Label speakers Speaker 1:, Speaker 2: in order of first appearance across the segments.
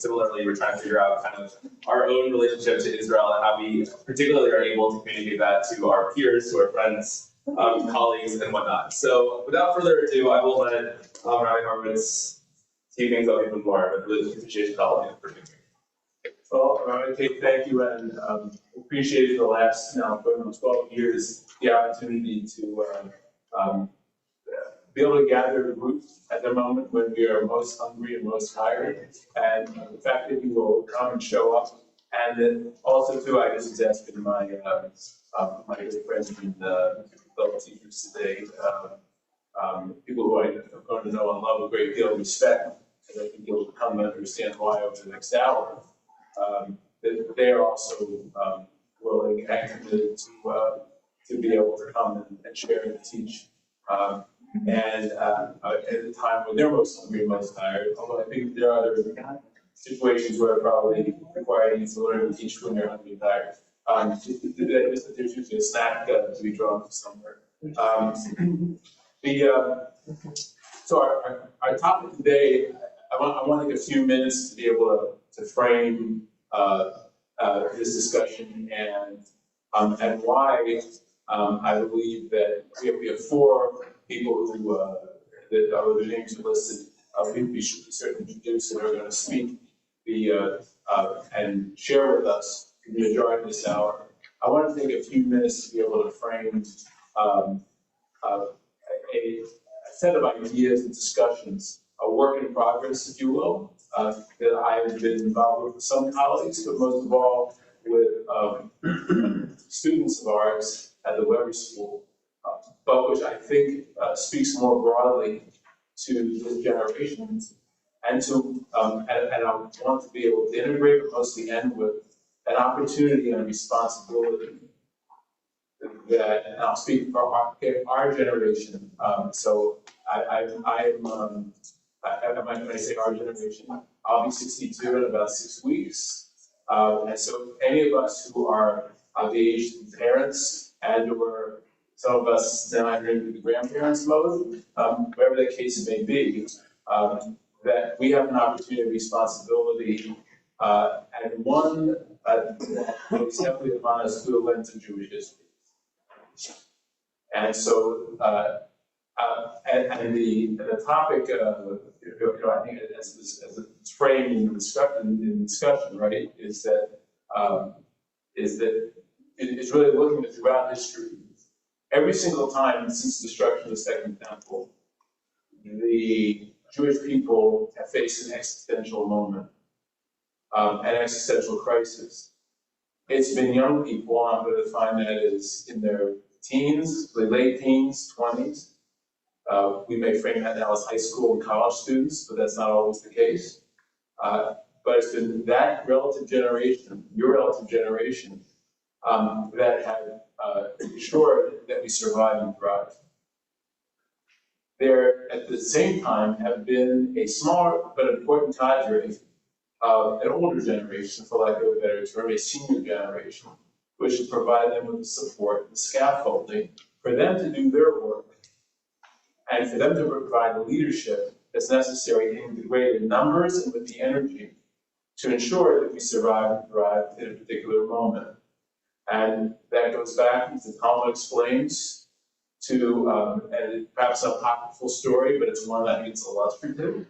Speaker 1: Similarly, we're trying to figure out kind of our own relationship to Israel and how we particularly are able to communicate that to our peers, to our friends, colleagues, and whatnot. So without further ado, I will let Rabbi Horowitz tee things up even more. But really appreciate all of you for being here.
Speaker 2: Well, okay, thank you, and appreciated the last 12 years the opportunity to be able to gather a group at the moment when we are most hungry and most tired, and the fact that you will come and show up, and then also too, I just was asking my my good friends and fellow teachers today, people who I've grown to know and love a great deal of respect, and I think you'll come and understand why over the next hour. That they are also willing and committed to be able to come and share and teach. And at the time when they're most hungry and most tired, although I think there are other situations where it probably require you to learn to teach when you're hungry and tired. There's usually a snack to be drawn from somewhere. So our topic today, I want to take a few minutes to be able to frame this discussion and why I believe that we have four people who that are the names are listed. We should certainly introduce and are going to speak and share with us in the majority of this hour. I want to take a few minutes to be able to frame a set of ideas and discussions, a work in progress, if you will, that I have been involved with some colleagues, but most of all with students of ours at the Weber School, but which I think speaks more broadly to this generation, and to and I want to be able to integrate, but mostly end with an opportunity and a responsibility that, and I'll speak for our generation. So when I say our generation, I'll be 62 in about 6 weeks. And so any of us who are of the age of parents and or some of us now enter into the grandparents mode, whatever the case may be, that we have an opportunity and responsibility, and one that is heavily upon us through the lens of Jewish history. And so, and the topic, I think as it's framed in discussion, right, is that it's really looking at throughout history. Every single time since the destruction of the Second Temple, the Jewish people have faced an existential moment, an existential crisis. It's been young people, I'm going to define that as in their teens, the late teens, 20s. We may frame that now as high school and college students, but that's not always the case. But it's been that relative generation, your relative generation, that have ensured that we survive and thrive. There, at the same time, have been a small but important cadre of an older generation, for lack of a better term, a senior generation, which has provided them with the support, the scaffolding, for them to do their work, and for them to provide the leadership that's necessary in the greater numbers and with the energy to ensure that we survive and thrive in a particular moment. And that goes back, as the Talmud explains, to, and perhaps an apocryphal story, but it's one that I think it's illustrative.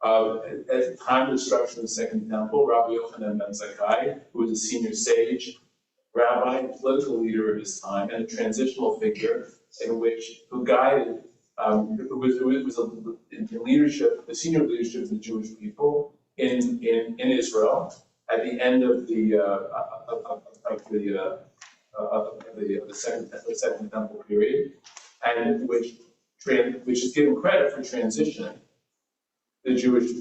Speaker 2: At the time of the destruction of the Second Temple, Rabbi Yochanan ben Zakkai, who was a senior sage, rabbi, and political leader of his time, and a transitional figure who guided, who was in leadership, the senior leadership of the Jewish people in Israel at the end of the Second Temple period, and which is given credit for transitioning the Jewish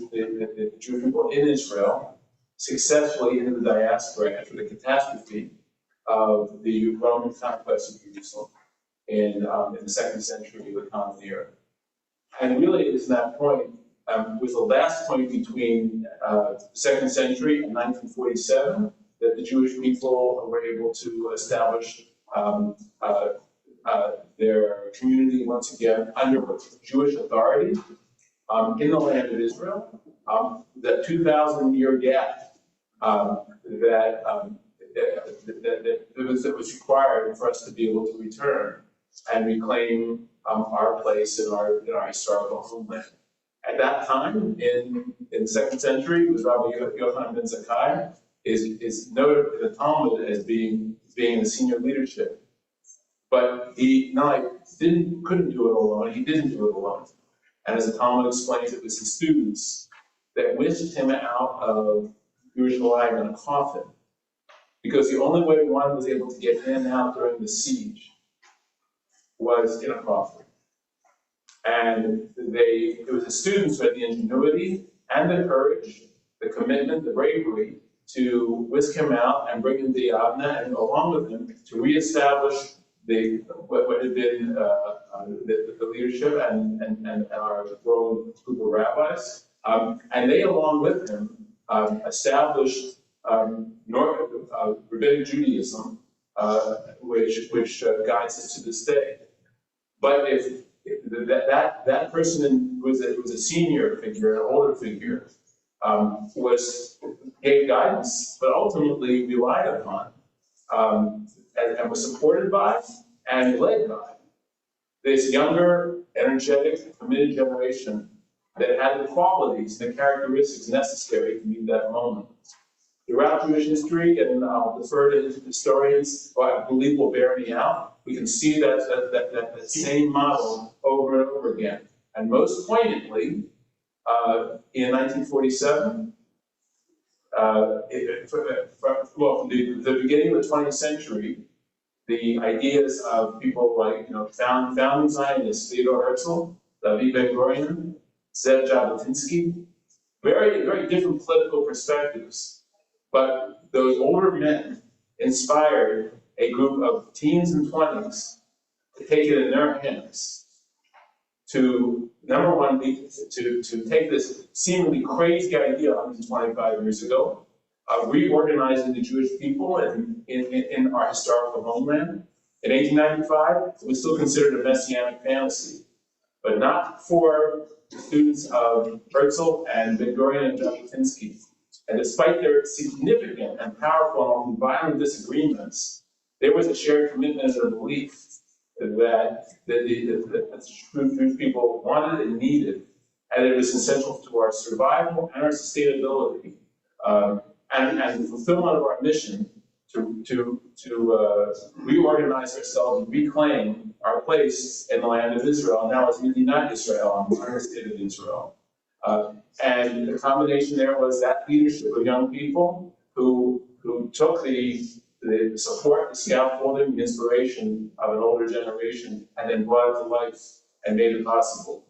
Speaker 2: people in Israel successfully into the diaspora after the catastrophe of the Roman conquest of Jerusalem in the 2nd century of the Common Era. And really, it is that point, was the last point between the 2nd century and 1947 that the Jewish people were able to establish their community once again under Jewish authority in the land of Israel, the 2,000-year gap that was required for us to be able to return and reclaim our place in our historical homeland. At that time, in the second century, it was Rabbi Yochanan ben Zakkai is noted in the Talmud as being in senior leadership. But he not like couldn't do it alone, he didn't do it alone. And as the Talmud explains, it was his students that whisked him out of Yerushalayim in a coffin. Because the only way one was able to get in and out during the siege was in a coffin. And it was the students who had the ingenuity and the courage, the commitment, the bravery to whisk him out and bring him to Yavna, and along with him to reestablish what had been the leadership and our growing group of rabbis. And they, along with him, established Rabbinic Judaism, which guides us to this day. But if that person was a senior figure, an older figure, gave guidance, but ultimately relied upon and was supported by and led by this younger, energetic, committed generation that had the qualities and the characteristics necessary to meet that moment. Throughout Jewish history, and I'll defer to historians who I believe will bear me out, we can see that same model over and over again. And most poignantly, in 1947, from the beginning of the 20th century, the ideas of people like, founding Zionists, Theodor Herzl, David Ben-Gurion, Zev Jabotinsky, very, very different political perspectives. But those older men inspired a group of teens and 20s to take it in their hands to, number one, to take this seemingly crazy idea 125 years ago, reorganizing the Jewish people in our historical homeland. In 1895, it was still considered a messianic fantasy, but not for the students of Herzl and Ben-Gurion and Jabotinsky. And despite their significant and powerful and violent disagreements, there was a shared commitment and a belief that the Jewish people wanted and needed, and it was essential to our survival and our sustainability, and the fulfillment of our mission to reorganize ourselves and reclaim our place in the land of Israel, now as Medinat Israel, the modern state of Israel. And the combination there was that leadership of young people who took the support, the scaffolding, the inspiration of an older generation, and then brought it to life and made it possible.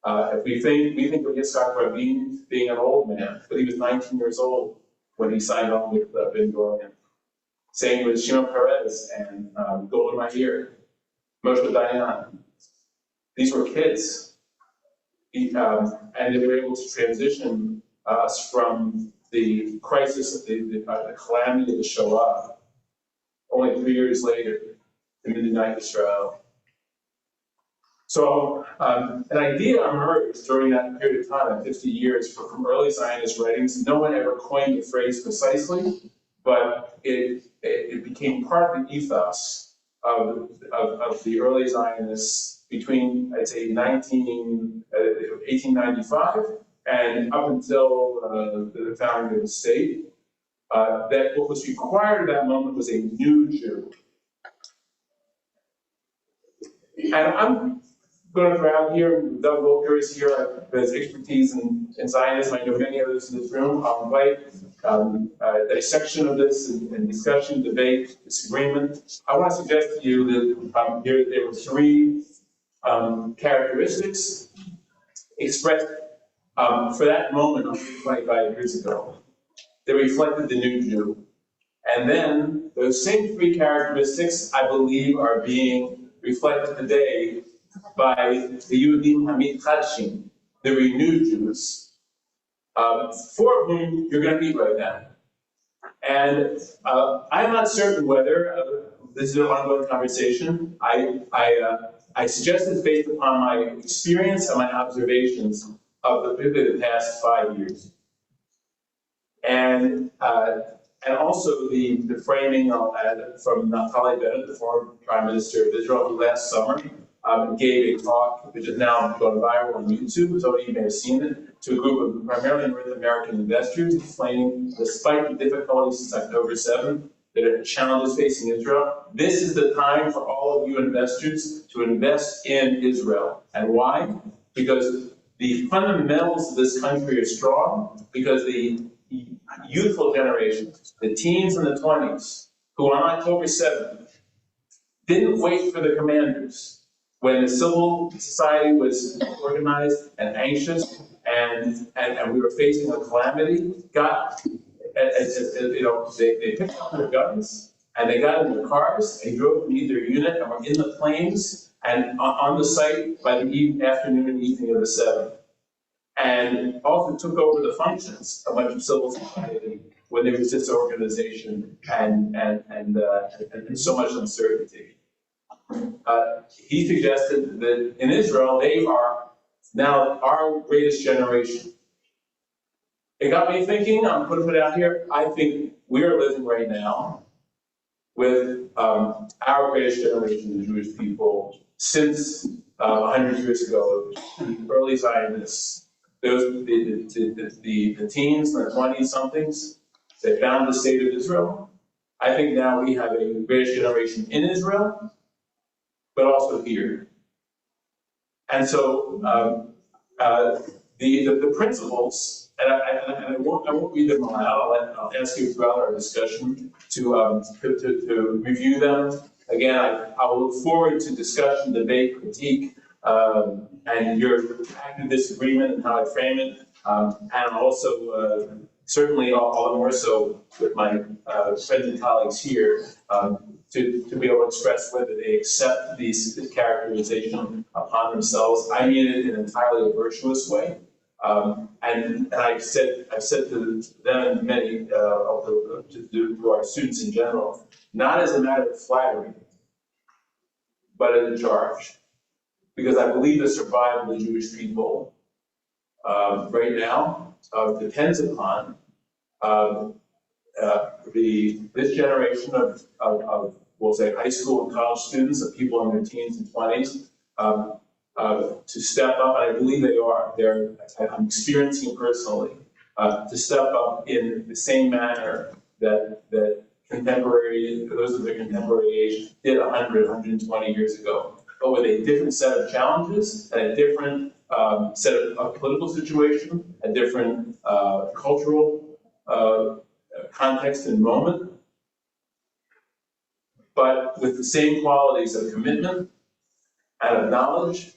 Speaker 2: If we think of Yitzhak Rabin being an old man, but he was 19 years old when he signed on with Ben-Gurion. Same with Shimon Peres and Golda Meir, Moshe Dayan. These were kids. And they were able to transition us from the crisis of the calamity of the Shoah, only 3 years later, to Medinat Israel. So an idea emerged during that period of time, 50 years, from early Zionist writings. No one ever coined the phrase precisely, but it became part of the ethos of the early Zionists between, I'd say, 1895 and up until the founding of the state, that what was required at that moment was a new Jew. And I'm going to throw out here, Doug Volker is here, who has expertise in Zionism. I know many others in this room. I'll invite a dissection of this and discussion, debate, disagreement. I want to suggest to you that here there were three characteristics expressed for that moment 25 years ago. They reflected the new Jew. And then those same three characteristics, I believe, are being reflected today by the Yehudim Hamid Chadshim, the renewed Jews, for whom you're going to meet right now. And I'm not certain whether, this is an ongoing conversation, I suggest this based upon my experience and my observations particularly the past 5 years. And also the framing I'll add from Naftali Bennett, the former Prime Minister of Israel, who last summer gave a talk, which is now gone viral on YouTube, so you may have seen it, to a group of primarily North American investors, explaining, despite the difficulties since October 7th, that are challenges facing Israel, this is the time for all of you investors to invest in Israel. And why? Because the fundamentals of this country are strong, because the youthful generation, the teens and the 20s, who on October 7th didn't wait for the commanders when the civil society was organized and anxious and we were facing a calamity, they picked up their guns and they got in their cars and drove to meet their unit and were in the plains and on the site by the afternoon and evening of the 7th. And also took over the functions of much of civil society when there was disorganization and so much uncertainty. He suggested that in Israel, they are now our greatest generation. It got me thinking, I'm putting it out here, I think we are living right now with our greatest generation of Jewish people since 100 years ago, the early Zionists, the teens, the 20-somethings, they found the state of Israel. I think now we have a greatest generation in Israel, but also here. And so the principles, and I won't read them all out. I'll ask you throughout our discussion to review them. Again, I will look forward to discussion, debate, critique, and your active disagreement and how I frame it, and also certainly all the more so with my friends and colleagues here, to be able to express whether they accept this characterization upon themselves. I mean it in entirely a virtuous way. And I've said to them and many to our students in general, not as a matter of flattery, but as a charge. Because I believe the survival of the Jewish people right now depends upon this generation of we'll say high school and college students, of people in their teens and 20s, to step up, and I believe they are. I'm experiencing personally, to step up in the same manner that those of their contemporary age did 100, 120 years ago, but with a different set of challenges and a different set of political situation, a different cultural context and moment, but with the same qualities of commitment and of knowledge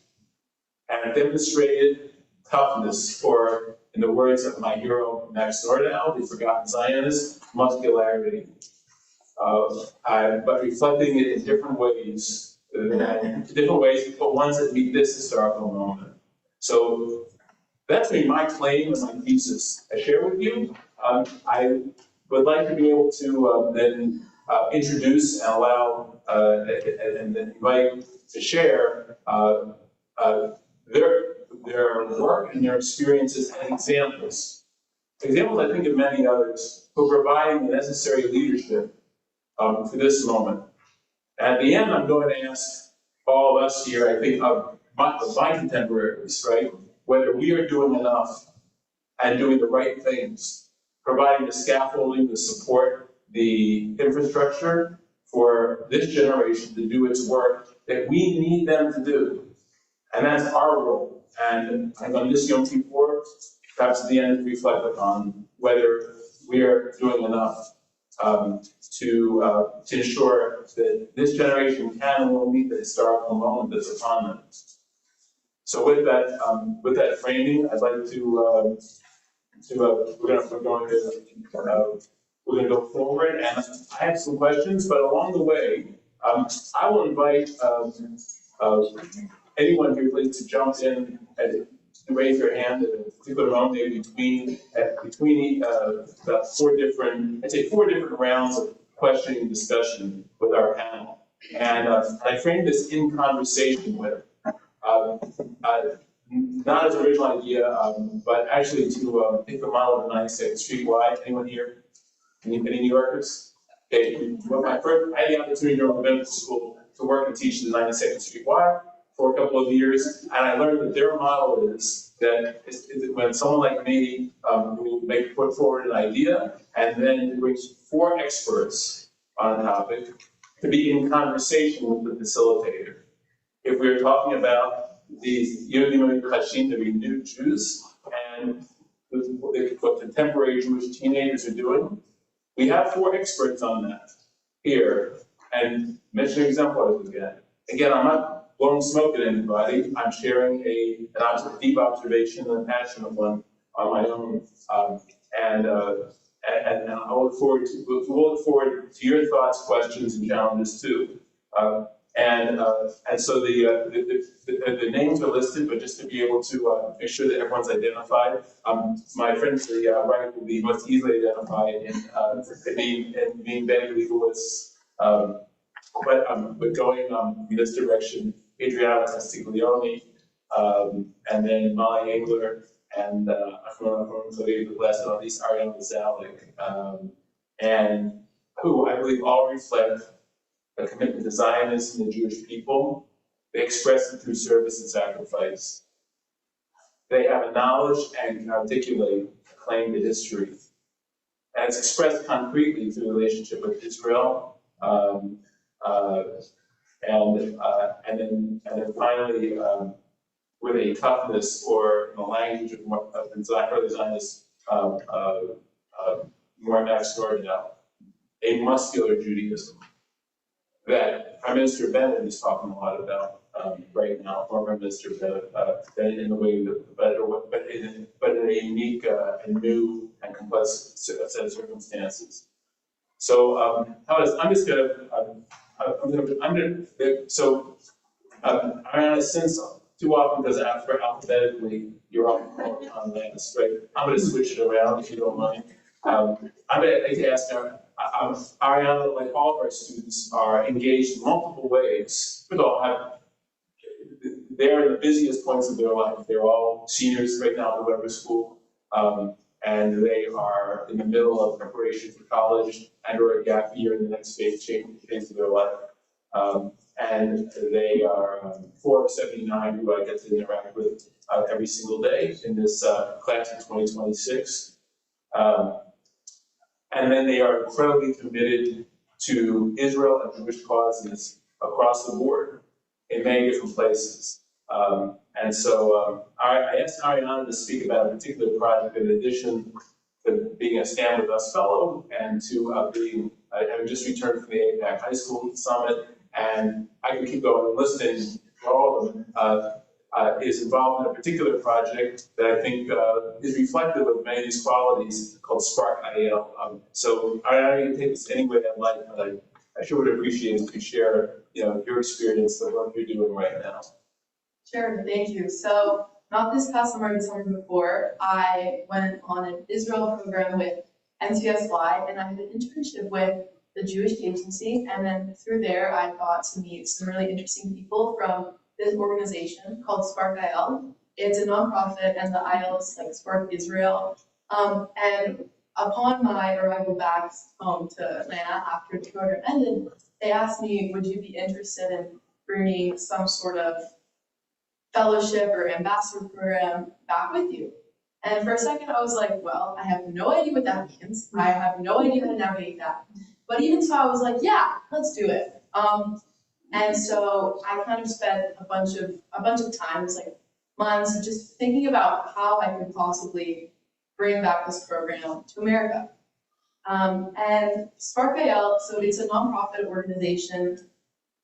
Speaker 2: and demonstrated toughness, or in the words of my hero Max Nordau, the forgotten Zionist, muscularity. But reflecting it in different ways, but ones that meet this historical moment. So that's been my claim and my thesis I share with you. I would like to be able to then introduce and allow and then invite to share their work and their experiences and examples. Examples, I think, of many others who are providing the necessary leadership for this moment. At the end, I'm going to ask all of us here, I think, of my contemporaries, right, whether we are doing enough and doing the right things, providing the scaffolding, the support, the infrastructure for this generation to do its work that we need them to do. And that's our role. And on this Yom Kippur, perhaps at the end, reflect upon whether we are doing enough to ensure that this generation can and will meet the historical moment that's upon them. So with that framing, I'd like to we're going to go forward, and I have some questions, but along the way, I will invite anyone here please to jump in and to raise your hand at a particular moment, maybe between about four different rounds of questioning and discussion with our panel. And I framed this in conversation with not as an original idea, but actually to think the model of 92nd Street. Why? Anyone here? Any New Yorkers? Okay, well, I had the opportunity during medical school to work and teach the 92nd Street Y for a couple of years, and I learned that their model is that when someone like me will put forward an idea, and then brings 4 experts on a topic to be in conversation with the facilitator. If we're talking about these Yehudim Chashim, the renewed Jews, and what contemporary Jewish teenagers are doing, we have 4 experts on that here, and mention exemplars again. Again, I'm not blowing smoke at anybody. I'm sharing a deep observation and passion of one on my own, and I look forward to your thoughts, questions, and challenges too. And so the names are listed, but just to be able to make sure that everyone's identified. My friend to the right will be most easily identified in being Ben Leibowitz. But going in this direction, Adriana Castiglione, and then Molly Engler, and last but not least, Ariana Zalik, and who I believe all reflect a commitment to Zionism and the Jewish people. They express it through service and sacrifice. They have a knowledge and can articulate a claim to history. And it's expressed concretely through the relationship with Israel. And then finally, with a toughness or the language of the Zionist Max Nordau, a muscular Judaism that Prime Minister Bennett is talking a lot about right now, former Minister Bennett, in the way that, but in a unique and new and complex set of circumstances. So I'm just gonna, since too often because alphabetically you're on last, right? I'm gonna switch it around if you don't mind. I'm gonna ask Ariana, like all of our students, are engaged in multiple ways. They're in the busiest points of their life. They're all seniors right now at the Weber School, and they are in the middle of preparation for college and or a gap year in the next phase of their life. And they are 4 of 79 who I get to interact with every single day in this class of 2026. And then they are incredibly committed to Israel and Jewish causes across the board in many different places. And so I asked Ariana to speak about a particular project in addition to being a Stand With Us fellow and to having just returned from the APAC High School Summit. And I can keep going and listening for all of them. Is involved in a particular project that I think is reflective of many of these qualities called Spark IAL. So I can take this any way I like, but I sure would appreciate if you share, your experience, the work you're doing right now.
Speaker 3: Sure, thank you. So not this past summer, the summer before, I went on an Israel program with NCSY, and I had an internship with the Jewish Agency, and then through there I got to meet some really interesting people from this organization called Spark IL. It's a nonprofit, and the IL is like Spark Israel. And upon my arrival back home to Atlanta after the program ended, they asked me, would you be interested in bringing some sort of fellowship or ambassador program back with you? And for a second I was like, well, I have no idea what that means. I have no idea how to navigate that. But even so, I was like, yeah, let's do it. And so I kind of spent a bunch of times, like months, just thinking about how I could possibly bring back this program to America. And Spark IL, so it's a nonprofit organization,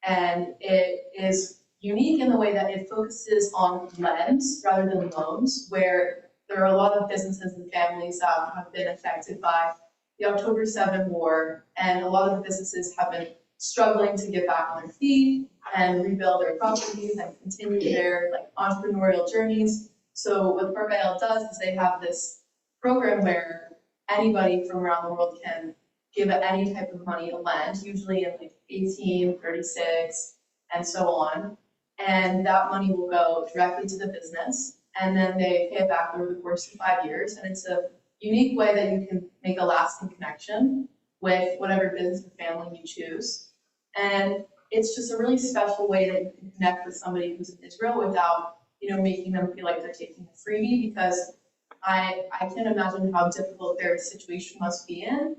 Speaker 3: and it is unique in the way that it focuses on lends rather than loans, where there are a lot of businesses and families that have been affected by the October 7 war, and a lot of the businesses have been struggling to get back on their feet and rebuild their properties and continue their entrepreneurial journeys. So what Spark IL does is they have this program where anybody from around the world can give any type of money, a lend, usually in 18, 36, and so on. And that money will go directly to the business. and then they pay it back over the course of 5 years. And it's a unique way that you can make a lasting connection with whatever business or family you choose. And it's just a really special way that you can connect with somebody who's in Israel without, making them feel like they're taking a freebie, because I can't imagine how difficult their situation must be in.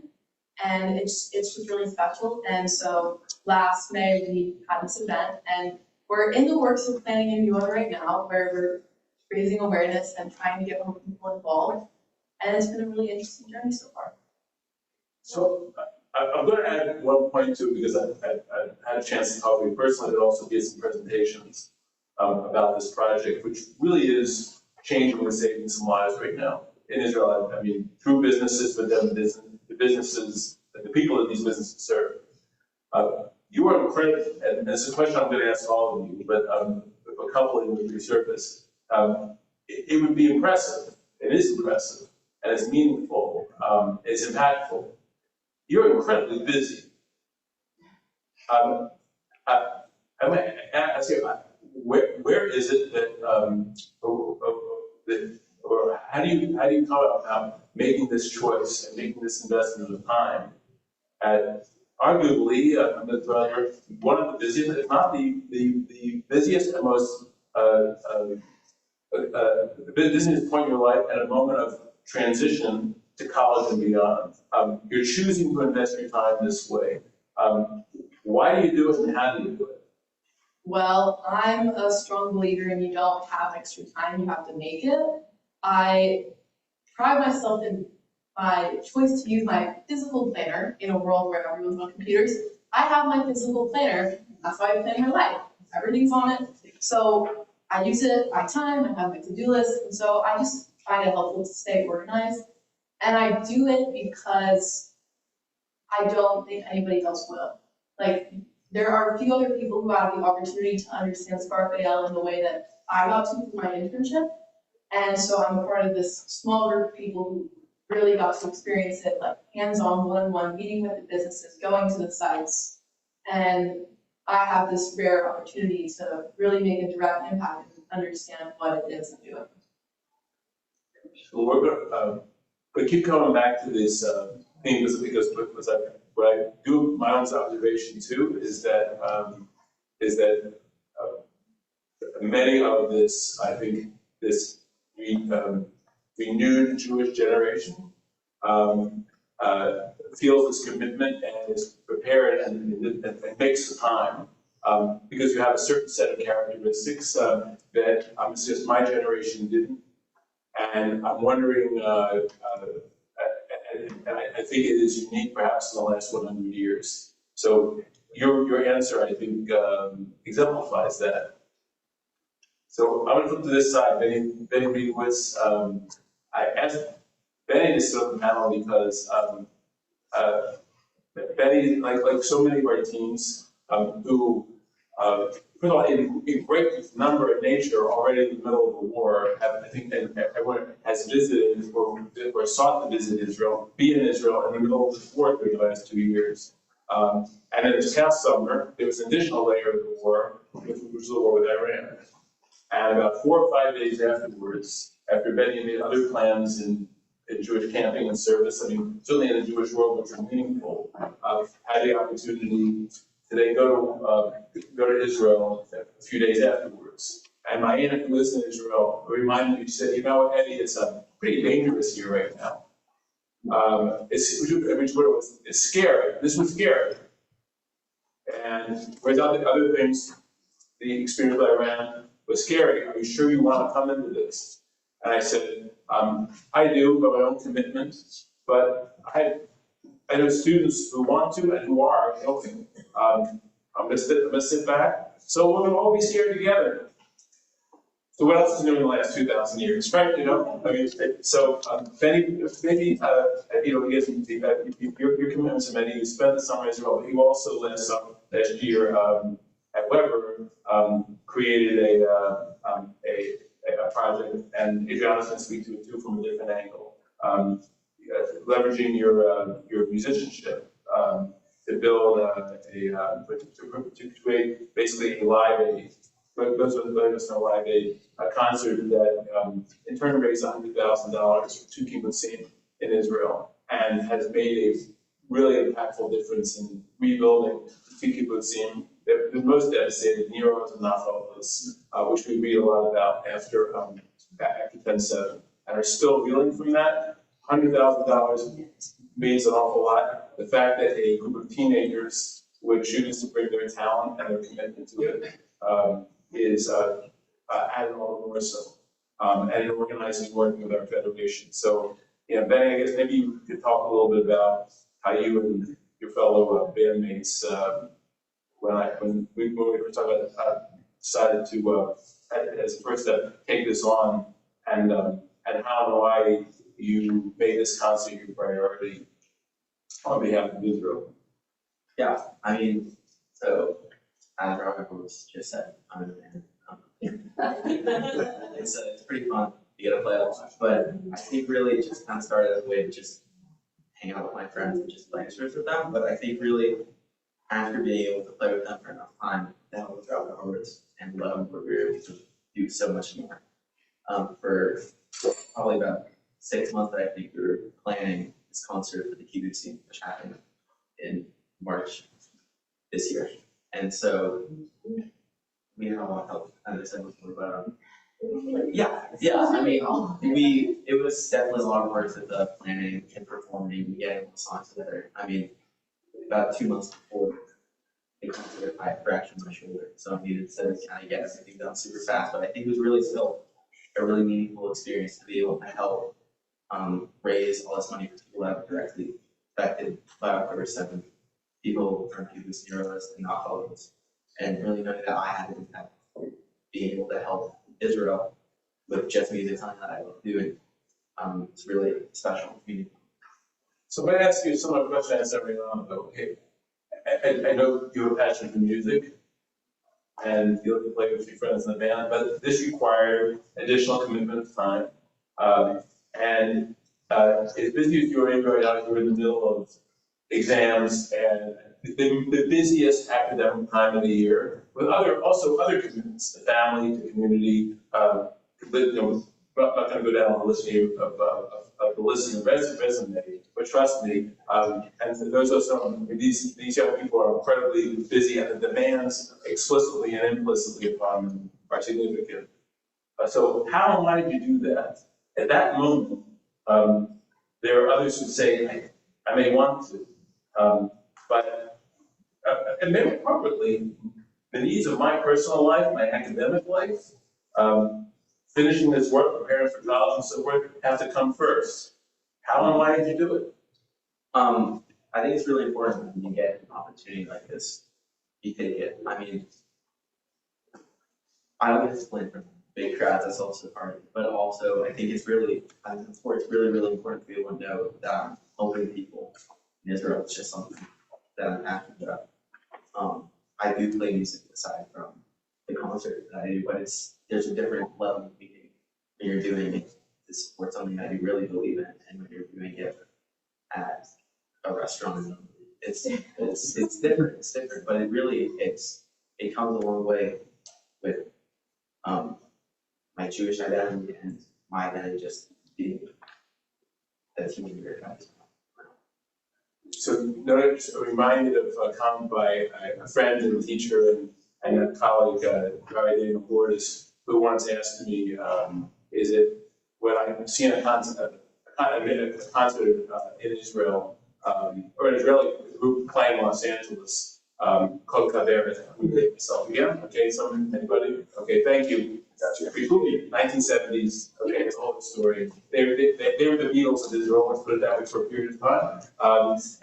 Speaker 3: And it's just really special. And so last May we had this event, and we're in the works of planning a new one right now, where we're raising awareness and trying to get more people involved. And it's been a really interesting journey so far.
Speaker 2: So I'm going to add one point too, because I've had a chance to talk to you personally, but also give some presentations about this project, which really is changing and saving some lives right now in Israel. I mean, through businesses, but then the businesses, the people that these businesses serve. You are incredible, and it's a question I'm going to ask all of you, but a couple of you resurface. It would be impressive. It is impressive, and it's meaningful. It's impactful. You're incredibly busy. I mean, ask you, where is it that, or how do you come about making this choice and making this investment of time at arguably, I'm going to throw out here, one of the busiest, if not the busiest and most the busiest point in your life at a moment of transition to college and beyond. You're choosing to invest your time this way. Why do you do it, and how do you do it?
Speaker 3: Well, I'm a strong believer in you don't have extra time, you have to make it. I pride myself in my choice to use my physical planner in a world where everyone's on computers. I have my physical planner, that's how I plan my life. Everything's on it. So I use it by time, I have my to-do list, and so I just find it helpful to stay organized. And I do it because I don't think anybody else will. Like, there are a few other people who have the opportunity to understand Spark AL in the way that I got to through my internship. And so I'm a part of this small group of people who really got to experience it, like hands-on, one-on-one, meeting with the businesses, going to the sites. And I have this rare opportunity to really make a direct impact and understand what it is I'm doing.
Speaker 2: Well, we're going to keep coming back to this theme because what I do, my own observation too, is that many of this, I think, this renewed Jewish generation feels this commitment and is prepared and makes the time because you have a certain set of characteristics that it's just my generation didn't. And I'm wondering, and I think it is unique perhaps in the last 100 years. So your answer, I think, exemplifies that. So I'm going to flip to this side, Benny Reedwitz. I asked Benny to sit on the panel because Benny, like so many of our teams who, first of all, in great number of nature, already in the middle of the war, I think everyone has visited or sought to visit Israel, be in Israel in the middle of the war during the last 2 years. And then this past summer, there was an additional layer of the war, which was the war with Iran. And about 4 or 5 days afterwards, after Benny made other plans in Jewish camping and service, I mean, certainly in the Jewish world, which are meaningful, had the opportunity to then go to Israel a few days afterwards. And my aunt who lives in Israel reminded me, she said, you know, Eddie, it's pretty dangerous here right now. It's scary. This was scary. And without the other things, the experience with Iran was scary. Are you sure you want to come into this? And I said, I do, by my own commitment, but I know students who want to and who are going. I'm going to sit back. So we're going to all be scared together. So what else is new in the last 2,000 years, right? You know, I mean, so Benny, maybe you know, your commitments to Benny. You spent the summer in Israel, but you also last year at Weber created a project, and Adriana's going to speak to it too from a different angle, leveraging your musicianship to build to create basically a live aid but those are letting us know why a concert that in turn raised $100,000 for two kibbutzim in Israel and has made a really impactful difference in rebuilding the two kibbutzim. They're the most devastated, Nero's and Nachalos, which we read a lot about after 10/7, and are still reeling from that. $100,000 means an awful lot. The fact that a group of teenagers would choose to bring their talent and their commitment to it is added all the more so. And in organizing, working with our federation. So, Ben, I guess maybe you could talk a little bit about how you and your fellow bandmates, when we were talking about, decided to, as a first step, take this on, and how and why you made this concert your priority on behalf of Israel.
Speaker 4: Yeah, I mean, so as Robert was just said, I'm in a band. It's pretty fun to get to play a lot, but I think really it just kind of started as a way of just hanging out with my friends and just playing instruments with them. But I think really after being able to play with them for enough time, then we throughout the hours and we were able to do so much more. For probably about 6 months, I think we were planning this concert for the kibbutzim, which happened in March this year. And so we had a lot of help, as I said before, but yeah, I mean, it was definitely a lot of work with the planning and performing and getting the songs together. I mean, about 2 months before the concert, I fractured my shoulder, so I needed to kind of get everything done super fast, but I think it was really still a really meaningful experience to be able to help raise all this money for people that were directly affected by October 7th, people from Kibbutz Nero's and Nachalos, and really knowing that I had an impact, being able to help Israel with just music, something that I love doing. It's really special, meaningful.
Speaker 2: So I'm going to ask you a similar question I asked everyone. Okay, I know you have a passion for music, and you like to play with your friends in the band, but this required additional commitment of time. And as busy as you are right now, you're in the middle of exams and the busiest academic time of the year, with other commitments, the family, the community. I'm not going to go down the list of the list of resume, but trust me, and those are some. These young people are incredibly busy, and the demands explicitly and implicitly upon them are significant. So how and why did you do that? At that moment, there are others who say, I may want to, but and maybe appropriately, the needs of my personal life, my academic life, finishing this work, preparing for college and so forth, have to come first. How and why did you do it?
Speaker 4: I think it's really important when you get an opportunity like this, you take it. I mean, I don't get to explain from big crowds, that's also part of it, but also I think it's really, really important to be able to know that I'm helping people in Israel. It's just something that I'm passionate about. I do play music aside from the concert that I do, but there's a different level of meaning when you're doing it to support something that you really believe in, and when you're doing it at a restaurant. It's different, but it comes a long way with my Jewish identity and my identity just being a teenager.
Speaker 2: So, reminded of a comment by a friend and a teacher and a colleague, Daniel Bordas, who once asked me, is it when I've seen a concert in Israel, or an Israeli group playing in Los Angeles, called Kaveret. I'm going to name myself again. Okay, anybody? Okay, thank you. Gotcha. 1970s. Okay, it's a whole story. They were the Beatles of Israel, let's put it that way, for a period of time.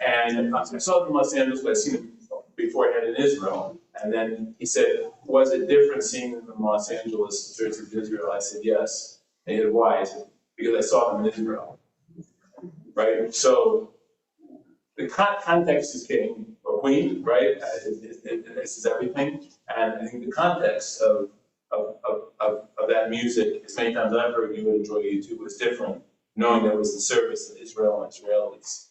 Speaker 2: And I saw them in Los Angeles, but I'd seen them beforehand in Israel. And then he said, was it different seeing them in Los Angeles versus Israel? I said, yes. And he said, why? I said, because I saw them in Israel. Right? So the context is king or queen, right? This is everything. And I think the context of that music, as many times I've heard you would enjoy YouTube, was different, knowing that it was the service of Israel and Israelis.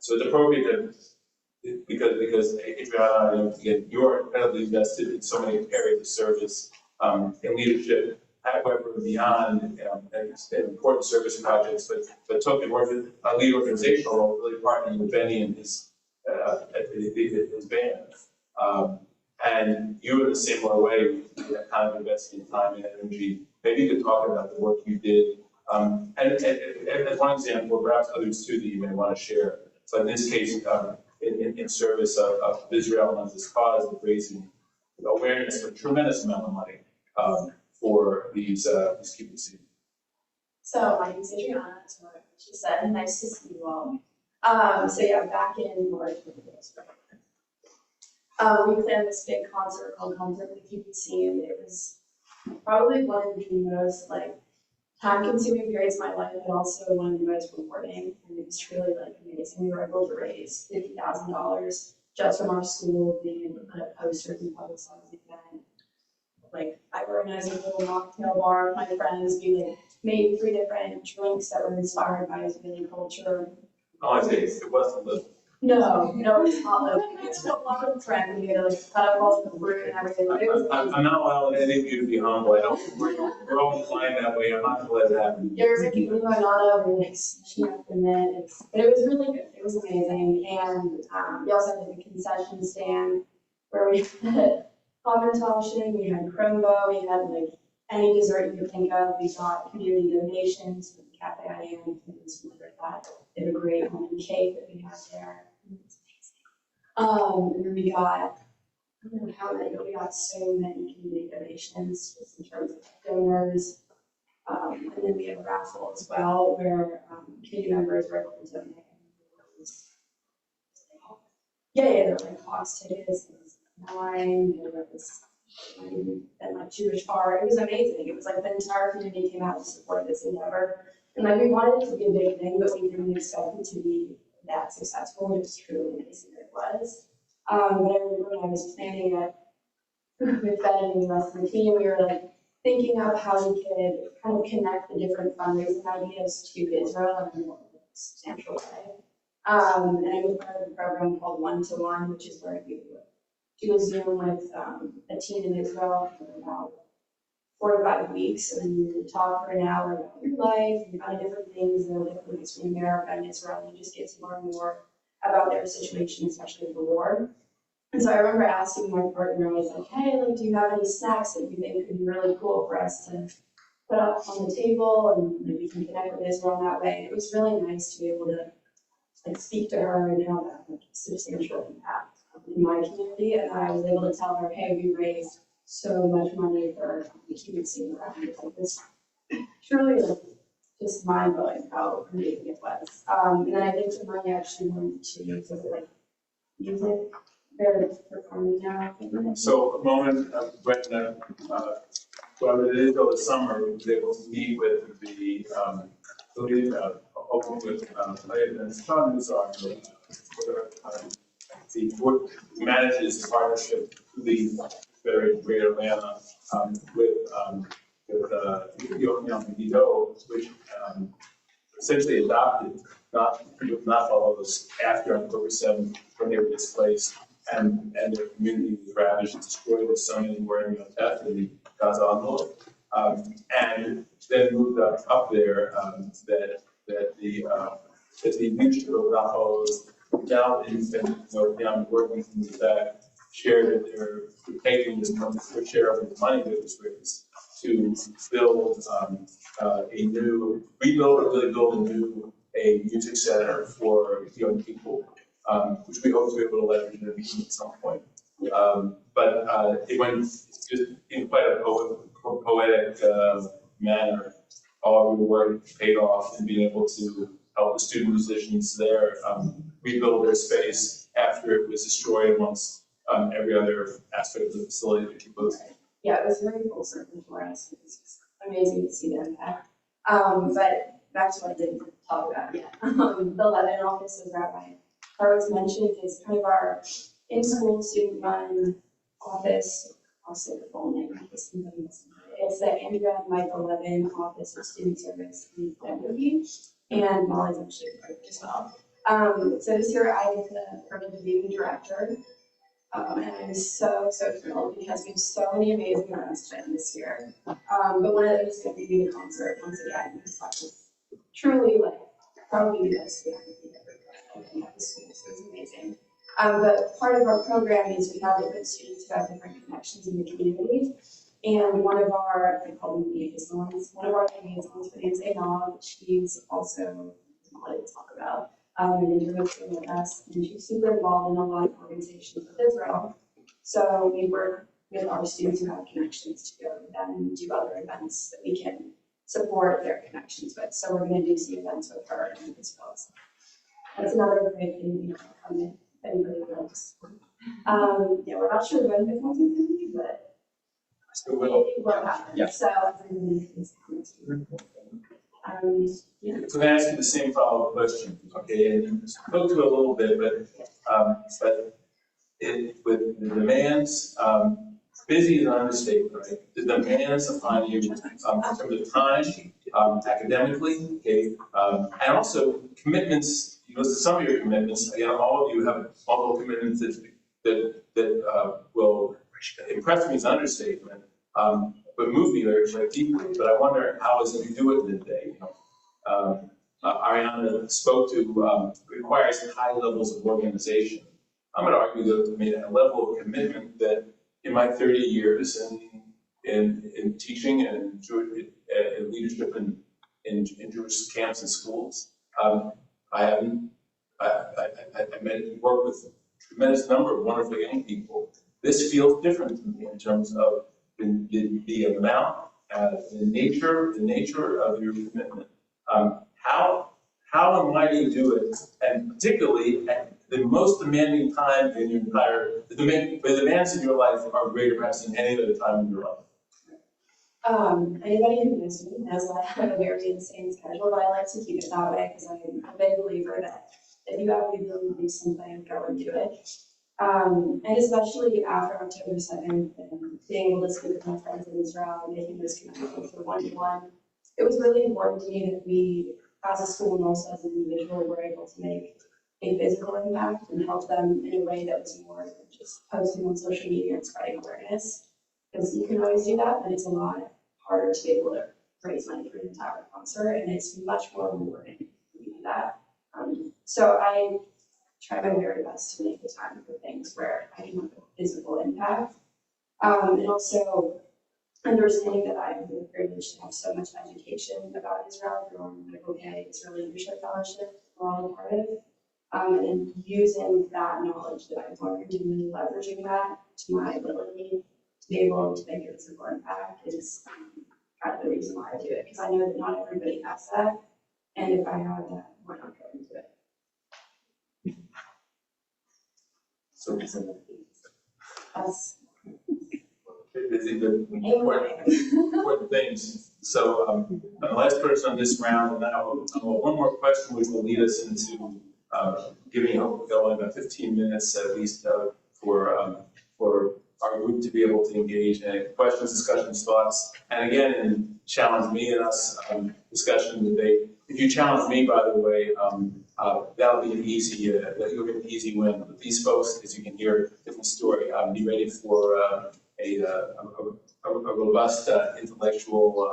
Speaker 2: So it's appropriate that because Adriana, again, you're incredibly invested in so many areas of service in leadership. However, beyond important service projects, but took and worked a lead organizational role, really partnering with Benny and his band. And you in a similar way, that kind of investing time and energy. Maybe you could talk about the work you did. And as one example, perhaps others too that you may want to share. So in this case, in service of Israel and this cause of raising awareness for a tremendous amount of money for these kibbutzim.
Speaker 5: So my name is Adriana, as she said, nice to see you all. So yeah, back in March, we planned this big concert called Concert with the Kibbutzim. It was probably one of the most time-consuming periods of my life, but also one of the most rewarding. And it was truly amazing. We were able to raise $50,000 just from our school, being able to put up posters and publicize the event. I organized a little mocktail bar with my friends. We made 3 different drinks that were inspired by Israeli culture.
Speaker 2: Oh, I see. It wasn't the.
Speaker 5: No, it's not. It's a lot of friends. We had to cut up all the fruit and everything. But it was
Speaker 2: I'm not allowing any of you to be humble. I don't. We're all inclined that way. I'm not going to let it happen.
Speaker 5: there was a game going on over snatching up the net. But it was really good. It was amazing. And we also had a concession stand where we had hamantaschen, we had crumbo, we had any dessert you could think of. We got community donations from Cafe I Am, things like that. They have a great almond cake that we have there. It's amazing. And then we got, I don't know how many, but we got so many community donations just in terms of donors. And then we have a raffle as well where community members were able to donate. There were Hawks tickets, there was wine, there was and Jewish art. It was amazing. It was the entire community came out to support this endeavor. And we wanted it to be a big thing, but we didn't expect it to be that successful. It was truly amazing that it was. But I remember when I was planning it with Ben and the rest of the team, we were thinking of how we could kind of connect the different fundraising ideas to Israel in a more substantial way. And I was part of a program called One to One, which is where you do a Zoom with a team in Israel for about 4 to 5 weeks, and then you talk for an hour about your life and kind of different things that are different between America and Israel, and you just get to learn more about their situation, especially the war. And so I remember asking my partner, I was like, hey, do you have any snacks that you think could be really cool for us to put up on the table, and we can connect with Israel in that way. It was really nice to be able to speak to her and have that substantial impact in my community. And I was able to tell her, hey, we raised so much money for the kibbutzim around it. This truly just mind-blowing how amazing it was. And then I think the money actually went to music. They're performing now.
Speaker 2: So a moment when I did go this summer, we was able to meet with the open with and Sean Nuzar, the board manages the partnership to the Federation of Greater Atlanta with Yom Kippur, which essentially adopted, not all of us after October 7th when they were displaced and their community was ravaged and destroyed with so many wearing after the Gaza envelope. And then moved up there that the leadership of Rafa's now is beyond working from the back, shared that they're taking this share of the money that was raised to build build a music center for young people, which we hope to be able to leverage in a meeting at some point. But it went just in quite a poetic manner. All of the work paid off and being able to help the student musicians there rebuild their space after it was destroyed amongst every other aspect of the facility that people.
Speaker 5: Yeah, it was very full circle for us. It was just amazing to see the impact. But back to what I didn't talk about yet. The Lebanon office, as Rabbi Horowitz mentioned, is kind of our in-school student-run office. I'll say the full name. It's the Andrea and Michael Levin Office of Student Service and Pedagogy, and Molly's actually part of it as well. So this year I get the privilege of being the director. And I'm so thrilled because we have so many amazing events planned this year. But one of them is going to be the concert once again, because that was truly like probably the best event we've ever done at the school, so it's amazing. But part of our program is we have different students who have different connections in the community. And one of our, I call them liaisons, one of our liaisons for Nancy Nog, she's also wanted to talk about an intervention with us, and she's super involved in a lot of organizations with Israel. So we work with our students who have connections to go to them and do other events that we can support their connections with. So we're going to do some events with her and as well. That's another great thing, you know, come in, if anybody knows. Yeah, we're not sure when the concert will be, but
Speaker 2: So we'll,
Speaker 5: it will happen.
Speaker 4: Yeah.
Speaker 5: So everybody is coming to. Yeah.
Speaker 2: so I'm asking the same follow-up question, okay, and you spoke to it a little bit, but with the demands, busy is an understatement, right? The demands upon you, in terms of time, academically, okay, and also commitments, you know, some of your commitments, again, all of you have multiple commitments that will impress me as an understatement, but move me very deeply, but I wonder how is it you do it in a day, you know? Ariana spoke to, requires high levels of organization. I'm going to argue that, I mean, a level of commitment that in my 30 years in teaching and in leadership in Jewish camps and schools, I haven't, I worked with a tremendous number of wonderful young people. This feels different to me in terms of the amount, the nature of your commitment. How and why do you do it? And particularly at the most demanding time in your entire, the demands in your life are greater perhaps than any other time in your life.
Speaker 5: Anybody who knows me knows that I have a very insane schedule, but I like to keep it that way because I'm a big believer that if you have the ability to do something, go and do it. And especially after October 2nd and being able to speak with my friends in Israel and making those connections for one-to-one, it was really important to me that we, as a school and also as an individual, were able to make a physical impact and help them in a way that was more than just posting on social media and spreading awareness. Because you can always do that, but it's a lot harder to be able to raise money for an entire concert, and it's much more rewarding when you do that. So I try my very best to make the time for things where I can have a physical impact. And also understanding that I have the privilege to have so much education about Israel through our Medical K Israeli Leadership Fellowship we're all a part of. And using that knowledge that I've learned and really leveraging that to my ability to be able to make a physical impact is kind of the reason why I do it, because I know that not everybody has that, and if I have that, why not go into it?
Speaker 2: So
Speaker 5: That's
Speaker 2: busy, but important things. So the last person on this round, and then I will one more question, which will lead us into giving only about 15 minutes at least for our group to be able to engage in questions, discussions, thoughts, and again, challenge me and us discussion, debate. If you challenge me, by the way, that'll be an easy, you'll get an easy win. But these folks, as you can hear, different story. Be ready for a robust intellectual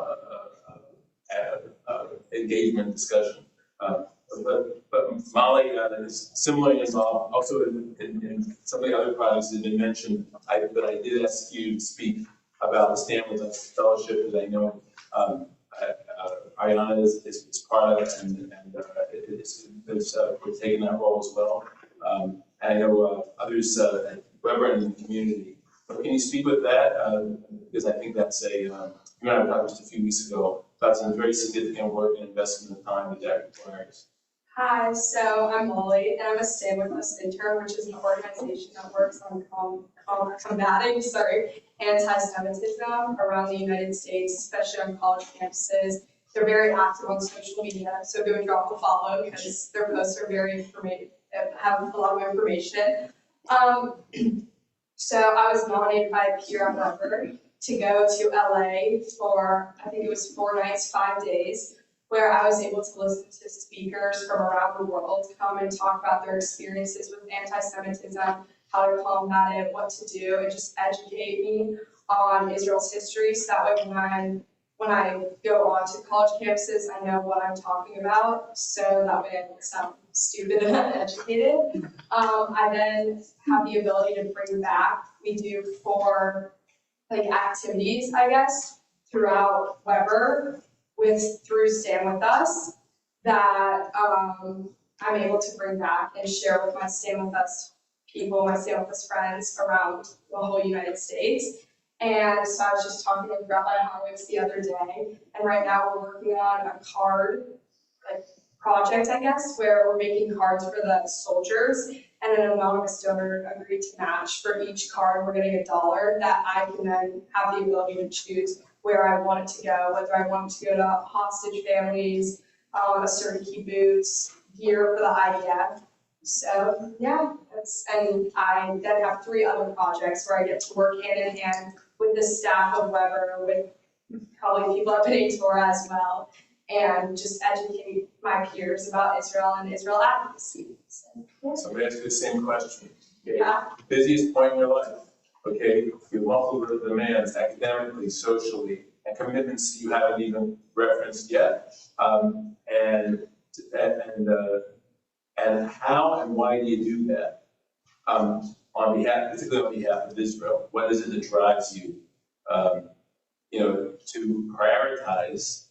Speaker 2: engagement discussion. But Molly is similarly involved also in some of the other projects that have been mentioned. But I did ask you to speak about the Stanford Fellowship that I know Ariana is part of, and we're taking that role as well. And I know others, Weber in the community. But can you speak with that? Because I think that's you and I talked just a few weeks ago. That's a very significant work and investment of time that requires.
Speaker 6: Hi, so I'm Molly, and I'm a Stay With Us intern, which is an organization that works on combating anti-Semitism around the United States, especially on college campuses. They're very active on social media, so go and drop a follow because their posts are very informative, have a lot of information. So I was nominated by Peer on Weber to go to LA for, I think it was 4 nights, 5 days, where I was able to listen to speakers from around the world come and talk about their experiences with anti-Semitism, how to combat it, what to do, and just educate me on Israel's history. So that way when I go on to college campuses, I know what I'm talking about. So that way I don't sound stupid and uneducated. I then have the ability to bring back. We do 4 activities, I guess, throughout Weber through Stand With Us that I'm able to bring back and share with my Stand With Us people, my Stand With Us friends around the whole United States. And so I was just talking with Rabbi Horowitz the other day, and right now we're working on a card project, I guess, where we're making cards for the soldiers, and an anonymous donor agreed to match. For each card, we're getting $1 that I can then have the ability to choose where I want it to go, whether I want it to go to hostage families, a certain kibbutz, gear for the IDF. So yeah, and I then have 3 other projects where I get to work hand in hand with the staff of Weber, with probably people at B'nai Torah as well, and just educate my peers about Israel and Israel advocacy. So, yeah.
Speaker 2: So I'm gonna ask you the same question. Okay?
Speaker 6: Yeah.
Speaker 2: Busiest point in your life, okay? Your multiple demands academically, socially, and commitments you haven't even referenced yet. And how and why do you do that? Particularly on behalf of Israel, what is it that drives you, to prioritize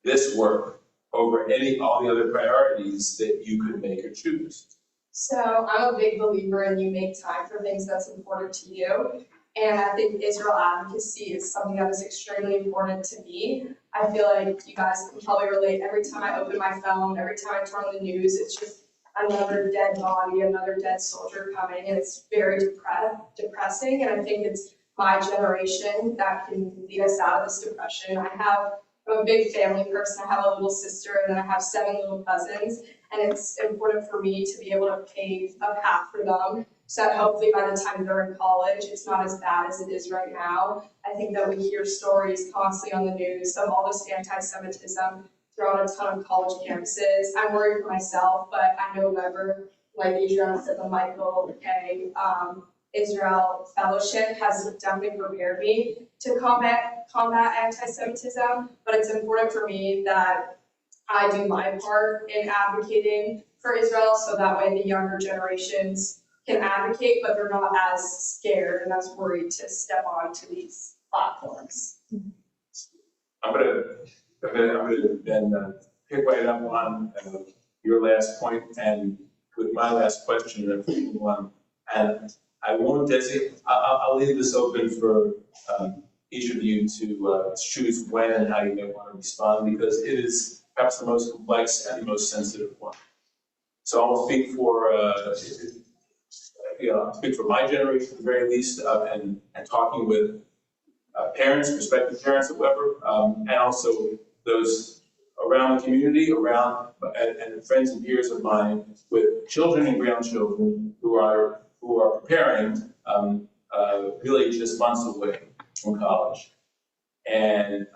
Speaker 2: this work over all the other priorities that you could make or choose?
Speaker 6: So I'm a big believer in you make time for things that's important to you. And I think Israel advocacy is something that is extremely important to me. I feel like you guys can probably relate. Every time I open my phone, every time I turn on the news, it's just another dead body, another dead soldier coming, and it's very depressing. And I think it's my generation that can lead us out of this depression. I'm a big family person. I have a little sister, and then I have 7 little cousins, and it's important for me to be able to pave a path for them, so that hopefully by the time they're in college, it's not as bad as it is right now. I think that we hear stories constantly on the news of all this anti-Semitism throughout a ton of college campuses. I'm worried for myself, but I know Weber, like Adriana said, the Michael K. Israel Fellowship has definitely prepared me to combat anti-Semitism, but it's important for me that I do my part in advocating for Israel, so that way the younger generations can advocate, but they're not as scared and as worried to step onto these platforms.
Speaker 2: I'm gonna then pick right up on your last point and with my last question and one. And I won't designate. I'll leave this open for each of you to choose when and how you may want to respond, because it is perhaps the most complex and the most sensitive one. So I'll speak for speak for my generation at the very least, and talking with parents, prospective parents at Weber, and also those around the community, and friends and peers of mine with children and grandchildren who are preparing really just months away from college. And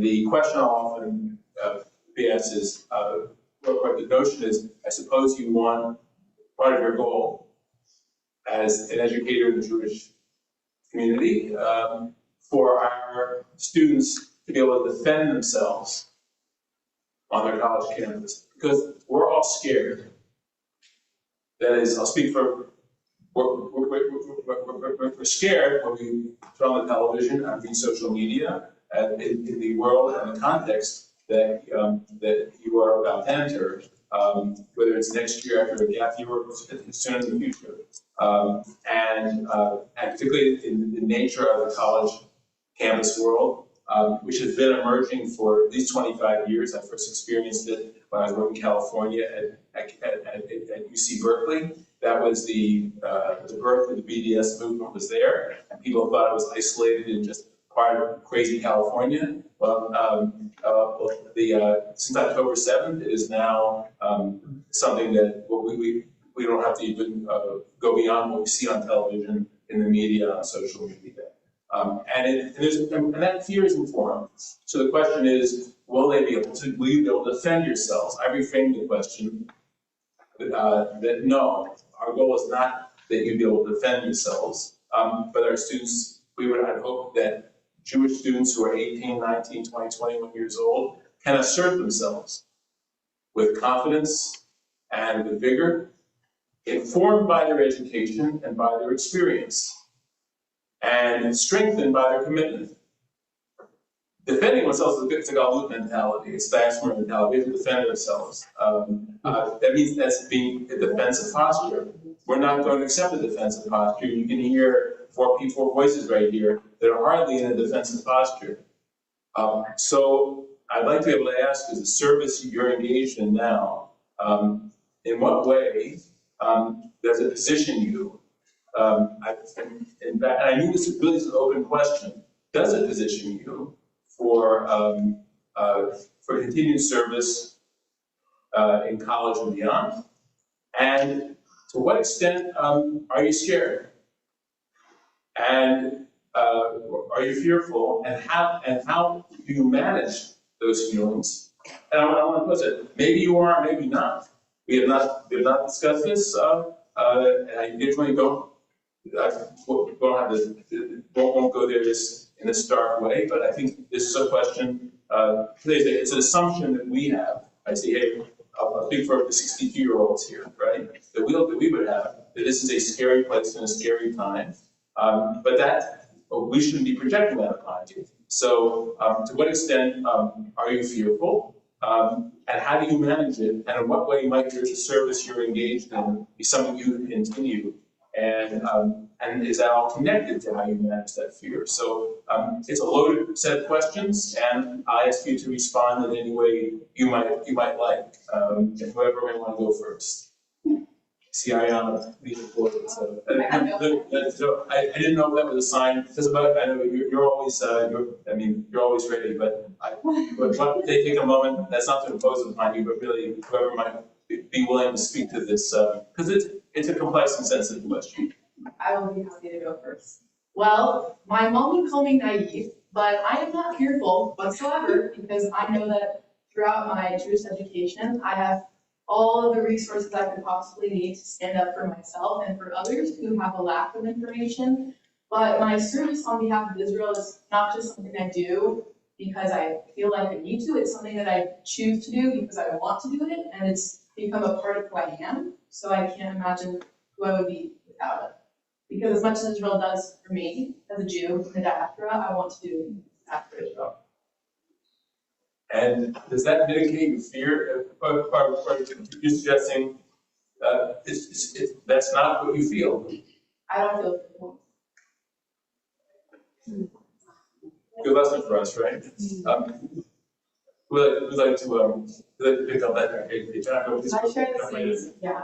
Speaker 2: the question I'll often be asked is, what the notion is, I suppose you want part of your goal as an educator in the Jewish community for our students to be able to defend themselves on their college campus, because we're all scared. That is, I'll speak for, we're scared when we turn on the television and read social media and in the world and the context that you are about to enter, whether it's next year after a gap year or soon in the future. And particularly in the nature of the college campus world, which has been emerging for at least 25 years. I first experienced it when I was working in California at UC Berkeley. That was the birth of the BDS movement was there, and people thought it was isolated in just part of crazy California. Well, since October 7th, it is now something that we don't have to even go beyond what we see on television, in the media, on social media. And that fear is informed. So the question is, will you be able to defend yourselves? I reframed the question that no, our goal is not that you'd be able to defend yourselves. But our students, I'd hope that Jewish students who are 18, 19, 20, 21 years old can assert themselves with confidence and with vigor, informed by their education and by their experience, and strengthened by their commitment. Defending ourselves is a galut mentality, it's diaspora mentality, we have to defend ourselves. That means that's being a defensive posture. We're not going to accept a defensive posture. You can hear four voices right here that are hardly in a defensive posture. So I'd like to be able to ask, is the service you're engaged in now, in what way does it position you? And I knew this really is an open question. Does it position you for continued service in college and beyond? And to what extent are you scared? And are you fearful? And how do you manage those feelings? And I want to pose it. Maybe you are, maybe not. We have not discussed this. And I usually won't go there in a stark way. But I think this is a question. It's an assumption that we have. I say, hey, I'll speak for the 62-year-olds here, right? That we would have that this is a scary place and a scary time. But that we shouldn't be projecting that upon you. So, to what extent are you fearful? And how do you manage it? And in what way might the service you're engaged in be something you continue? And is that all connected to how you manage that fear? So, it's a loaded set of questions, and I ask you to respond in any way you might like. And whoever may want to go first. See, Ariana, leading forward. So, I didn't know if that was a sign. Because I know you're always you're always ready. But they take a moment. That's not to impose upon you, but really whoever might be willing to speak to this, because it's a complex and sensitive question.
Speaker 3: I will be happy to go first. Well, my mom would call me naive, but I am not fearful whatsoever because I know that throughout my Jewish education, I have all of the resources I could possibly need to stand up for myself and for others who have a lack of information. But my service on behalf of Israel is not just something I do because I feel like I need to, it's something that I choose to do because I want to do it, and it's become a part of who I am, so I can't imagine who I would be without it. Because as much as Israel does for me, as a Jew in the diaspora, I want to do that for Israel.
Speaker 2: And does that mitigate your fear? You're suggesting that's not what you feel?
Speaker 3: I don't feel fearful.
Speaker 2: Good lesson for us, right? We'd like to pick up that.
Speaker 5: I share the same. Yeah,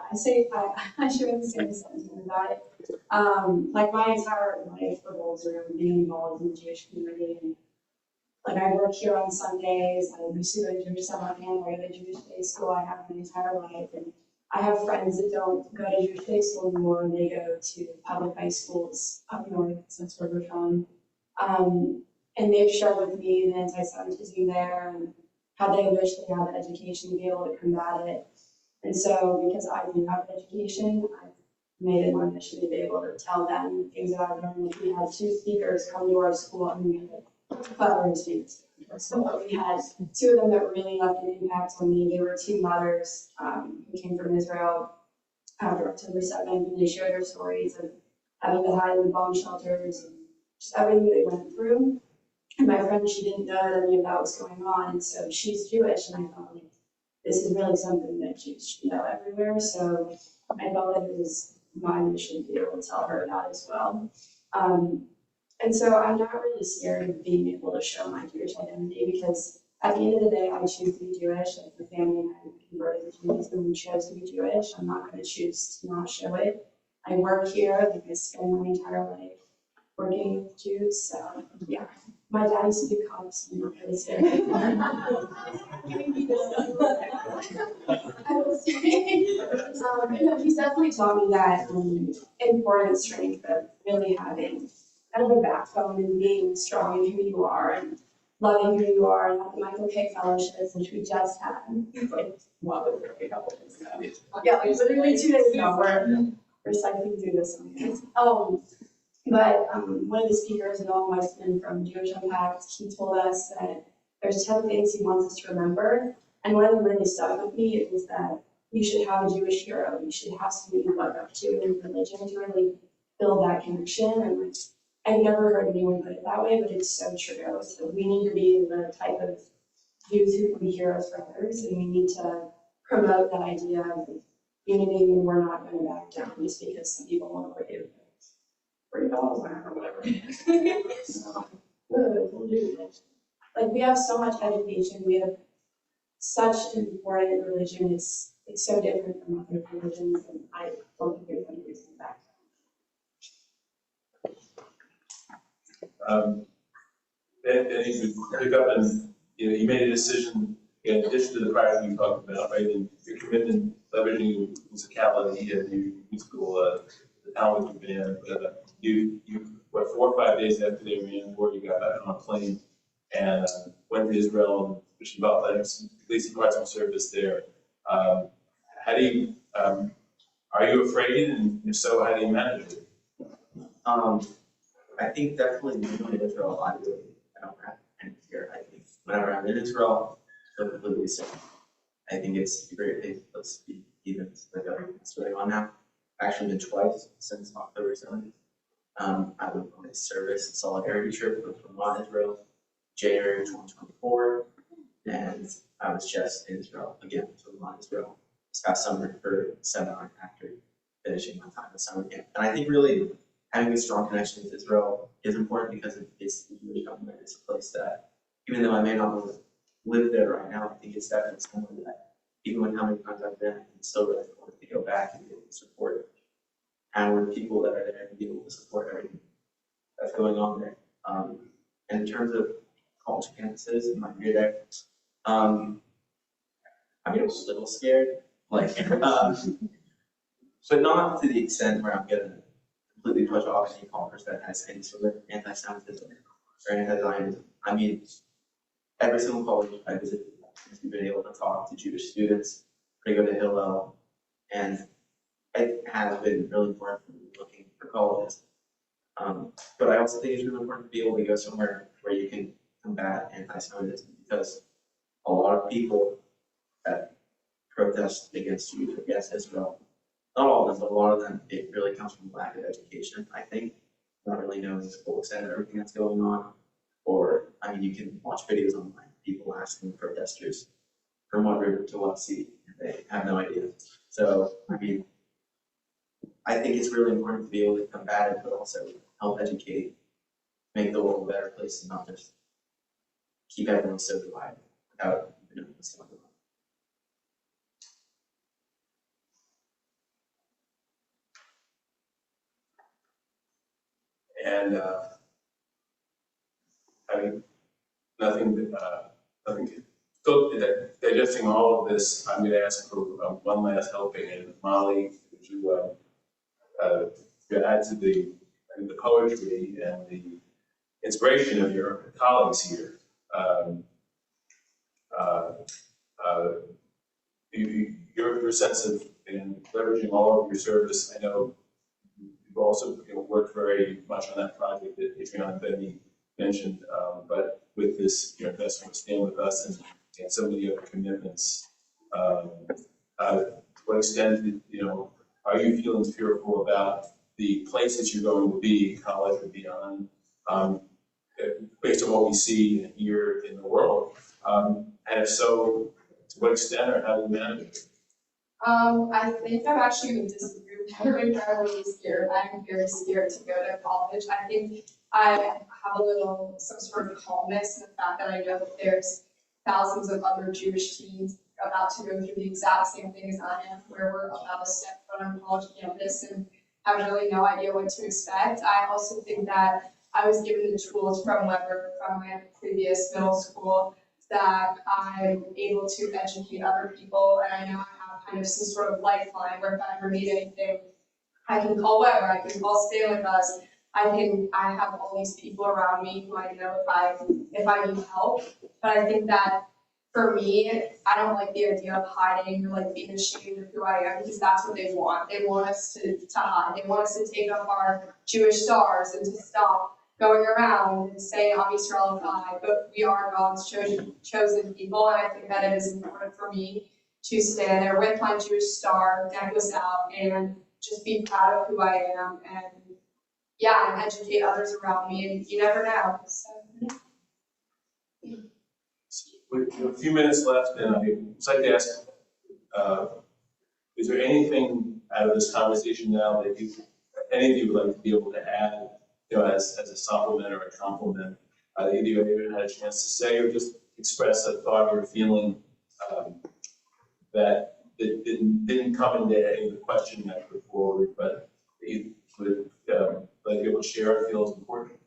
Speaker 5: I share the same sentiment about it. Like my entire life revolves around being involved in the Jewish community, and like I work here on Sundays. I used to go to Jewish summer camp. I go to Jewish day school. I have my entire life, and I have friends that don't go to Jewish day school anymore, and they go to public high schools up north, since where we're from. And they've shared with me the anti-Semitism there and how they wish they had the education to be able to combat it. And so, because I do have an education, I've made it my mission to be able to tell them things that I've learned. We had 2 speakers come to our school, and we had 5 speakers. So we had 2 of them that really left an impact on me. They were 2 mothers who came from Israel after October 7th, and they shared their stories of having to hide in the bomb shelters and just everything they went through. And my friend, she didn't know that any of that was going on, and so she's Jewish, and I thought, like, this is really something that Jews should know everywhere. So I felt that it was my mission to be able to tell her that as well. And so I'm not really scared of being able to show my Jewish identity, because at the end of the day, I choose to be Jewish. Like, the family and I converted to Judaism and chose to be Jewish. I'm not going to choose to not show it. I work here, like I spend my entire life working with Jews, so yeah. My dad used to do cops, and I'm not really scared. He's definitely taught me that important strength of really having kind of a backbone and being strong in who you are and loving who you are, and at the Michael K. Fellowships, which we just had. Like, well, a couple days ago. Yeah, like literally 2 days ago, where recycling through this one. One of the speakers, Noel Weissman from Jewish Impact, he told us that there's 10 things he wants us to remember. And one of them really stuck with me. It was that you should have a Jewish hero. You should have somebody you look up to in religion to really build that connection. And like, I've never heard anyone put it that way, but it's so true. So we need to be the type of youth who can be heroes for others, and we need to promote that idea of unity, and we're not going to back down just because some people want to wave $3 or whatever. So, we'll do it. Like, we have so much education, we have such an important religion, it's so different from other religions, and I don't think there's any reason to back
Speaker 2: Then you could pick up and, you made a decision in addition to the prior you talked about, right? And your commitment, leveraging musicality and your musical, the talent you've been, you, 4 or 5 days after they ran war, you got back on a plane and went to Israel, which involved letting some police parts of service there. How do you, are you afraid? And if so, how do you manage it?
Speaker 4: I think definitely moving to Israel, I don't have any fear. I think whenever I'm in Israel, I'm completely safe. I think it's a great place to be, even the government that's going on now. I've actually been twice since October 7th. I went on a service and solidarity trip with Vermont, Israel, January 2024, and I was just in Israel again with Vermont, Israel this past summer for a seminar after finishing my time at summer camp. And I think really having a strong connection with Israel is important because it's the Jewish government. It's a place that, even though I may not live there right now, I think it's definitely somewhere that, even when having contact there, it's still really important to go back and be able to support our people that are there and be able to support everything that's going on there. And in terms of college campuses and my career there, I'm a little scared, like, but not to the extent where I'm gonna completely push off any college that has any sort of anti-Semitism or anti-Zionism. I mean, every single college I visited, I've been able to talk to Jewish students, to go to Hillel, and it has been really important for me looking for colleges. But I also think it's really important to be able to go somewhere where you can combat anti-Semitism, because a lot of people that protest against Jews or against Israel, not all of them, but a lot of them, it really comes from lack of education, I think. Not really knowing the full extent of everything that's going on. Or, I mean, you can watch videos online, people asking protesters from what river to what sea, and they have no idea. So, I mean, I think it's really important to be able to combat it, but also help educate, make the world a better place, and not just keep everyone so divided without even knowing what's going on.
Speaker 2: And I mean, nothing. So digesting all of this, I'm going to ask for one last helping. And Molly, would you add to the poetry and the inspiration of your colleagues here? Your sense of leveraging all of your service. I know you've also worked very much on that project that Adriana and Benny mentioned, but with this investment, Stand With Us, and so many other commitments, to what extent are you feeling fearful about the places you're going to be, college or beyond, based on what we see and hear in the world? And if so, to what extent or how do you manage it?
Speaker 6: I think I'm actually going to disagree with everything. I'm really scared. I'm very scared to go to college. I think I have some sort of calmness in the fact that I know that there's thousands of other Jewish teens about to go through the exact same thing as I am, where we're about to step foot on college campus and have really no idea what to expect. I also think that I was given the tools from Weber, from my previous middle school, that I'm able to educate other people, and I know I have kind of some sort of lifeline where if I ever need anything, I can call Weber, I can call Stand With Us, I have all these people around me who I know if I need help. But I think that for me, I don't like the idea of hiding or like being ashamed of who I am because that's what they want. They want us to hide. They want us to take up our Jewish stars and to stop going around and saying Am Yisrael Chai, but we are God's chosen people, and I think that it is important for me to stand there with my Jewish star, deck us out, and just be proud of who I am, and yeah, and educate others around me, and you never know. So.
Speaker 2: We have a few minutes left, and I'd like to ask, is there anything out of this conversation now that any of you would like to be able to add, as a supplement or a compliment, that either you haven't had a chance to say or just express a thought or a feeling that didn't come into any of the questioning I put forward, but that you would like be able to share or feel is important?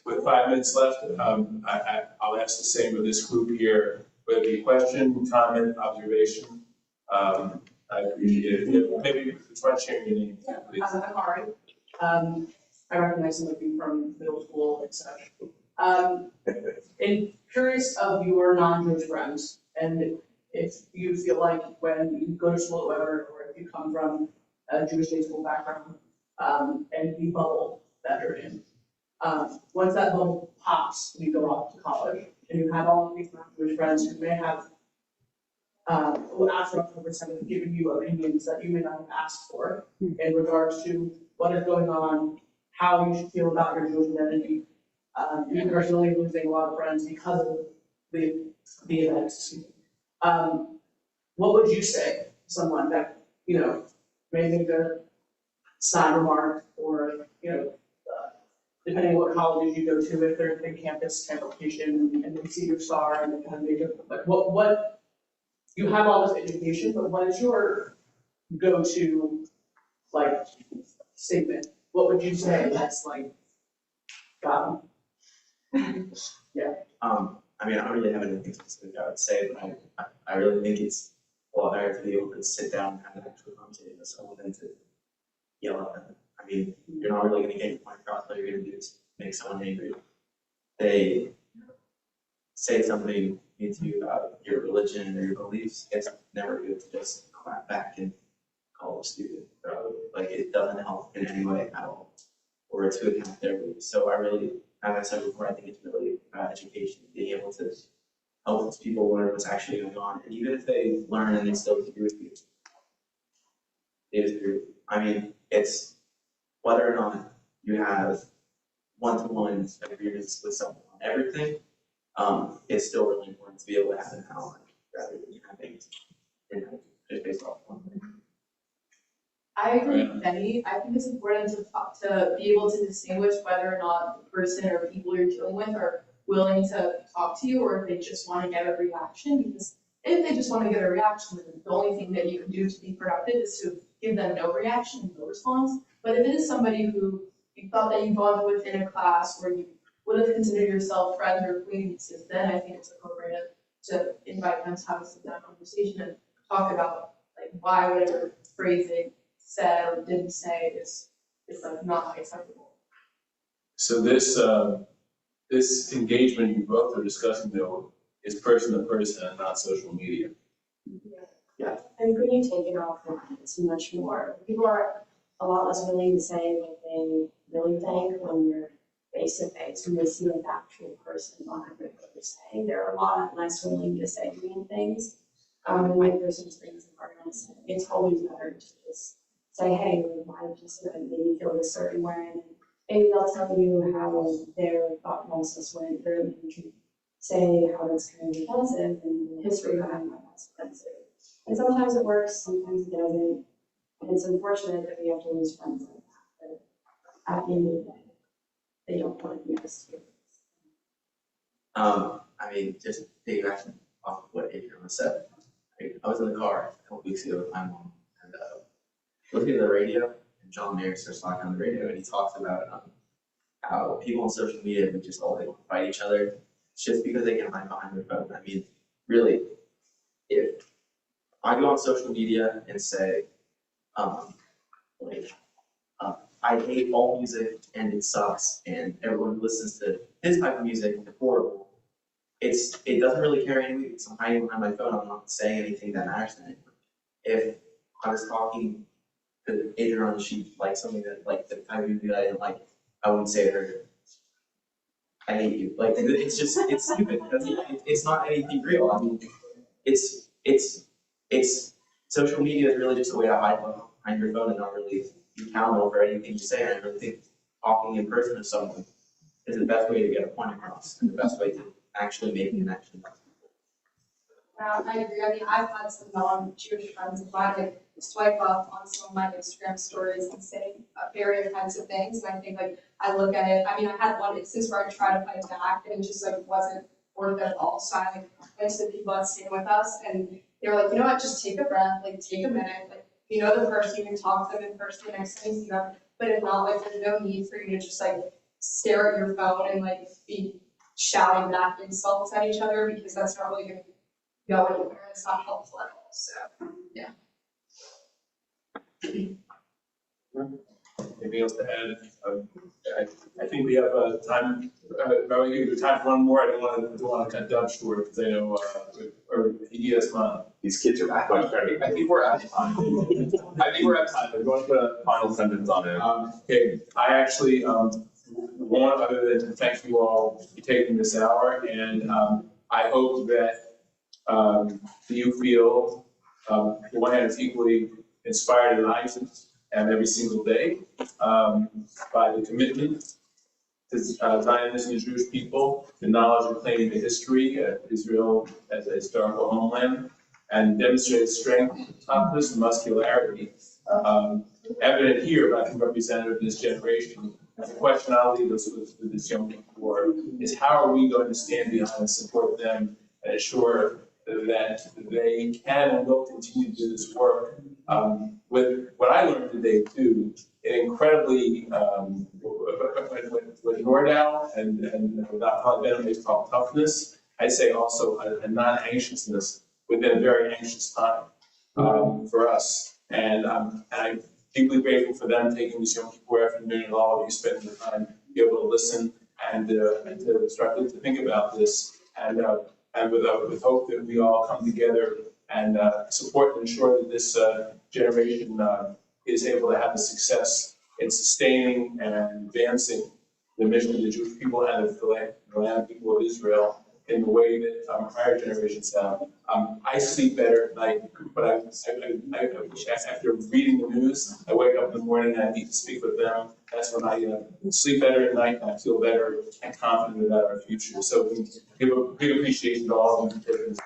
Speaker 2: With 5 minutes left, I'll ask the same with this group here, whether it be question, comment, observation. I appreciate it. Maybe try sharing your name, please.
Speaker 7: I'm Ari. I recognize some of you from middle school and such. In curious of your non-Jewish friends, and if you feel like when you go to school, or if you come from a Jewish day school background, and the bubble that you're in, once that bubble pops, you go off to college, and you have all of these non-Jewish friends who may have, who after October 7th, given you opinions that you may not have asked for in regards to what is going on, how you should feel about your Jewish identity. Me personally losing a lot of friends because of the events. What would you say to someone that, may make a snide remark, or, depending on what colleges you go to, if they're in campus application and they see your star and they kind of make it, like, what, you have all this education, but what is your go-to, like, statement? What would you say that's like,
Speaker 4: I mean, I don't really have anything specific I would say, but I really think it's a lot better to be able to sit down and have an actual conversation with someone than to yell at them. I mean, you're not really gonna get your point across. All you're gonna do is make someone angry. They say something into you about your religion or your beliefs, it's never good to just clap back and call them stupid. Like, it doesn't help in any way at all, or to attack their beliefs. So I really, as I said before, I think it's really about education, being able to help those people learn what's actually going on. And even if they learn and they still disagree with you, they disagree with you. I mean, it's whether or not you have one-to-one agreements with someone on everything, it's still really important to be able to have an ally rather than having just based off one thing.
Speaker 3: I agree with Benny. I think it's important to be able to distinguish whether or not the person or people you're dealing with are willing to talk to you, or if they just want to get a reaction. Because if they just want to get a reaction, then the only thing that you can do to be productive is to give them no reaction, no response. But if it is somebody who you thought that you bonded with in a class, or you would have considered yourself friends or acquaintances, then I think it's appropriate to invite them to have a sit-down conversation and talk about like why whatever phrase they said or didn't say is like not acceptable.
Speaker 2: So this engagement you both are discussing though is person to person and not social media.
Speaker 5: I think when you take it off, it's much more, people are a lot less willing to say what they really think when you're face to face, when they see an actual person behind what they're saying. They're a lot less willing to say mean things. In my personal experience in partners, it's always better to just say, hey, why did you say that? Maybe you feel this certain way, and maybe they'll tell you how their thought process went, or you can say how it's kind of offensive and the history behind why that's offensive. And sometimes it works, sometimes it doesn't. And it's unfortunate that we have to lose friends like that. But at the end of the day, they don't want to be us.
Speaker 4: I mean, just piggybacking off of what Adrian said. I was in the car a couple weeks ago with my mom, and listening to the radio, and John Mayer starts talking on the radio, and he talks about how people on social media would just all fight each other just because they can hide behind their phone. I mean, really, if I go on social media and say, I hate all music and it sucks and everyone who listens to his type of music is horrible. It doesn't really carry any weight. I'm hiding behind my phone. I'm not saying anything that matters to anyone. If I was talking to Adrian, she liked something that like the type of music that I didn't like, I wouldn't say to her, I hate you. Like it's stupid because it's not anything real. I mean, it's social media is really just a way to hide behind your phone and not really be accountable for anything you say. And I really think talking in person with someone is the best way to get a point across and the best way to actually make a connection.
Speaker 6: Yeah, I agree. I mean, I've had some non-Jewish friends of mine like swipe up on some of my Instagram stories and say very offensive things. And I think like I look at it. I mean, I had one instance where I tried to fight back and it just like wasn't worth it at all. So I like went to the people that stayed with us and they were like, you know what, just take a breath, like take a minute, like you know the person, you can talk to them in person the next time you see them. But if not, like there's no need for you to just like stare at your phone and like be shouting back insults at each other because that's not really gonna go anywhere. It's not helpful at all. So yeah.
Speaker 2: Anything else to add? I think we have time. Probably give you time for one more. I don't want to cut Doug short because I know or ES Mom.
Speaker 1: These kids are back. I think we're out of time. We're going to put a final sentence on it.
Speaker 2: Okay, I actually want other than to thank you all for taking this hour, and I hope that you feel on one hand equally inspired and and every single day by the commitment to Zionism and Jewish people, the knowledge and claiming the history of Israel as a historical homeland, and demonstrated strength, toughness, and muscularity. Evident here, but I think representative of this generation. The question I'll leave us with this Yom Kippur is how are we going to stand behind and support them and ensure that they can and will continue to do this work. With what I learned today too, incredibly with Nordau and without Benedict called toughness, I'd say also a non-anxiousness within a very anxious time for us. And I'm deeply grateful for them taking this Yom Kippur Afternoon and all of you spending the time to be able to listen and to start to think about this. And with hope that we all come together and support and ensure that this generation is able to have the success in sustaining and advancing the mission of the Jewish people and of the land people of Israel in the way that prior generations have. I sleep better at night, but after reading the news, I wake up in the morning and I need to speak with them. That's when I sleep better at night and I feel better and confident about our future. So we give a big appreciation to all of them for taking this.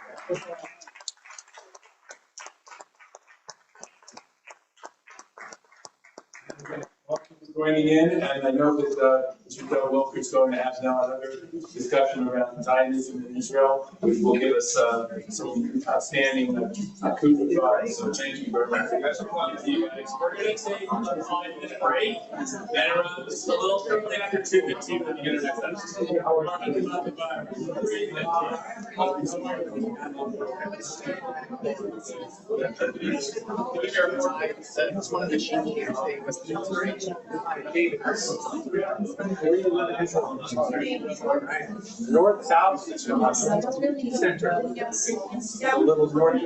Speaker 2: Joining in, and I know that Mr. Joe Wilker is going to have now another discussion around Zionism in Israel, which will give us some outstanding food for thought. So thank you very much.
Speaker 1: You guys, we're going to take a 5-minute break, then around just a little quickly after 2:15 we'll begin our next session.
Speaker 8: That's one of the sheep here today was the inspiration.
Speaker 2: North, south, center. A little north.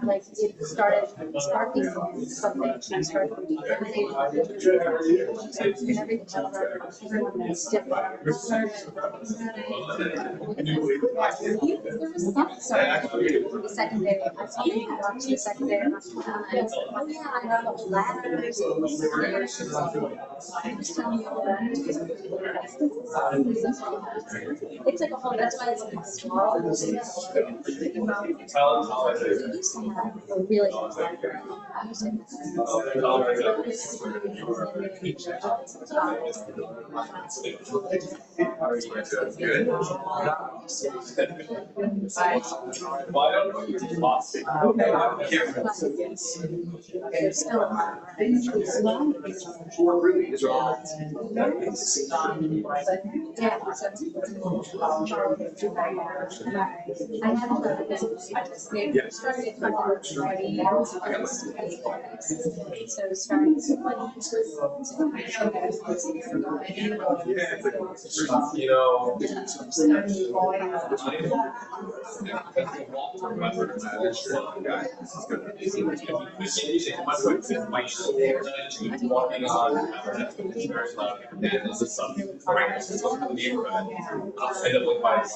Speaker 9: Like it started sparking something. She started everything everyone that's different. There was stuff started the second day. I watched the second day. And I was like, oh yeah, I know the ladders. It's like a whole, that's why it's like a small. It used to have a really good library. I haven't done it. So starting
Speaker 1: You know, walking on very loud, and this is some neighborhood. I'll end up like by the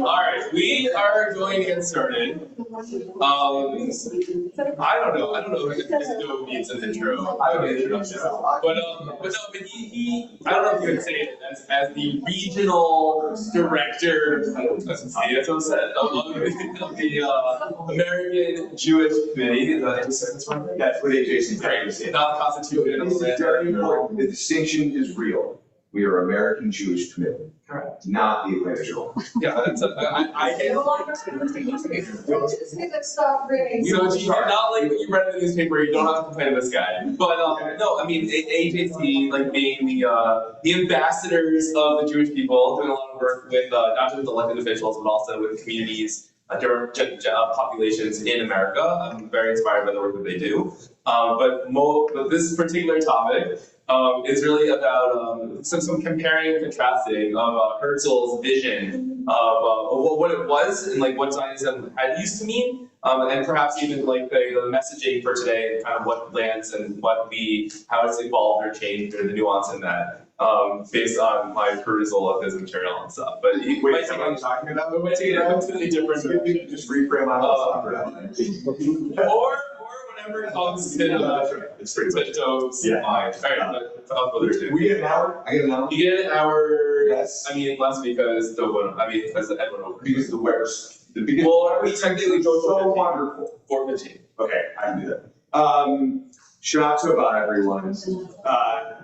Speaker 1: All right, we are going to get started. I don't know if Joe needs an intro. I have an introduction. But he I don't know if you would say it as the regional director, that's what I said, of the American Jewish Committee. Is that this one?
Speaker 10: That's what AJC
Speaker 1: Great. Not constituted.
Speaker 10: The distinction is real. We are American Jewish Committee.
Speaker 1: Correct.
Speaker 10: Not the Atlanta Journal.
Speaker 1: Yeah, that's I get
Speaker 6: Stop
Speaker 1: you know, you're not like you read in the newspaper, you don't have to complain to this guy. But no, I mean AJC like being the ambassadors of the Jewish people, doing a lot of work with not just with elected officials, but also with communities, different populations in America. I'm very inspired by the work that they do. But this particular topic is really about some comparing and contrasting of Herzl's vision of what it was and like what Zionism had used to mean, and perhaps even like the messaging for today and kind of what lands and how it's evolved or changed or the nuance in that. Based on my perusal of his material and stuff, but it might take
Speaker 10: I'm talking about.
Speaker 1: a completely different.
Speaker 10: Just reframe my
Speaker 1: or remember calling this kid
Speaker 10: It's pretty much.
Speaker 1: potatoes.
Speaker 10: Yeah.
Speaker 1: Alright, without further ado.
Speaker 10: We get an hour? I get an hour?
Speaker 1: You get an hour.
Speaker 10: Yes.
Speaker 1: I mean, last week because the head went over.
Speaker 10: Because the worst. The beginning.
Speaker 1: Well, we technically go
Speaker 10: So
Speaker 1: 4:15.
Speaker 10: wonderful.
Speaker 1: 4:15.
Speaker 10: Okay, I can do that. Shabbat Tova, everyone.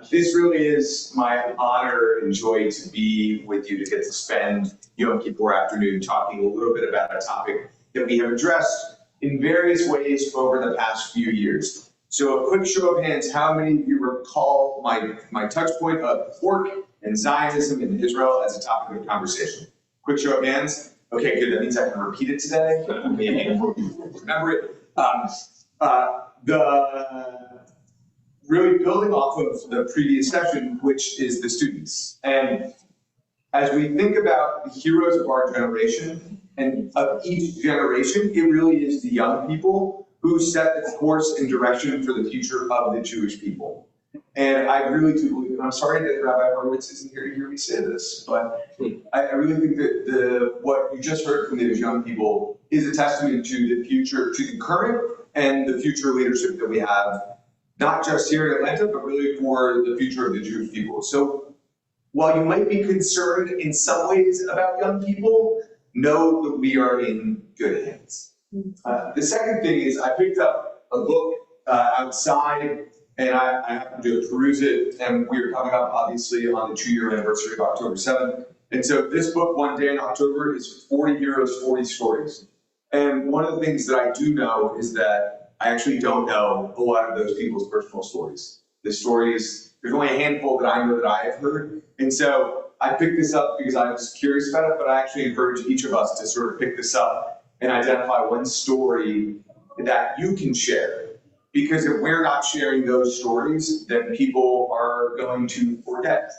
Speaker 10: This really is my honor and joy to be with you, to get to spend Yom Kippur afternoon talking a little bit about a topic that we have addressed in various ways over the past few years. So a quick show of hands, how many of you recall my touch point of pork and Zionism in Israel as a topic of conversation? Quick show of hands. Okay, good. That means I can repeat it today. Remember it. Really building off of the previous session, which is the students. And as we think about the heroes of our generation and of each generation, it really is the young people who set the course and direction for the future of the Jewish people. And I really do believe, and I'm sorry that Rabbi Horowitz isn't here to hear me say this, but I really think that what you just heard from those young people is a testament to the future, to the current and the future leadership that we have, not just here in Atlanta, but really for the future of the Jewish people. So while you might be concerned in some ways about young people, know that we are in good hands. The second thing is I picked up a book outside, and I happened to peruse it, and we are coming up obviously on the 2-year anniversary of October 7th. And so this book, One Day in October, is 40 Heroes, 40 Stories. And one of the things that I do know is that I actually don't know a lot of those people's personal stories. The stories, there's only a handful that I know that I have heard. And so I picked this up because I was curious about it, but I actually encourage each of us to sort of pick this up and identify one story that you can share. Because if we're not sharing those stories, then people are going to forget.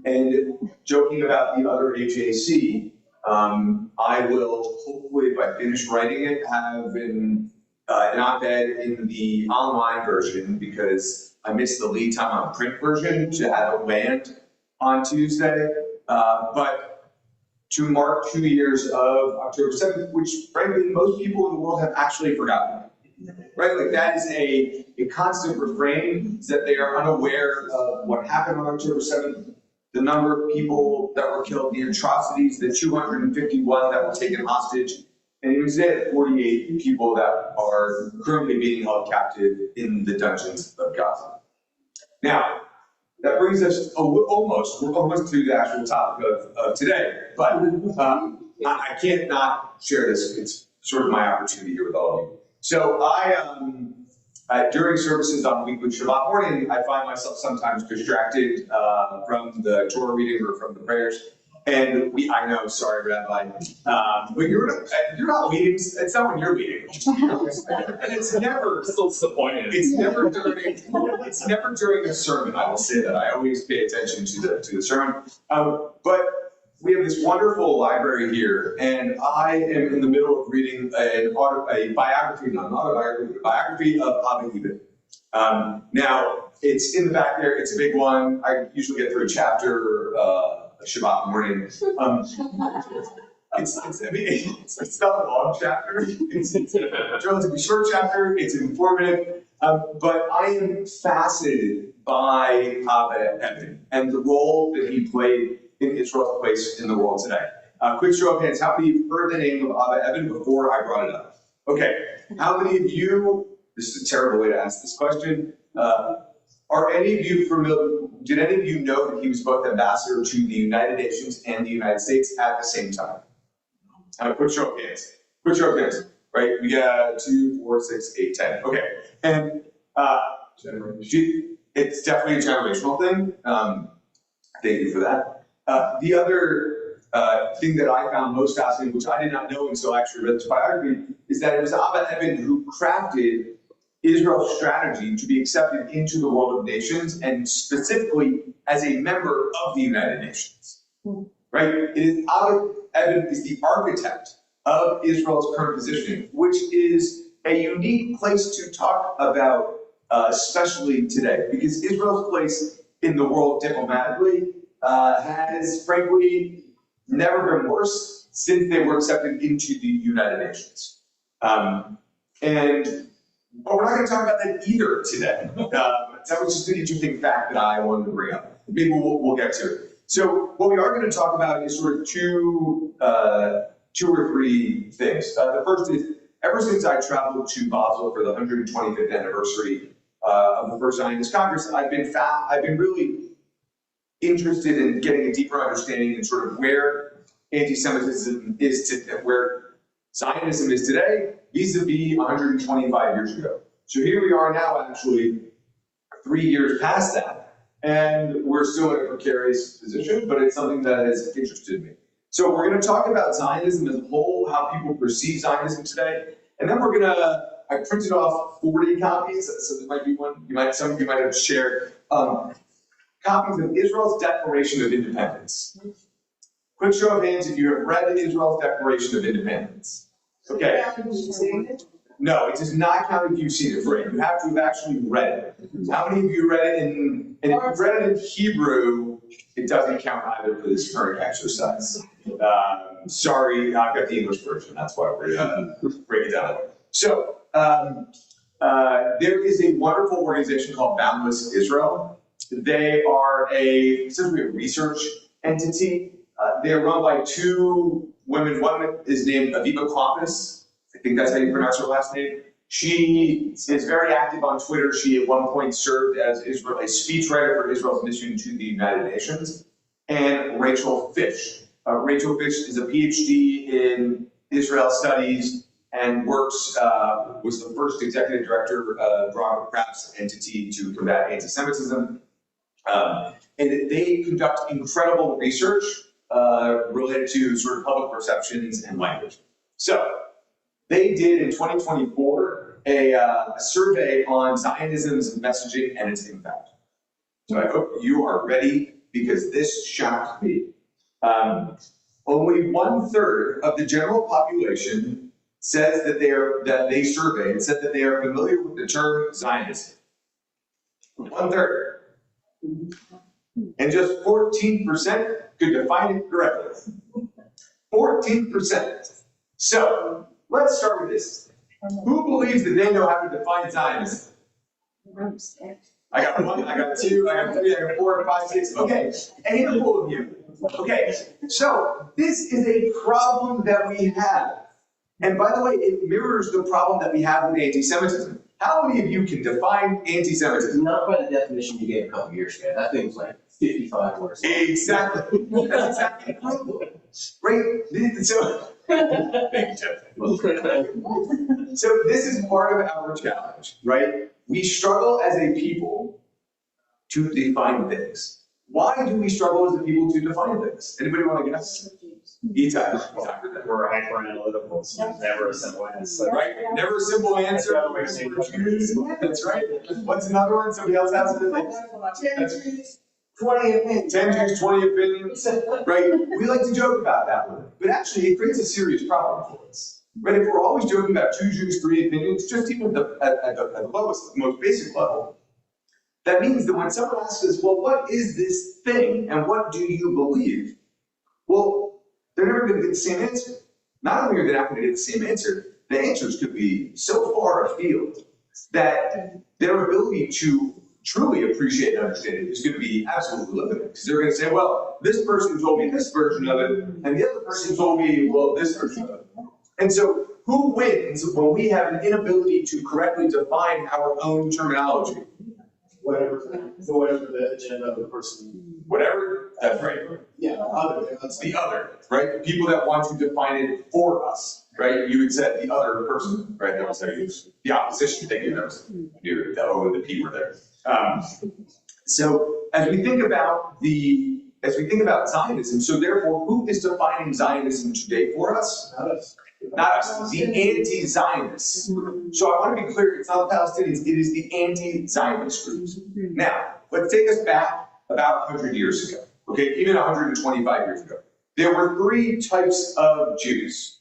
Speaker 10: And joking about the other HAC, I will hopefully, if I finish writing it, have an op-ed in the online version because I missed the lead time on the print version to have it land on Tuesday. But to mark 2 years of October 7th, which frankly, most people in the world have actually forgotten. Right, like that is a constant refrain, is that they are unaware of what happened on October 7th, the number of people that were killed, the atrocities, the 251 that were taken hostage, and even today, 48 people that are currently being held captive in the dungeons of Gaza. Now, that brings us almost to the actual topic of today, but I can't not share this. It's sort of my opportunity here with all of you. So during services on weekly Shabbat morning, I find myself sometimes distracted from the Torah reading or from the prayers. And I know, sorry, Rabbi, but you're not leading. It's not when you're leading. And it's never.
Speaker 1: Still disappointed.
Speaker 10: It's never during a sermon. I will say that. I always pay attention to the sermon. But we have this wonderful library here, and I am in the middle of reading a biography, not an autobiography, but a biography of Abba Eban. Now, it's in the back there. It's a big one. I usually get through a chapter Shabbat morning. It's not a long chapter. It's a relatively short chapter. It's informative. But I am fascinated by Abba Eban and the role that he played in Israel's place in the world today. Quick show of hands, how many of you have heard the name of Abba Eban before I brought it up? Okay, how many of you, this is a terrible way to ask this question, are any of you familiar, did any of you know that he was both ambassador to the United Nations and the United States at the same time? Quick show of hands, right? We got 2, 4, 6, 8, 10, okay. And it's definitely a generational thing. Thank you for that. The other thing that I found most fascinating, which I did not know until I actually read this biography, is that it was Abba Eban who crafted Israel's strategy to be accepted into the world of nations, and specifically as a member of the United Nations. Right? It is Abba Eban is the architect of Israel's current positioning, which is a unique place to talk about, especially today, because Israel's place in the world diplomatically has frankly never been worse since they were accepted into the United Nations. And But we're not going to talk about that either today. That was just an interesting fact that I wanted to bring up. Maybe we'll get to it. So what we are going to talk about is sort of two or three things. The first is, ever since I traveled to Basel for the 125th anniversary of the First Zionist Congress, I've been really interested in getting a deeper understanding in sort of where anti-Semitism is today, where Zionism is today, vis-a-vis 125 years ago. So here we are now, actually 3 years past that, and we're still in a precarious position, but it's something that has interested me. So we're going to talk about Zionism as a whole, how people perceive Zionism today, and then I printed off 40 copies, so there might be one, some of you might have shared, copies of Israel's Declaration of Independence. Quick show of hands if you have read Israel's Declaration of Independence. Okay. No, it does not count if you've seen it. Right. You have to have actually read it. How many of you read it and if you've read it in Hebrew, it doesn't count either for this current exercise. Sorry, I've got the English version. That's why we're breaking it down. So, there is a wonderful organization called Boundless Israel. They are essentially a research entity. They're run by two women. One is named Aviva Kloppis. I think that's how you pronounce her last name. She is very active on Twitter. She at one point served as a speechwriter for Israel's mission to the United Nations. And Rachel Fish. Rachel Fish is a PhD in Israel studies and was the first executive director of Broadcraft's entity to combat anti-Semitism. And they conduct incredible research related to sort of public perceptions and language. So they did in 2024 a survey on Zionism's messaging and its impact. So I hope you are ready because this shocked me. Only 1/3 of the general population says that they surveyed said that they are familiar with the term Zionism. 1/3. And just 14% could define it correctly. 14%. So let's start with this. Who believes that they know how to define Zionism? I got 1, I got 2, I got 3, I got 4, 5, 6. Okay, a handful of you. Okay, so this is a problem that we have. And by the way, it mirrors the problem that we have with anti-Semitism. How many of you can define anti-Semitism?
Speaker 11: Not by the definition you gave a couple years ago. That thing's like 55 words.
Speaker 10: Exactly. That's exactly the problem. Right? So, so this is part of our challenge, right? We struggle as a people to define things. Why do we struggle as a people to define things? Anybody want to guess?
Speaker 12: We're hyper-analytical, so never a simple answer.
Speaker 10: Right? Never a simple answer. That's right. What's another one? Somebody else has it?
Speaker 8: 20 opinions.
Speaker 10: 10 Jews, 20 opinions. Right? We like to joke about that one. But actually, it creates a serious problem for us. Right? If we're always joking about 2 Jews, 3 opinions, just even at the lowest, most basic level, that means that when someone asks us, well, what is this thing and what do you believe? Well, they're never going to get the same answer. Not only are they not going to get the same answer, the answers could be so far afield that their ability to truly appreciate and understand it is going to be absolutely limited. Because they're going to say, well, this person told me this version of it, and the other person told me, well, this version of it. And so who wins when we have an inability to correctly define our own terminology?
Speaker 12: Whatever the agenda of the person.
Speaker 10: Whatever, that's right.
Speaker 12: Yeah, other. That's
Speaker 10: the other, right? People that want to define it for us, right? You would say the other person, right? That was the opposition thinking that was the O and the P were there. So as we think about Zionism, so therefore, who is defining Zionism today for us?
Speaker 12: Not us.
Speaker 10: Not us, the anti-Zionists. So I want to be clear, it's not the Palestinians, it is the anti-Zionist groups. Now, let's take us back about 100 years ago, okay, even 125 years ago. There were 3 types of Jews.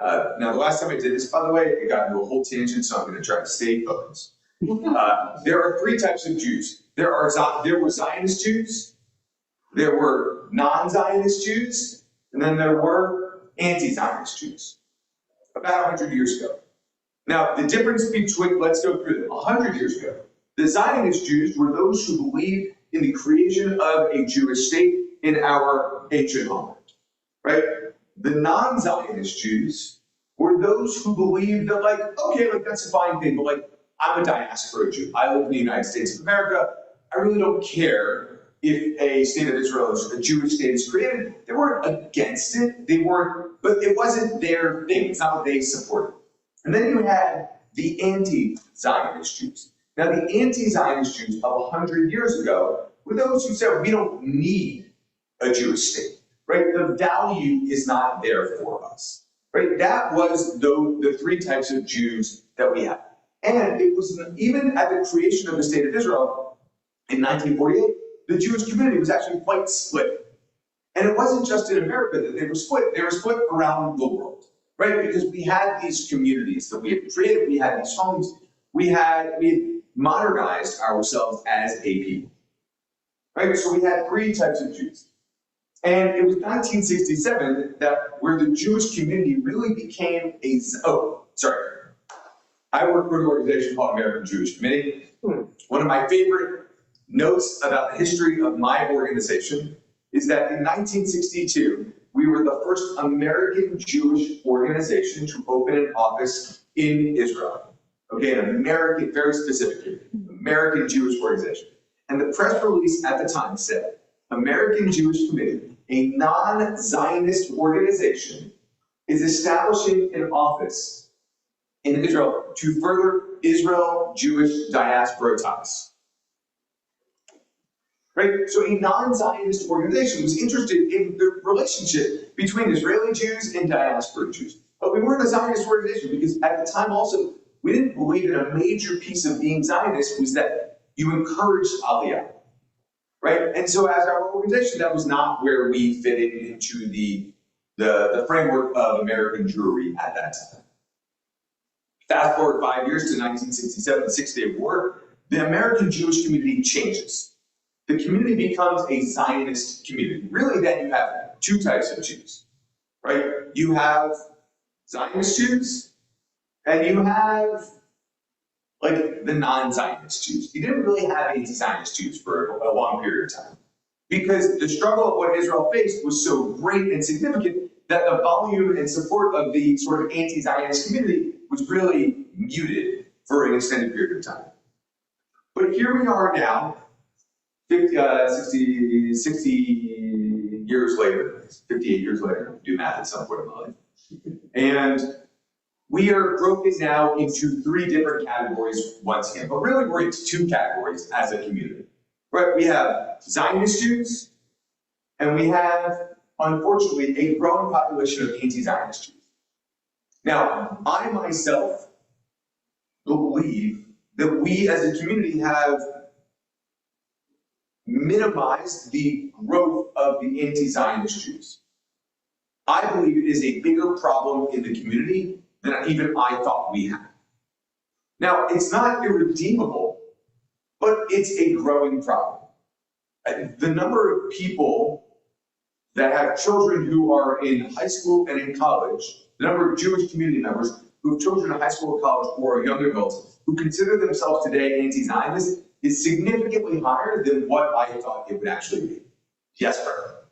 Speaker 10: Now, the last time I did this, by the way, it got into a whole tangent, so I'm going to try to stay focused. There are 3 types of Jews. There were Zionist Jews, there were non-Zionist Jews, and then there were anti-Zionist Jews. About 100 years ago. Now, the difference between, let's go through them. 100 years ago, the Zionist Jews were those who believed in the creation of a Jewish state in our ancient homeland, right? The non-Zionist Jews were those who believed that, like, okay, like, that's a fine thing, but, like, I'm a diaspora Jew. I live in the United States of America. I really don't care if a state of Israel, a Jewish state, is created. They weren't against it. They weren't, but it wasn't their thing. It's not what they supported. And then you had the anti-Zionist Jews. Now, the anti-Zionist Jews of 100 years ago were those who said, we don't need a Jewish state, right? The value is not there for us, right? That was the three types of Jews that we had. And it was even at the creation of the state of Israel in 1948, the Jewish community was actually quite split. And it wasn't just in America that they were split around the world, right? Because we had these communities that we had created, we had these homes, we had modernized ourselves as a people, right? So we had three types of Jews. And it was 1967 where the Jewish community really became I work for an organization called American Jewish Committee. One of my favorite notes about the history of my organization is that in 1962, we were the first American Jewish organization to open an office in Israel. Okay, an American, very specific, American Jewish organization. And the press release at the time said, American Jewish Committee, a non-Zionist organization, is establishing an office in Israel to further Israel-Jewish diaspora ties. Right? So a non-Zionist organization was interested in the relationship between Israeli Jews and diaspora Jews. But we weren't a Zionist organization because at the time also, we didn't believe that a major piece of being Zionist was that you encouraged Aliyah. Right? And so as our organization, that was not where we fitted into the framework of American Jewry at that time. Fast forward 5 years to 1967, the Six-Day War, the American Jewish community changes. The community becomes a Zionist community. Really, then you have two types of Jews, right? You have Zionist Jews, and you have, like, the non-Zionist Jews. You didn't really have anti-Zionist Jews for a long period of time, because the struggle of what Israel faced was so great and significant that the volume and support of the sort of anti-Zionist community was really muted for an extended period of time. But here we are now, 60 years later, 58 years later, do math at some point in my life. And we are broken now into three different categories once again, but really we're into two categories as a community. Right? We have Zionist Jews, and we have, unfortunately, a growing population of anti-Zionist Jews. Now, I myself believe that we as a community have minimized the growth of the anti-Zionist Jews. I believe it is a bigger problem in the community than even I thought we had. Now, it's not irredeemable, but it's a growing problem. The number of people that have children who are in high school and in college, the number of Jewish community members who have children in high school or college or young adults who consider themselves today anti-Zionist is significantly higher than what I thought it would actually be. Yes, sir.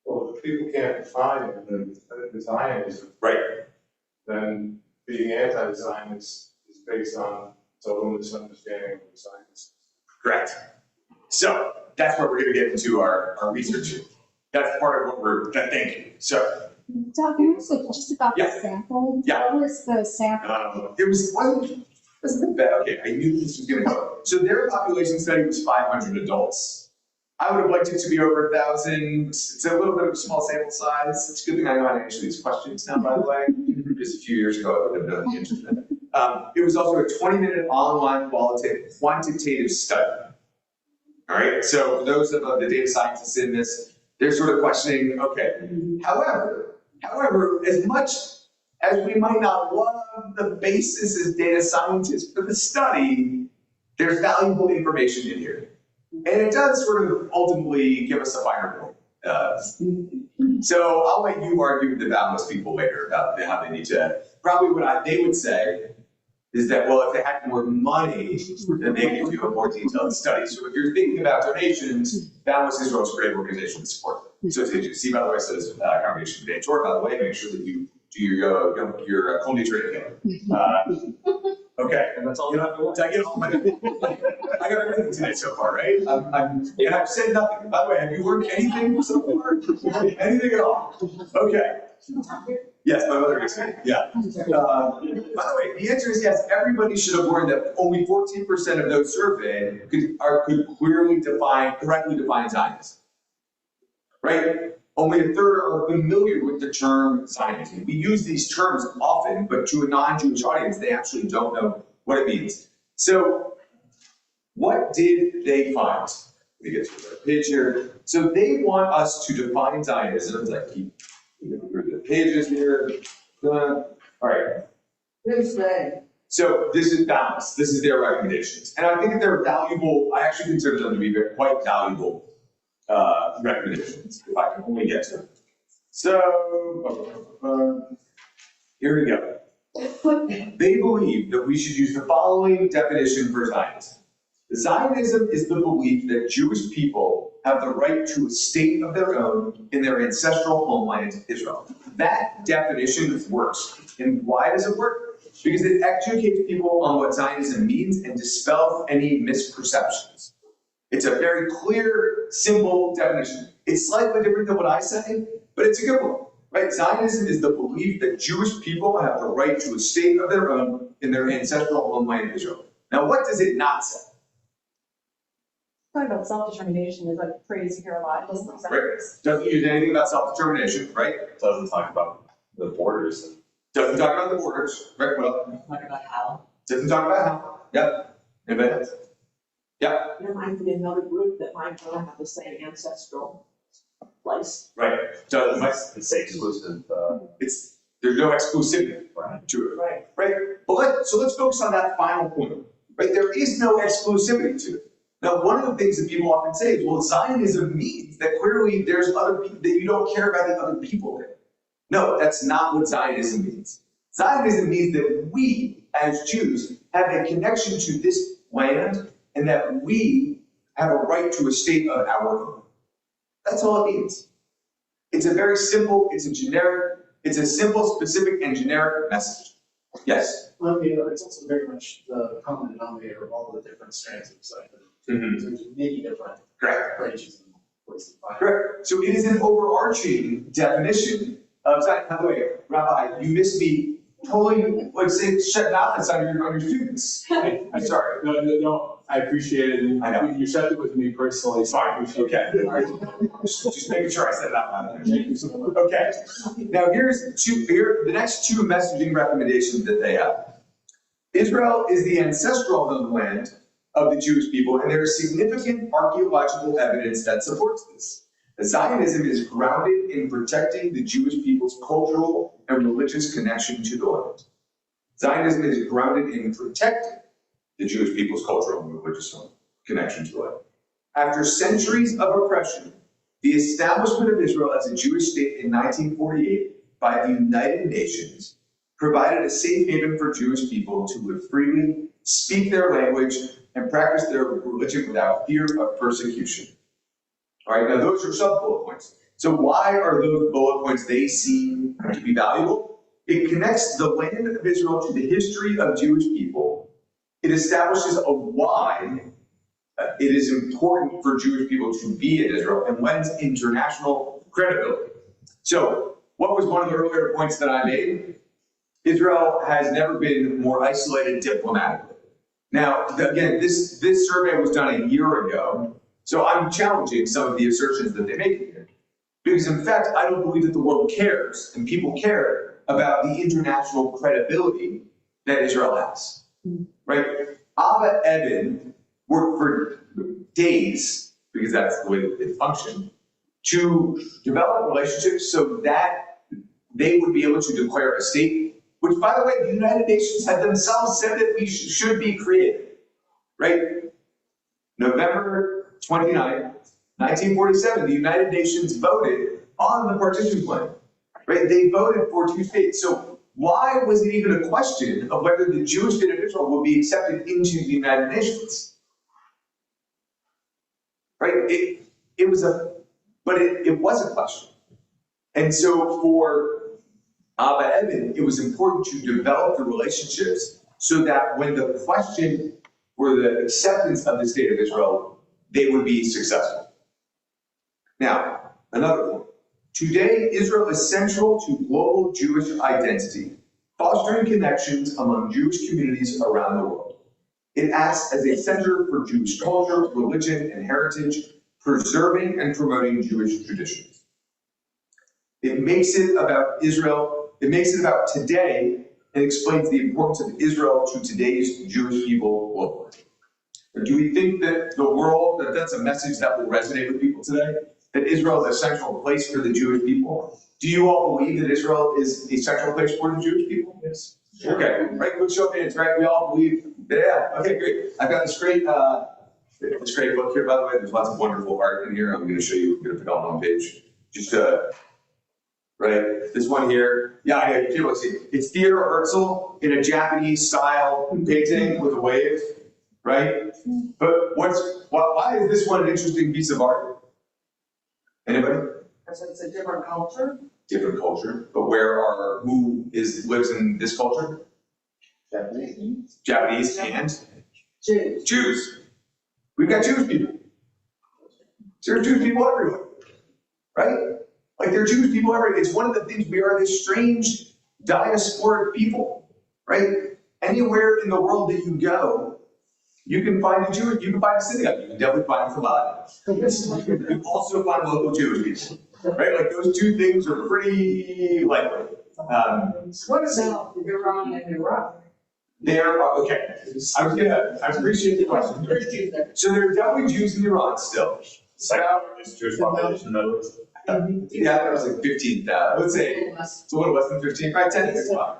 Speaker 12: Well, if people can't define the Zionism,
Speaker 10: right,
Speaker 12: then being anti-Zionist is based on total misunderstanding of Zionism.
Speaker 10: Correct. So that's what we're going to get into our research. That's part of what we're thinking. So,
Speaker 9: Doc, can I ask you just about the sample?
Speaker 10: Yeah.
Speaker 9: What was the sample?
Speaker 10: It wasn't the bad. Okay, I knew this was going to go. So their population study was 500 adults. I would have liked it to be over 1,000. It's a little bit of a small sample size. It's a good thing I know how to answer these questions now, by the way. Just a few years ago, I would have known the answer to that. It was also a 20-minute online quantitative study. All right, so for those of the data scientists in this, they're sort of questioning, okay, however, as much as we might not love the basis as data scientists for the study, there's valuable information in here. And it does sort of ultimately give us a finer point. So I'll let you argue with the Bauhaus people later about how they need to, probably what they would say is that, well, if they had more money, then they could do a more detailed study. So if you're thinking about donations, that was Israel's great organization to support them. So as you see, by the way, it says Congregation B'nai Torah, by the way, make sure that you do your Kol Nidre together. Okay,
Speaker 2: And that's all.
Speaker 10: did I get all my, I got everything today so far, right? And I've said nothing. By the way, have you learned anything so far? Anything at all? Okay. Yes, my mother is here, yeah. By the way, the answer is yes, everybody should have learned that only 14% of those surveyed could correctly define Zionism. Right? Only a third are familiar with the term Zionism. We use these terms often, but to a non-Jewish audience, they actually don't know what it means. So, what did they find? Let me get to the page here. So they want us to define Zionism, like keep through the pages here. All right.
Speaker 7: Who's they?
Speaker 10: So this is balanced. This is their recommendations. And I think that they're valuable. I actually consider them to be quite valuable recommendations, if I can only get to them. So, here we go. They believe that we should use the following definition for Zionism. Zionism is the belief that Jewish people have the right to a state of their own in their ancestral homeland, Israel. That definition works. And why does it work? Because it educates people on what Zionism means and dispels any misperceptions. It's a very clear, simple definition. It's slightly different than what I say, but it's a good one, right? Zionism is the belief that Jewish people have the right to a state of their own in their ancestral homeland, Israel. Now, what does it not say?
Speaker 5: Talking about self-determination is like a phrase you hear a lot, doesn't it?
Speaker 10: Right. Doesn't use anything about self-determination, right?
Speaker 1: Doesn't talk about the borders.
Speaker 10: Doesn't talk about the borders, right? Well,
Speaker 7: Talk about how.
Speaker 10: doesn't talk about how. Yep. Anybody else? Yep.
Speaker 7: There might be another group that might want to have the same ancestral place.
Speaker 10: Right. Doesn't.
Speaker 1: It's say exclusive.
Speaker 10: There's no exclusivity to it.
Speaker 7: Right.
Speaker 10: Right. But let's focus on that final point. Right. There is no exclusivity to it. Now, one of the things that people often say is, well, Zionism means that clearly there's other people, that you don't care about the other people there. No, that's not what Zionism means. Zionism means that we, as Jews, have a connection to this land and that we have a right to a state of our own. That's all it means. It's a very simple, it's a simple, specific, and generic message. Yes?
Speaker 13: Well, you know, it's also very much the common denominator of all the different strands of Zionism.
Speaker 10: Mm-hmm.
Speaker 13: There's many different
Speaker 10: Correct.
Speaker 13: branches and places.
Speaker 10: Correct. So it is an overarching definition of Zionism. By the way, Rabbi, you missed me totally, like, say, shut down on your students. I'm sorry.
Speaker 2: No, I appreciate it.
Speaker 10: I know.
Speaker 2: You said it with me personally, so I appreciate
Speaker 10: Okay.
Speaker 2: it.
Speaker 10: All right. Just making sure I said it out loud.
Speaker 2: Thank you so much.
Speaker 10: Okay. Now here the next two messaging recommendations that they have. Israel is the ancestral homeland of the Jewish people, and there is significant archaeological evidence that supports this. Zionism is grounded in protecting the Jewish people's cultural and religious connection to the land. Zionism is grounded in protecting the Jewish people's cultural and religious connection to the land. After centuries of oppression, the establishment of Israel as a Jewish state in 1948 by the United Nations provided a safe haven for Jewish people to live freely, speak their language, and practice their religion without fear of persecution. All right, now those are sub-bullet points. So why are those bullet points they seem to be valuable? It connects the land of Israel to the history of Jewish people. It establishes a why it is important for Jewish people to be in Israel and lends international credibility. So what was one of the earlier points that I made? Israel has never been more isolated diplomatically. Now, again, this survey was done a year ago, so I'm challenging some of the assertions that they make here. Because in fact, I don't believe that the world cares and people care about the international credibility that Israel has, right? Abba Eban worked for days, because that's the way that they function, to develop relationships so that they would be able to declare a state, which, by the way, the United Nations had themselves said that we should be created, right? November 29, 1947, the United Nations voted on the partition plan, right? They voted for two states. So why was it even a question of whether the Jewish state of Israel would be accepted into the United Nations? Right? It was a question. And so for Abba Evan, it was important to develop the relationships so that when the question for the acceptance of the state of Israel, they would be successful. Now, another point. Today, Israel is central to global Jewish identity, fostering connections among Jewish communities around the world. It acts as a center for Jewish culture, religion, and heritage, preserving and promoting Jewish traditions. It makes it about Israel, it makes it about today, and explains the importance of Israel to today's Jewish people globally. Do we think that the world, that's a message that will resonate with people today? That Israel is a central place for the Jewish people? Do you all believe that Israel is a central place for the Jewish people?
Speaker 13: Yes.
Speaker 10: Okay, right, quick show of hands, right? We all believe that, yeah, okay, great. I've got this great book here, by the way. There's lots of wonderful art in here. I'm going to show you, I'm going to put on page. Just, right, this one here. Yeah, I know, you can see it. It's Theodore Herzl in a Japanese style painting with a wave, right? But why is this one an interesting piece of art? Anybody?
Speaker 7: Because it's a different culture.
Speaker 10: Different culture, but who lives in this culture? Japanese and Jews. We've got Jewish people. So there are Jewish people everywhere, right? Like there are Jewish people everywhere. It's one of the things, we are this strange diasporic people, right? Anywhere in the world that you go, you can find a Jewish, you can find a synagogue, you can definitely find a chabad. You can also find local Jewish people, right? Like those two things are pretty likely.
Speaker 7: What about Iran and Iraq?
Speaker 10: Okay. I appreciate the question. So there are definitely Jews in Iran still.
Speaker 12: Is Jewish population though?
Speaker 10: Yeah, there was like 15,000. Let's say it's a little less than 15, right? 10 is fine.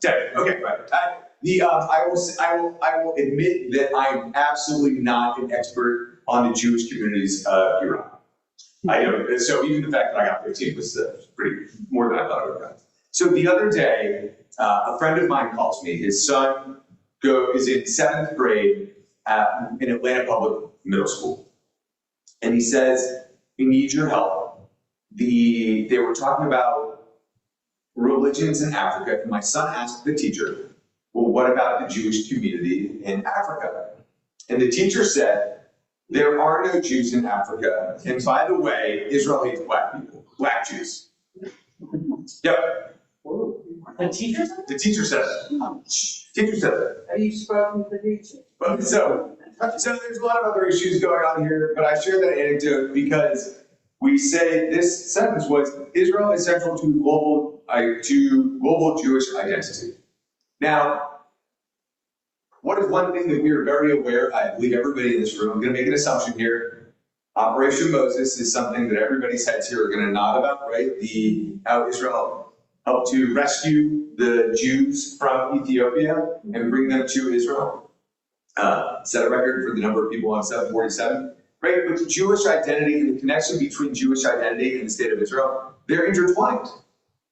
Speaker 10: 10. Okay, right. I will admit that I'm absolutely not an expert on the Jewish communities of Iran. I don't. So even the fact that I got 15 was pretty more than I thought it would have. So the other day, a friend of mine calls me. His son is in 7th grade in Atlanta Public Middle School, and he says, "We need your help." They were talking about religions in Africa, and my son asked the teacher, "Well, what about the Jewish community in Africa?" And the teacher said, "There are no Jews in Africa. And by the way, Israel hates black people, black Jews." Yep.
Speaker 7: The teacher said?
Speaker 10: The teacher said that. Teacher said that.
Speaker 7: Have you spoken to the teacher?
Speaker 10: But so there's a lot of other issues going on here, but I share that anecdote because we say this sentence was, Israel is central to global Jewish identity. Now, what is one thing that we are very aware, I believe everybody in this room, I'm going to make an assumption here. Operation Moses is something that everybody's heads here are going to nod about, right? How Israel helped to rescue the Jews from Ethiopia and bring them to Israel. Set a record for the number of people on 747. Right? But the Jewish identity and the connection between Jewish identity and the state of Israel, they're intertwined.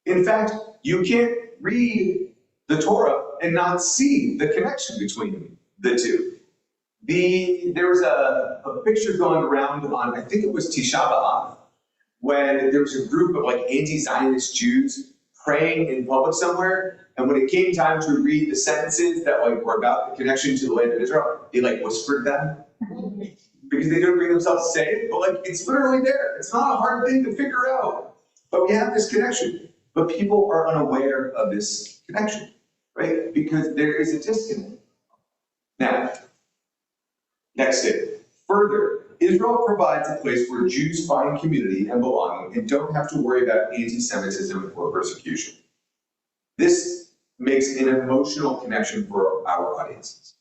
Speaker 10: In fact, you can't read the Torah and not see the connection between the two. There was a picture going around on, I think it was Tisha B'Av, when there was a group of like anti-Zionist Jews praying in public somewhere, and when it came time to read the sentences that like were about the connection to the land of Israel, they like whispered them. Because they couldn't bring themselves to say it, but like it's literally there. It's not a hard thing to figure out. But we have this connection. But people are unaware of this connection, right? Because there is a disconnect. Now, next statement. Further, Israel provides a place where Jews find community and belonging and don't have to worry about anti-Semitism or persecution. This makes an emotional connection for our audiences.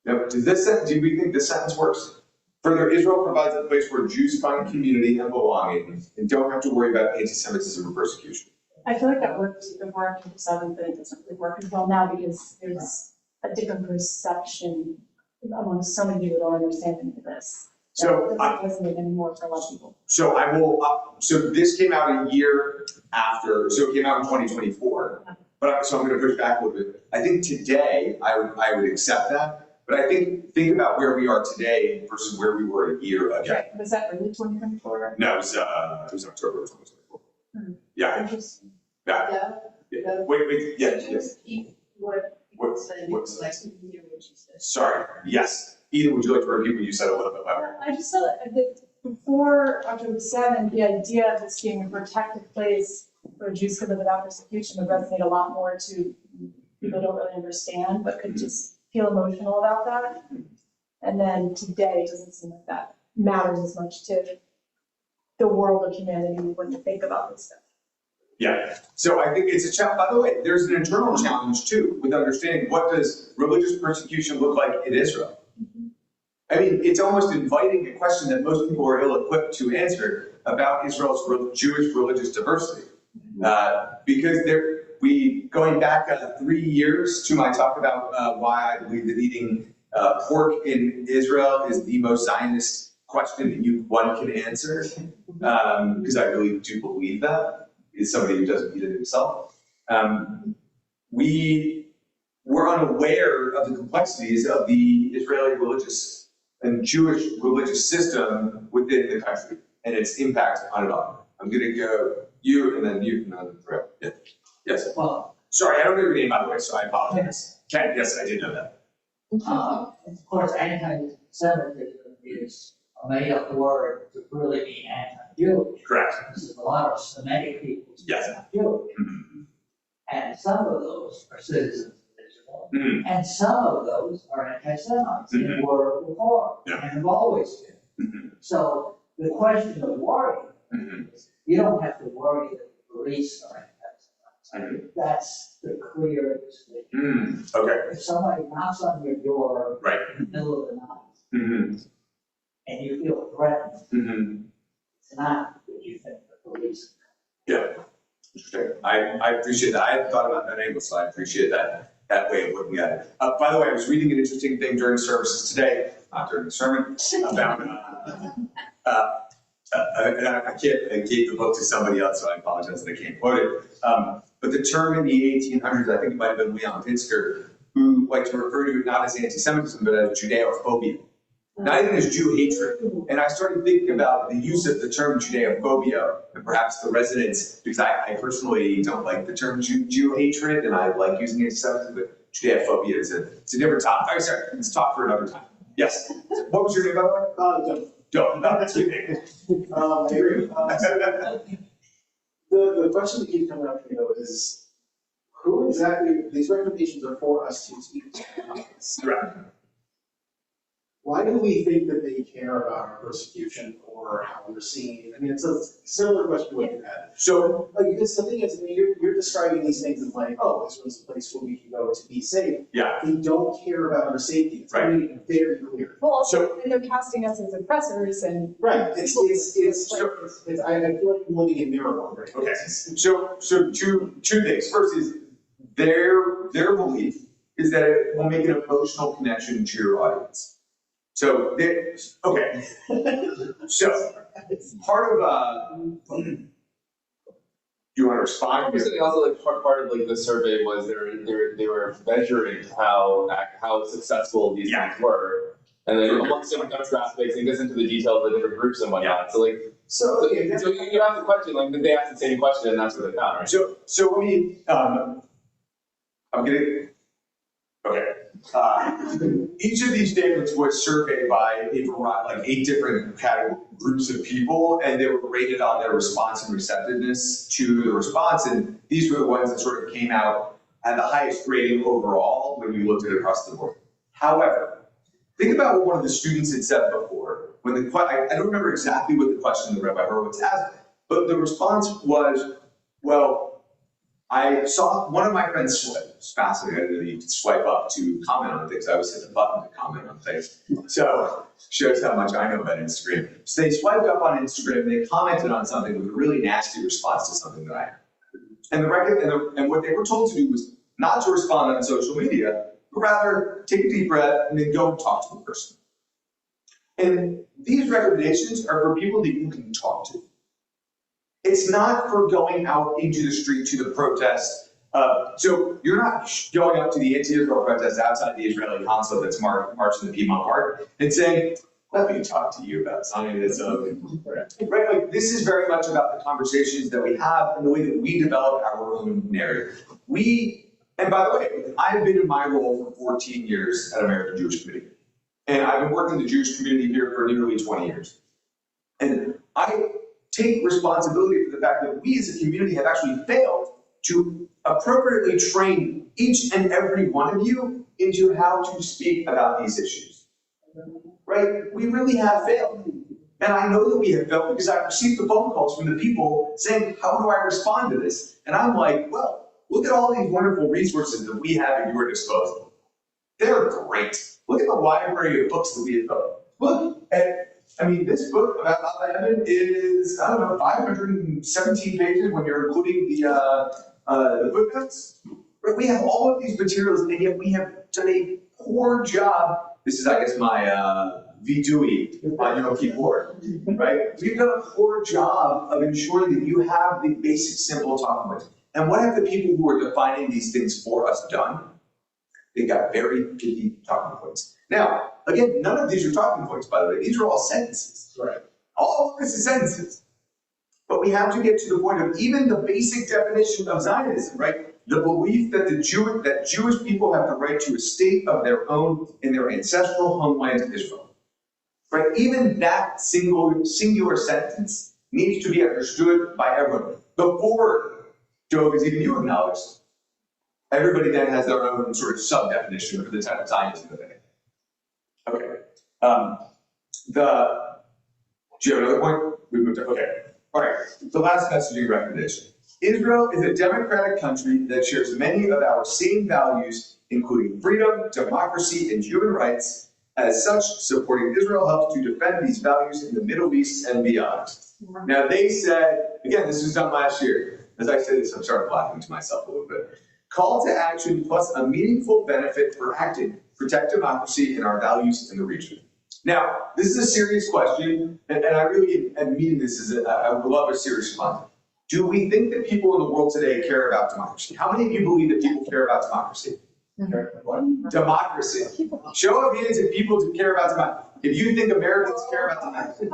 Speaker 10: Now, do we think this sentence works? Further, Israel provides a place where Jews find community and belonging and don't have to worry about anti-Semitism or persecution.
Speaker 5: I feel like that works before in 2007, but it doesn't really work as well now because there's a different perception among so many people who don't understand any of this.
Speaker 10: So
Speaker 5: That doesn't resonate anymore for a lot of people.
Speaker 10: So I will, so this came out a year after, so it came out in 2024. So I'm gonna push back a little bit. I think today, I would accept that, but I think about where we are today versus where we were a year ago.
Speaker 3: Right, was that early 2024?
Speaker 10: No, it was October of 2024. Yeah,
Speaker 3: Interesting.
Speaker 10: yeah.
Speaker 3: Yeah.
Speaker 10: Wait, yeah,
Speaker 3: Could you
Speaker 10: yes.
Speaker 3: repeat what
Speaker 10: What-
Speaker 3: you said?
Speaker 10: what's-
Speaker 3: Like, couldn't hear what you said.
Speaker 10: Sorry, yes. Either would you like to repeat what you said a little bit louder?
Speaker 14: I just felt that before October 7th, the idea of this being a protected place for Jews to live without persecution would resonate a lot more to people who don't really understand, but could just feel emotional about that. And then today, it doesn't seem like that matters as much to the world of humanity when you think about this stuff.
Speaker 10: Yeah, so I think it's a challenge. By the way, there's an internal challenge too with understanding what does religious persecution look like in Israel. I mean, it's almost inviting a question that most people are ill-equipped to answer about Israel's Jewish religious diversity. Because going back 3 years to my talk about why I believe that eating pork in Israel is the most Zionist question that one can answer, because I really do believe that, is somebody who doesn't eat it himself. We were unaware of the complexities of the Israeli religious and Jewish religious system within the country and its impact on it all. I'm gonna go you and then you and then Brett. Yeah. Yes.
Speaker 15: Well,
Speaker 10: sorry, I don't know your name by the way, so I apologize. Ken, yes, I did know that.
Speaker 15: of course, anti-Semitism is a made-up word to really mean anti-Jewish.
Speaker 10: Correct.
Speaker 15: Because a lot of Semitic people
Speaker 10: Yes.
Speaker 15: are Jewish. And some of those are citizens of Israel.
Speaker 10: Mm-hmm.
Speaker 15: And some of those are anti-Semites and were before and have always been.
Speaker 10: Mm-hmm.
Speaker 15: So the question of worry, is you don't have to worry that the police are anti-Semites. That's the clear distinction.
Speaker 10: Okay.
Speaker 15: If somebody knocks on your door in the middle of the night and you feel threatened, it's not that you think the police.
Speaker 10: Yeah. Interesting. I appreciate that. I hadn't thought about that angle, so I appreciate that way of looking at it. By the way, I was reading an interesting thing during services today, not during the sermon, about and I gave the book to somebody else, so I apologize that I can't quote it. But the term in the 1800s, I think it might have been Leon Pinsker, who liked to refer to it not as anti-Semitism, but as Judeophobia. Not even as Jew hatred. And I started thinking about the use of the term Judeophobia and perhaps the resonance, because I personally don't like the term Jew hatred, and I like using anti-Semitism, but Judeophobia is it's a different topic. Oh, sorry, let's talk for another time. Yes. What was your name, by the way? Don't. No, that's your name.
Speaker 13: I agree. The question that keeps coming up, is who exactly, these recommendations are for us to speak to.
Speaker 10: Correct.
Speaker 13: Why do we think that they care about our persecution or how we're seen? I mean, it's a similar question to what you had.
Speaker 10: So,
Speaker 13: because the thing is, I mean, you're describing these things as like, oh, this was a place where we can go to be safe.
Speaker 10: Yeah.
Speaker 13: They don't care about our safety. It's very, very clear.
Speaker 14: Well, also, and they're casting us as oppressors and.
Speaker 13: Right. I feel like we're living in mirror world right now.
Speaker 10: Okay. So two things. First is their belief is that it will make an emotional connection to your audience. So, okay. So, part of, you want to respond?
Speaker 1: Also, like part of like the survey was they were measuring how successful these things were, and then amongst different demographics, it gets into the details of the different groups and whatnot. So like, so you ask the question, like they asked the same question, and that's what they found, right?
Speaker 10: So let me, I'm getting, okay. Each of these statements was surveyed by like 8 different groups of people, and they were rated on their response and receptiveness to the response. And these were the ones that sort of came out at the highest rating overall when we looked at it across the board. However, think about what one of the students had said before. When I don't remember exactly what the question that Rabbi Horowitz asked, but the response was, well, I saw one of my friends swipe. It's fascinating. You could swipe up to comment on things. I always hit the button to comment on things. So shows how much I know about Instagram. So they swiped up on Instagram. They commented on something with a really nasty response to something that I had. And what they were told to do was not to respond on social media, but rather take a deep breath and then go and talk to the person. And these recommendations are for people that you can talk to. It's not for going out into the street to the protest. So you're not going up to the anti-Israel protest outside the Israeli consulate that's marching the Piedmont Park and saying, let me talk to you about Zionism. Right? Like, this is very much about the conversations that we have and the way that we develop our own narrative. And by the way, I've been in my role for 14 years at American Jewish Committee. And I've been working in the Jewish community here for nearly 20 years. And I take responsibility for the fact that we as a community have actually failed to appropriately train each and every one of you into how to speak about these issues. Right? We really have failed. And I know that we have failed because I've received the phone calls from the people saying, how do I respond to this? And I'm like, well, look at all these wonderful resources that we have at your disposal. They're great. Look at the library of books that we have built. Look at, this book about Abba Evan is, 517 pages when you're including the footnotes. Right? We have all of these materials, and yet we have done a poor job. This is, I guess, my vidui on Yom Kippur, right? We've done a poor job of ensuring that you have the basic, simple talking points. And what have the people who are defining these things for us done? They got very pithy talking points. Now, again, none of these are talking points, by the way. These are all sentences.
Speaker 13: Right.
Speaker 10: All of this is sentences. But we have to get to the point of even the basic definition of Zionism, right? The belief that Jewish people have the right to a state of their own in their ancestral homeland of Israel. Right? Even that singular sentence needs to be understood by everyone. Before, Joe, as even you acknowledged, everybody then has their own sort of sub-definition for the type of Zionism that they have. Okay. Do you have another point? We moved to, okay. All right. The last messaging recommendation. Israel is a democratic country that shares many of our same values, including freedom, democracy, and human rights. As such, supporting Israel helps to defend these values in the Middle East and beyond. Now, they said, again, this was done last year. As I say this, I'm starting laughing to myself a little bit. Call to action plus a meaningful benefit for acting, protect democracy and our values in the region. Now, this is a serious question, and I really am meaning this as I would love a serious response. Do we think that people in the world today care about democracy? How many of you believe that people care about democracy? Democracy. Show of hands if people care about democracy. If you think Americans care about democracy.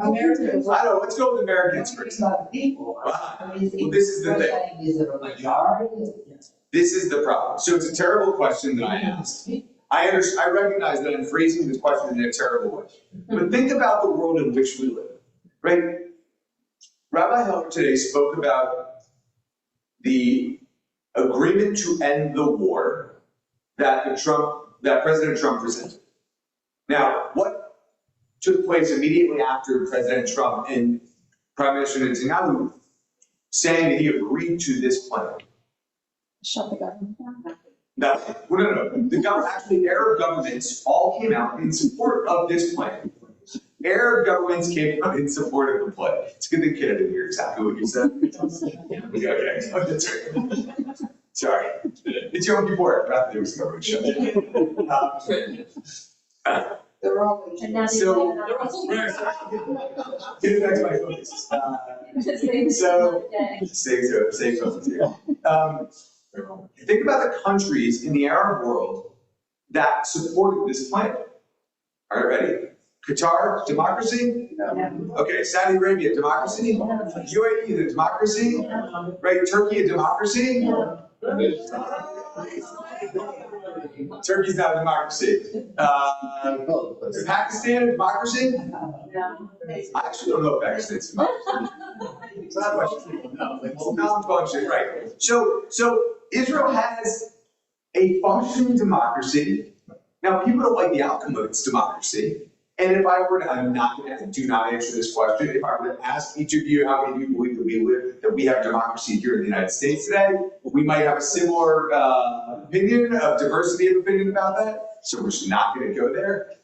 Speaker 15: Americans.
Speaker 10: I don't know, let's go with Americans, Chris.
Speaker 15: It's not people.
Speaker 10: Well, this is the thing.
Speaker 15: Is it a majority?
Speaker 10: This is the problem. So it's a terrible question that I asked. I recognize that I'm phrasing this question in a terrible way. But think about the world in which we live, right? Rabbi Heller today spoke about the agreement to end the war that President Trump presented. Now, what took place immediately after President Trump and Prime Minister Netanyahu saying that he agreed to this plan?
Speaker 14: Shut the government down.
Speaker 10: No. The Arab governments all came out in support of this plan. Arab governments came out in support of the plan. It's a good thing Kid didn't hear exactly what you said. Okay. Oh, that's right. Sorry. It's Yom Kippur. I thought it was government shut.
Speaker 15: They're always.
Speaker 14: And now
Speaker 10: So-
Speaker 14: they're
Speaker 10: Get back to my focus. Stay focused here. Think about the countries in the Arab world that supported this plan. All right, ready? Qatar, democracy?
Speaker 15: No.
Speaker 10: Okay, Saudi Arabia, democracy? UAE, the democracy? Right, Turkey, a democracy? Turkey's not a democracy. Is Pakistan a democracy? I actually don't know if Pakistan's a democracy. It's not a question. No, non-function, right. So Israel has a functioning democracy. Now, people don't like the outcome of its democracy. And if I were to, do not answer this question, if I were to ask each of you how many of you believe that we have democracy here in the United States today, we might have a similar opinion of diversity of opinion about that. So we're just not going to go there.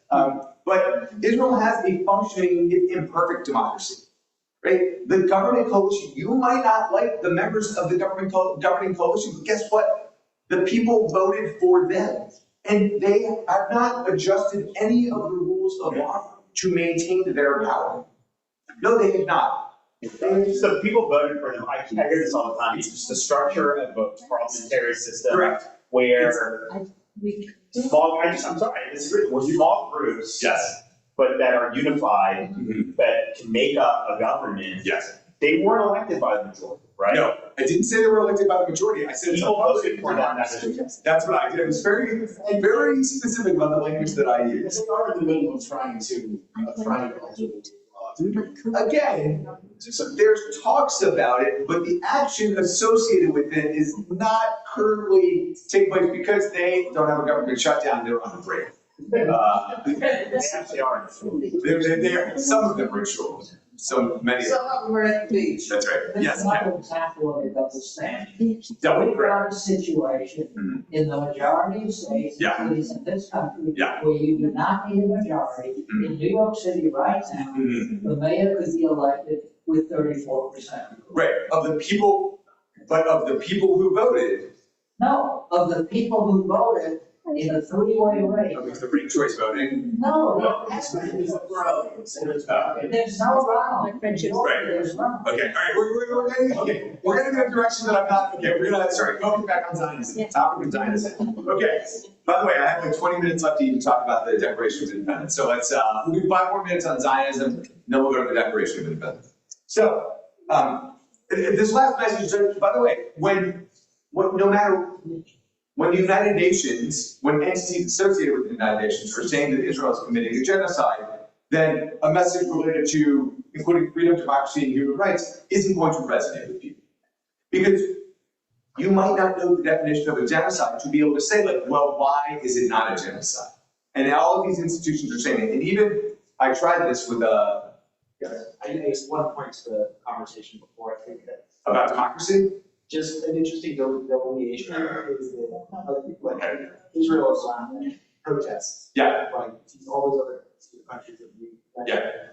Speaker 10: But Israel has a functioning, imperfect democracy. Right? The governing coalition, you might not like the members of the governing coalition, but guess what? The people voted for them. And they have not adjusted any of the rules of law to maintain their power. No, they did not.
Speaker 16: So people voted for him. I hear this all the time. It's just the structure of a parliamentary system.
Speaker 10: Correct.
Speaker 16: Where small, I'm sorry, I disagree. We're small groups.
Speaker 10: Yes.
Speaker 16: But that are unified, that can make up a government.
Speaker 10: Yes.
Speaker 16: They weren't elected by the majority, right?
Speaker 10: No, I didn't say they were elected by the majority. I said it's
Speaker 16: people voted for
Speaker 10: them.
Speaker 16: that.
Speaker 10: That's what I did. I was very, very specific about the language that I used.
Speaker 13: They are in the middle of trying to alter the law.
Speaker 10: Again, so there's talks about it, but the action associated with it is not currently taking place because they don't have a government shutdown. They're on a break.
Speaker 16: They actually are.
Speaker 10: They're some of them are sure. So many.
Speaker 15: Some of them are at the beach.
Speaker 10: That's right. Yes.
Speaker 15: That's not exactly what it understand.
Speaker 10: Double
Speaker 15: We've got a situation in the majority of states, at least in this country, where you do not need a majority. In New York City right now, the mayor could be elected with 34%.
Speaker 10: Right, of the people, but of the people who voted.
Speaker 15: No, of the people who voted in a three-way race.
Speaker 10: Of the ranked choice voting.
Speaker 15: No, there's no round.
Speaker 10: Right. There's none. Okay, all right, we're gonna go a direction that I'm not, we're gonna, focus back on Zionism, topic of Zionism. Okay, by the way, I have like 20 minutes left to even talk about the Declaration of Independence. So let's, we'll do 5 more minutes on Zionism, then we'll go to the Declaration of Independence. So, this last message, by the way, no matter when the United Nations, when entities associated with the United Nations are saying that Israel is committing a genocide, then a message related to including freedom, democracy, and human rights isn't going to resonate with people. Because you might not know the definition of a genocide to be able to say, like, well, why is it not a genocide? And all of these institutions are saying it. And even, I tried this with
Speaker 17: I just one point to the conversation before, I think that.
Speaker 10: About democracy?
Speaker 17: Just an interesting delineation is that like Israel is on protests.
Speaker 10: Yeah.
Speaker 17: Like all those other countries that we.
Speaker 10: Yeah.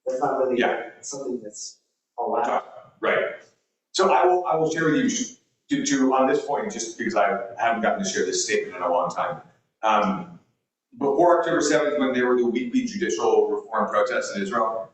Speaker 17: That's not really something that's allowed.
Speaker 10: Right. So I will share with you to on this point, just because I haven't gotten to share this statement in a long time. Before October 7th, when there were the weekly judicial reform protests in Israel,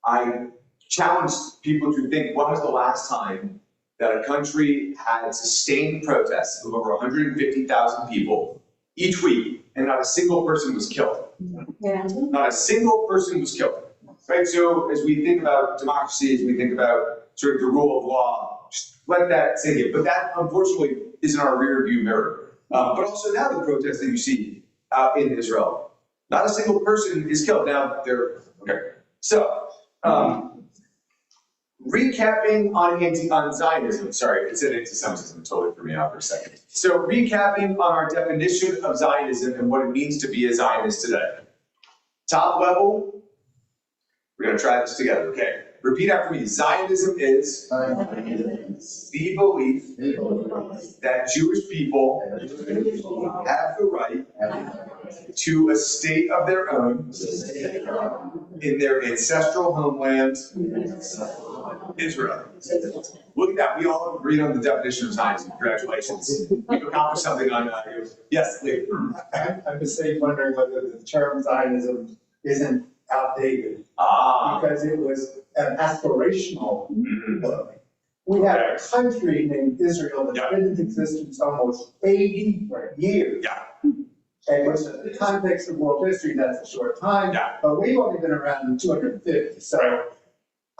Speaker 10: I challenged people to think, when was the last time that a country had sustained protests of over 150,000 people each week, and not a single person was killed? Not a single person was killed. Right? So as we think about democracy, as we think about sort of the rule of law, just let that sink in. But that, unfortunately, is in our rear view mirror. But also now the protests that you see out in Israel, not a single person is killed. Now they're, okay. So, recapping on Zionism, sorry, it said anti-Semitism, totally threw me out for a second. So recapping on our definition of Zionism and what it means to be a Zionist today. Top level, we're gonna try this together, okay? Repeat after me. Zionism is the belief that Jewish people have the right to a state of their own in their ancestral homeland, Israel. Look at that. We all agreed on the definition of Zionism. Congratulations. You've accomplished something on yes, Lee.
Speaker 18: I'm just wondering whether the term Zionism isn't outdated. Because it was an aspirational book. We have a country named Israel that's been in existence almost 80 years. And in the context of world history, that's a short time, but we've only been around 250. So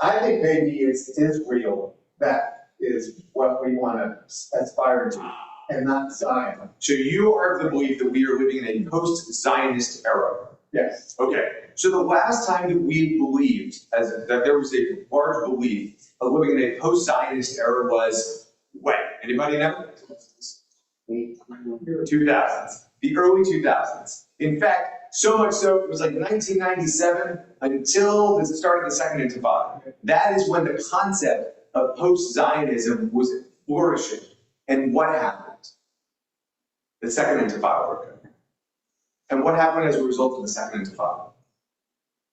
Speaker 18: I think maybe it's Israel that is what we want to aspire to, and not Zion.
Speaker 10: So you are of the belief that we are living in a post-Zionist era?
Speaker 18: Yes.
Speaker 10: Okay. So the last time that we believed that there was a large belief of living in a post-Zionist era was when? Anybody know? 2000s. The early 2000s. In fact, so much so, it was like 1997 until the start of the Second Intifada. That is when the concept of post-Zionism was flourishing. And what happened? The Second Intifada broke out. And what happened as a result of the Second Intifada?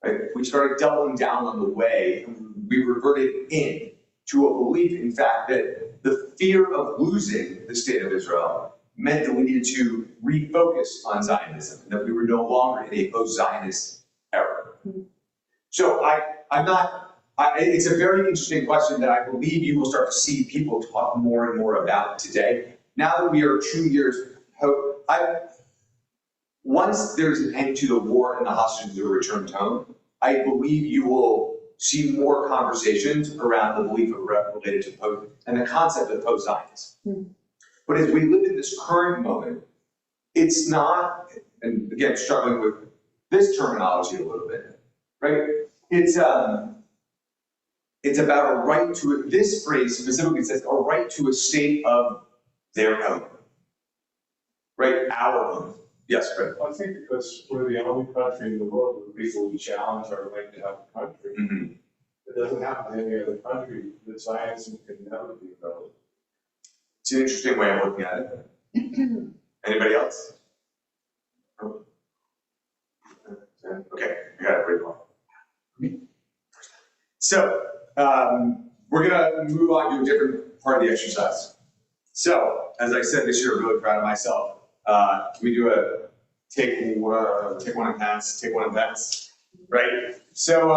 Speaker 10: Right? We started doubling down on the way, and we reverted in to a belief, in fact, that the fear of losing the state of Israel meant that we needed to refocus on Zionism, and that we were no longer in a post-Zionist era. So it's a very interesting question that I believe you will start to see people talk more and more about today. Now that we are 2 years, once there's an end to the war and the hostages are returned home, I believe you will see more conversations around the belief related to post and the concept of post-Zionism. But as we live in this current moment, it's not, and again, struggling with this terminology a little bit, right? It's about a right to, this phrase specifically says a right to a state of their own, right? Our own. Yes, Fred.
Speaker 12: I think because we're the only country in the world where people challenge our right to have a country.
Speaker 10: Mm-hmm.
Speaker 12: It doesn't happen in any other country. The Zionism can never be relevant.
Speaker 10: It's an interesting way of looking at it. Anybody else? Okay, I got it pretty well. So, we're gonna move on to a different part of the exercise. So, as I said this year, I'm really proud of myself. We do a take one and pass, right? So,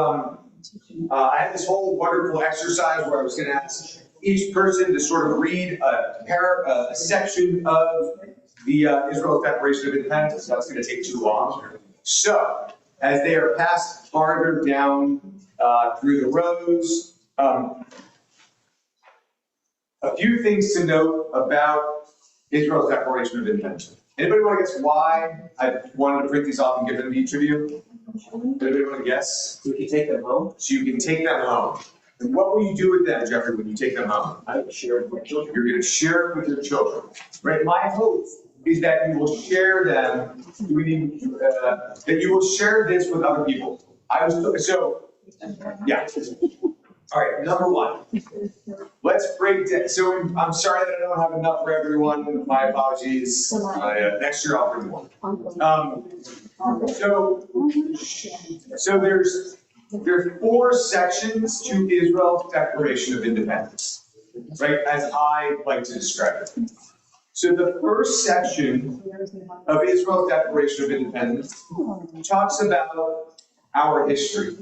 Speaker 10: I had this whole wonderful exercise where I was gonna ask each person to sort of read a section of the Israel Declaration of Independence. So that's gonna take too long. So, as they are passed farther down through the rows, a few things to note about Israel's Declaration of Independence. Anybody want to guess why I wanted to print these off and give them to each of you? Anybody want to guess?
Speaker 17: So we can take them home?
Speaker 10: So you can take them home. And what will you do with them, Jeffrey, when you take them home?
Speaker 17: I will share it with my children.
Speaker 10: You're going to share it with your children. Right? My hope is that you will share them, that you will share this with other people. Yeah. All right, number one. Let's break down. So I'm sorry that I don't have enough for everyone. My apologies. Next year I'll bring more. So there's 4 sections to Israel's Declaration of Independence, right? As I like to describe it. So the first section of Israel's Declaration of Independence talks about our history.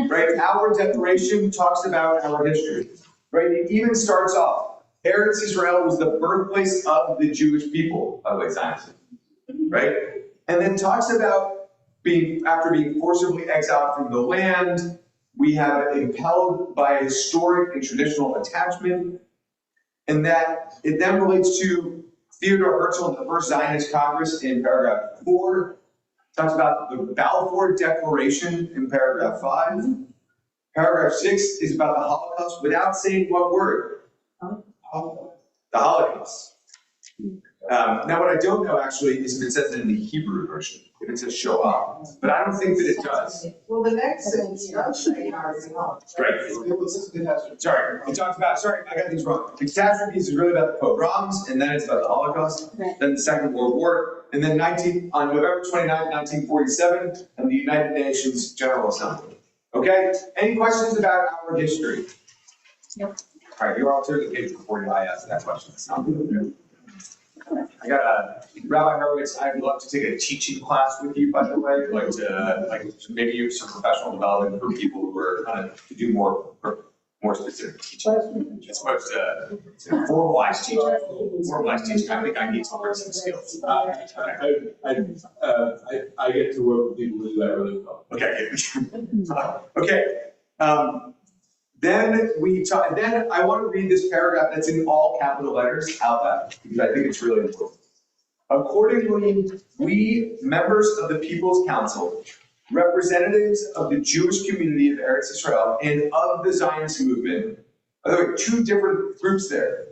Speaker 10: Right? Our declaration talks about our history. Right? It even starts off, Eretz Israel was the birthplace of the Jewish people, by the way, Zionism. Right? And then talks about after being forcibly exiled from the land, we have impelled by a historic and traditional attachment, and that it then relates to Theodore Herzl and the First Zionist Congress in paragraph 4. Talks about the Balfour Declaration in paragraph 5. Paragraph 6 is about the Holocaust without saying what word? The Holocaust. Now what I don't know actually is if it says it in the Hebrew version, if it says Shoah, but I don't think that it does.
Speaker 8: Well, the next sentence does say Holocaust.
Speaker 10: Right. Sorry, it talks about, sorry, I got these wrong. The catastrophes is really about the pogroms, and then it's about the Holocaust, then the Second World War, and then on November 29, 1947, and the United Nations General Assembly. Okay? Any questions about our history?
Speaker 9: Nope.
Speaker 10: All right, you're all clear to the page before I ask that question. It's not good. I got Rabbi Horowitz, I'd love to take a teaching class with you, by the way, like maybe use some professional development for people who are kind of to do more specific teaching. As opposed to formalized teaching. Formalized teaching, I think I need to learn some skills.
Speaker 2: I get to work with people who do that really well.
Speaker 10: Okay. Okay. Then I want to read this paragraph that's in all capital letters out loud, because I think it's really important. Accordingly, we, members of the People's Council, representatives of the Jewish community of Eretz Israel and of the Zionist movement, by the way, 2 different groups there,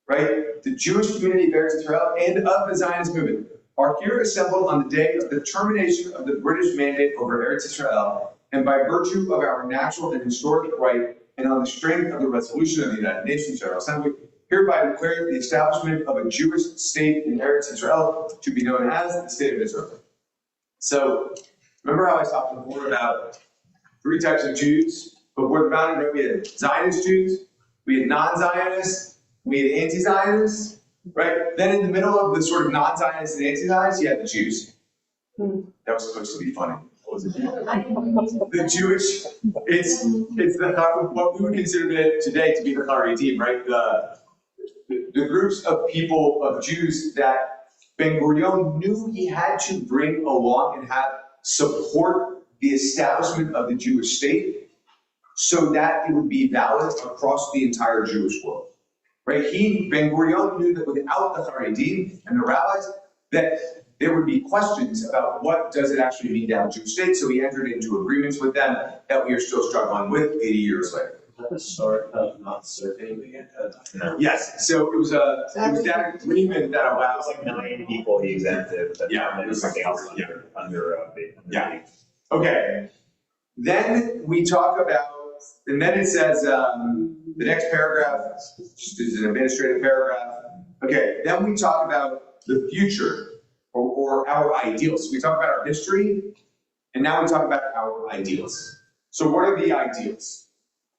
Speaker 10: right? The Jewish community of Eretz Israel and of the Zionist movement are here assembled on the day of the termination of the British mandate over Eretz Israel, and by virtue of our natural and historic right, and on the strength of the resolution of the United Nations General Assembly, hereby declare the establishment of a Jewish state in Eretz Israel to be known as the State of Israel. So, remember how I talked before about 3 types of Jews? Before the founding, right? We had Zionist Jews, we had non-Zionists, we had anti-Zionists, right? Then in the middle of the sort of non-Zionists and anti-Zionists, you had the Jews. That was supposed to be funny. The Jewish, it's what we would consider today to be the Haredim, right? The groups of people, of Jews that Ben Gurion knew he had to bring along and have support the establishment of the Jewish state so that it would be valid across the entire Jewish world. Right? Ben Gurion knew that without the Haredim and the rabbis, that there would be questions about what does it actually mean to have a Jewish state, so he entered into agreements with them that we are still struggling with 80 years later.
Speaker 11: The sort of not serving the
Speaker 10: Yes, so it was that agreement that allows
Speaker 16: like 9 people he exempted, but
Speaker 10: yeah,
Speaker 16: there was something else under
Speaker 10: yeah. Okay. Then we talk about, and then it says the next paragraph, just is an administrative paragraph. Okay, then we talk about the future or our ideals. We talk about our history, and now we talk about our ideals. So what are the ideals?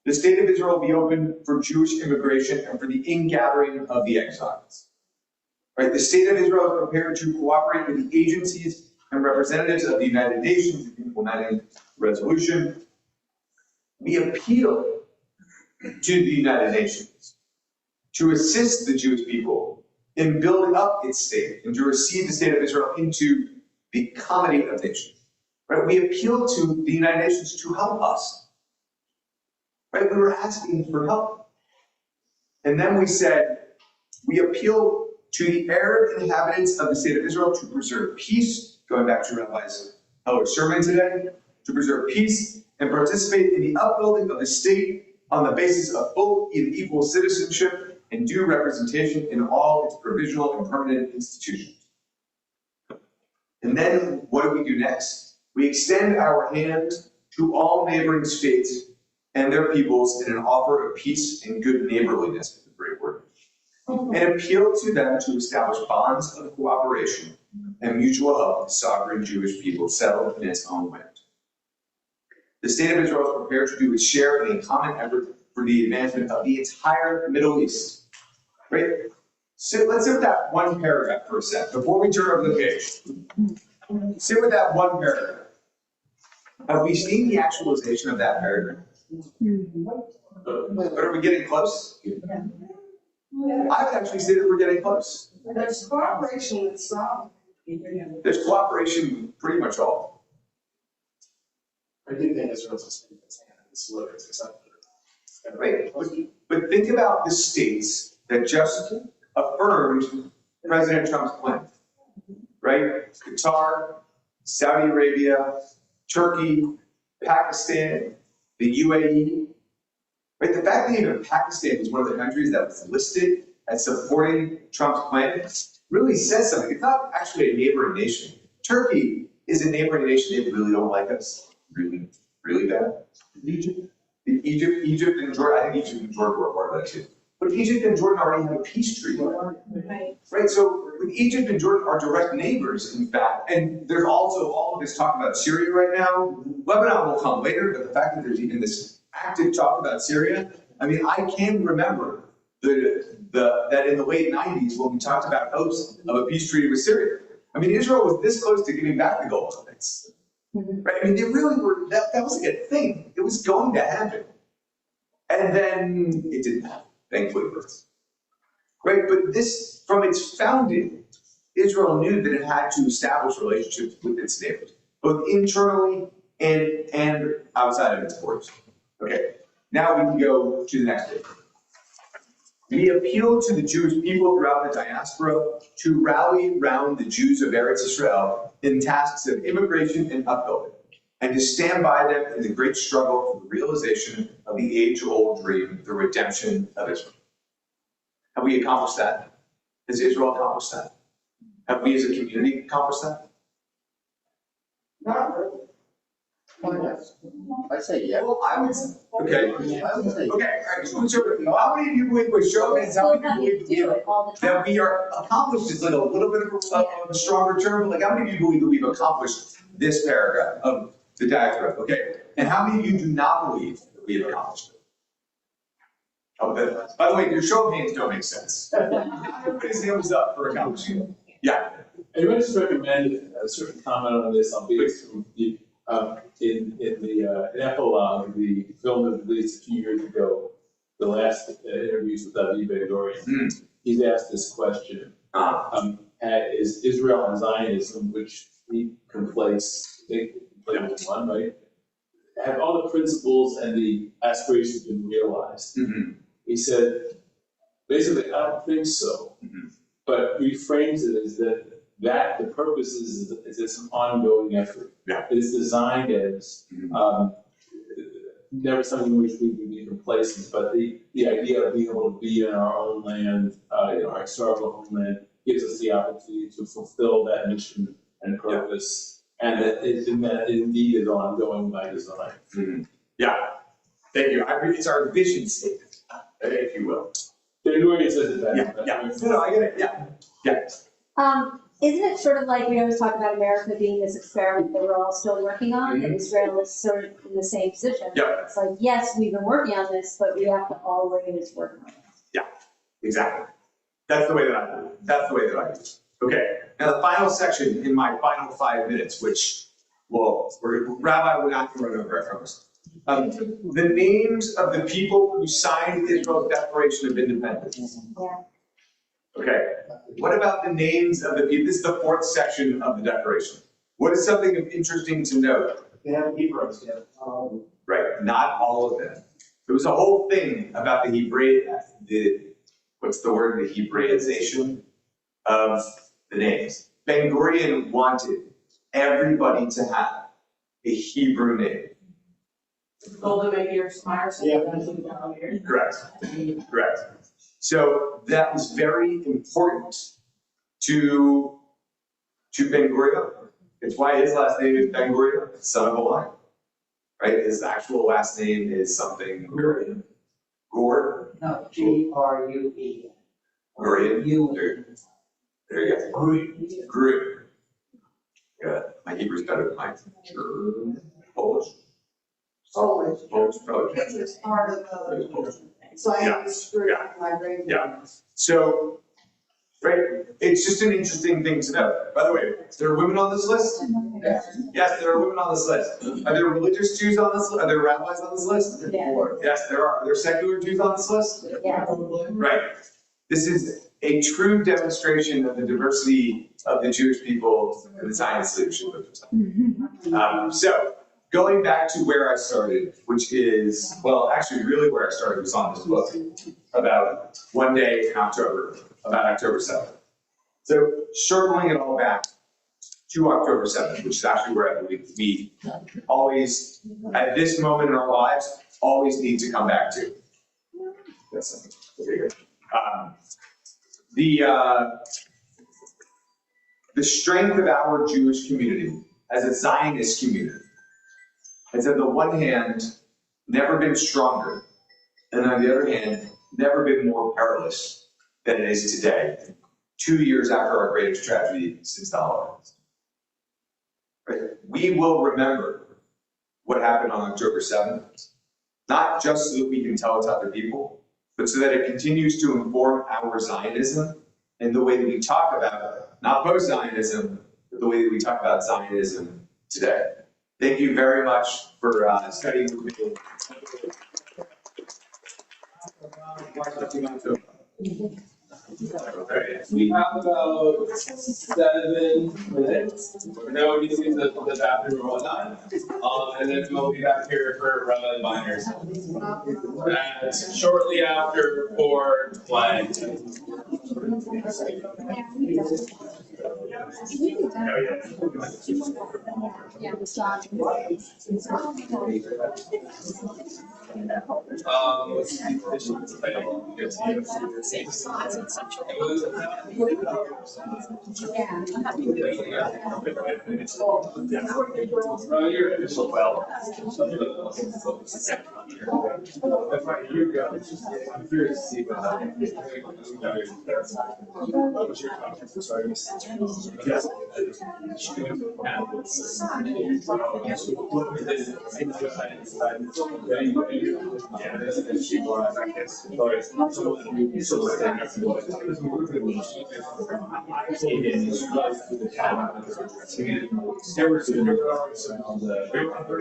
Speaker 10: The state of Israel will be open for Jewish immigration and for the ingathering of the exiles. Right? The state of Israel is prepared to cooperate with the agencies and representatives of the United Nations in implementing the resolution. We appeal to the United Nations to assist the Jewish people in building up its state and to receive the state of Israel into the comity of nations. Right? We appeal to the United Nations to help us. Right? We were asking for help. And then we said, we appeal to the Arab inhabitants of the state of Israel to preserve peace, going back to Rabbi Heller's sermon today, to preserve peace and participate in the upbuilding of the state on the basis of full and equal citizenship and due representation in all its provisional and permanent institutions. And then what do we do next? We extend our hand to all neighboring states and their peoples in an offer of peace and good neighborliness, is a great word, and appeal to them to establish bonds of cooperation and mutual help with sovereign Jewish people settled in its own land. The state of Israel is prepared to do its share in a common effort for the advancement of the entire Middle East. Right? So let's sit with that one paragraph for a sec before we turn over the page. Sit with that one paragraph. Have we seen the actualization of that paragraph? But are we getting close? I would actually say that we're getting close.
Speaker 8: There's cooperation with some.
Speaker 10: There's cooperation pretty much all.
Speaker 13: I do think Israel's a state that's slow, it's accepted.
Speaker 10: Right, but think about the states that just affirmed President Trump's plan. Right? Qatar, Saudi Arabia, Turkey, Pakistan, the UAE. Right? The fact that even Pakistan is one of the countries that was listed as supporting Trump's plan really says something. It's not actually a neighboring nation. Turkey is a neighboring nation. They really don't like us. Really, really bad. Egypt and Jordan, I think Egypt and Jordan were part of that too. But Egypt and Jordan already have a peace treaty. Right? So with Egypt and Jordan are direct neighbors, in fact. And there's also all of this talk about Syria right now. Lebanon will come later, but the fact that there's even this active talk about Syria, I mean, I can remember that in the late 90s when we talked about hopes of a peace treaty with Syria. I mean, Israel was this close to giving back the Golan Heights. Right? I mean, they really were, that was like a thing. It was going to happen. And then it didn't happen, thankfully for us. Right? But this, from its founding, Israel knew that it had to establish relationships with its neighbors, both internally and outside of its borders. Okay, now we can go to the next page. We appeal to the Jewish people throughout the diaspora to rally round the Jews of Eretz Israel in tasks of immigration and upbuilding, and to stand by them in the great struggle for the realization of the age-old dream, the redemption of Israel. Have we accomplished that? Has Israel accomplished that? Have we as a community accomplished that?
Speaker 8: Not really.
Speaker 11: I say yeah.
Speaker 10: Well, I would say, okay.
Speaker 11: I would say
Speaker 10: Okay, all right, so how many of you believe with show of hands, how many of you believe that we are accomplished is like a little bit of a stronger term, like how many of you believe that we've accomplished this paragraph of the diagram, okay? And how many of you do not believe that we have accomplished it? Oh, by the way, your show of hands don't make sense. Everybody's hands up for accomplishing it. Yeah.
Speaker 2: Anyone just recommend a certain comment on this, albeit from the In the epilogue, the film that was released a few years ago, the last interviews with David Ben-Gurion, he's asked this question. Is Israel and Zionism, which he conflates, they conflate with one, right? Have all the principles and the aspirations been realized? He said, basically, I don't think so. But reframes it as that the purpose is this ongoing effort. It is designed as never something which we would be complacent, but the idea of being able to be in our own land, in our historical homeland, gives us the opportunity to fulfill that mission and purpose, and that it indeed is ongoing by design.
Speaker 10: Yeah, thank you. It's our vision statement, if you will.
Speaker 2: Ben-Gurion says it better.
Speaker 10: No, I get it. Yeah.
Speaker 9: Isn't it sort of like we always talk about America being this experiment that we're all still working on, and Israel is sort of in the same position? It's like, yes, we've been working on this, but we have to all always work on it.
Speaker 10: Yeah, exactly. That's the way that I do it. That's the way that I do it. Okay, now the final section in my final 5 minutes, which, well, Rabbi would not run over, I promise. The names of the people who signed Israel's Declaration of Independence. Okay, what about the names of the people? This is the 4th section of the Declaration. What is something interesting to note?
Speaker 13: They have Hebrews, yeah.
Speaker 10: Right, not all of them. There was a whole thing about what's the word, the Hebraization of the names. Ben-Gurion wanted everybody to have a Hebrew name.
Speaker 7: Golda Meir Smyerson.
Speaker 10: Correct. So that was very important to Ben-Gurion. It's why his last name is Ben-Gurion, son of a lion. Right? His actual last name is something Gurion.
Speaker 15: No, G-R-U-E.
Speaker 10: Gurion. There you go. Gurion. Good. My Hebrew's better than my German. Polish. Polish, probably.
Speaker 8: It's part of the science group, library.
Speaker 10: Yeah. So, right, it's just an interesting thing to know. By the way, there are women on this list? Yes, there are women on this list. Are there religious Jews on this list? Are there rabbis on this list? Yes, there are. Are there secular Jews on this list? Right. This is a true demonstration of the diversity of the Jewish people and the science leadership of the time. So, going back to where I started, which is, well, actually really where I started was on this book about one day in October, about October 7th. So circling it all back to October 7th, which is actually where I believe we always, at this moment in our lives, always need to come back to. The strength of our Jewish community as a Zionist community has, on the one hand, never been stronger, and on the other hand, never been more perilous than it is today, 2 years after our greatest tragedy since the Holocaust. Right? We will remember what happened on October 7th, not just so that we can tell it to other people, but so that it continues to inform our Zionism and the way that we talk about, not post-Zionism, but the way that we talk about Zionism today. Thank you very much for studying with me.
Speaker 1: We have about 7 minutes. Now we need to use the bathroom or whatnot. And then we'll be back here for Rabbi and Binders. And shortly after for flag. Your official well. That's right, you go. I'm curious to see what happens. What's your conference? Sorry, yes.
Speaker 10: There were some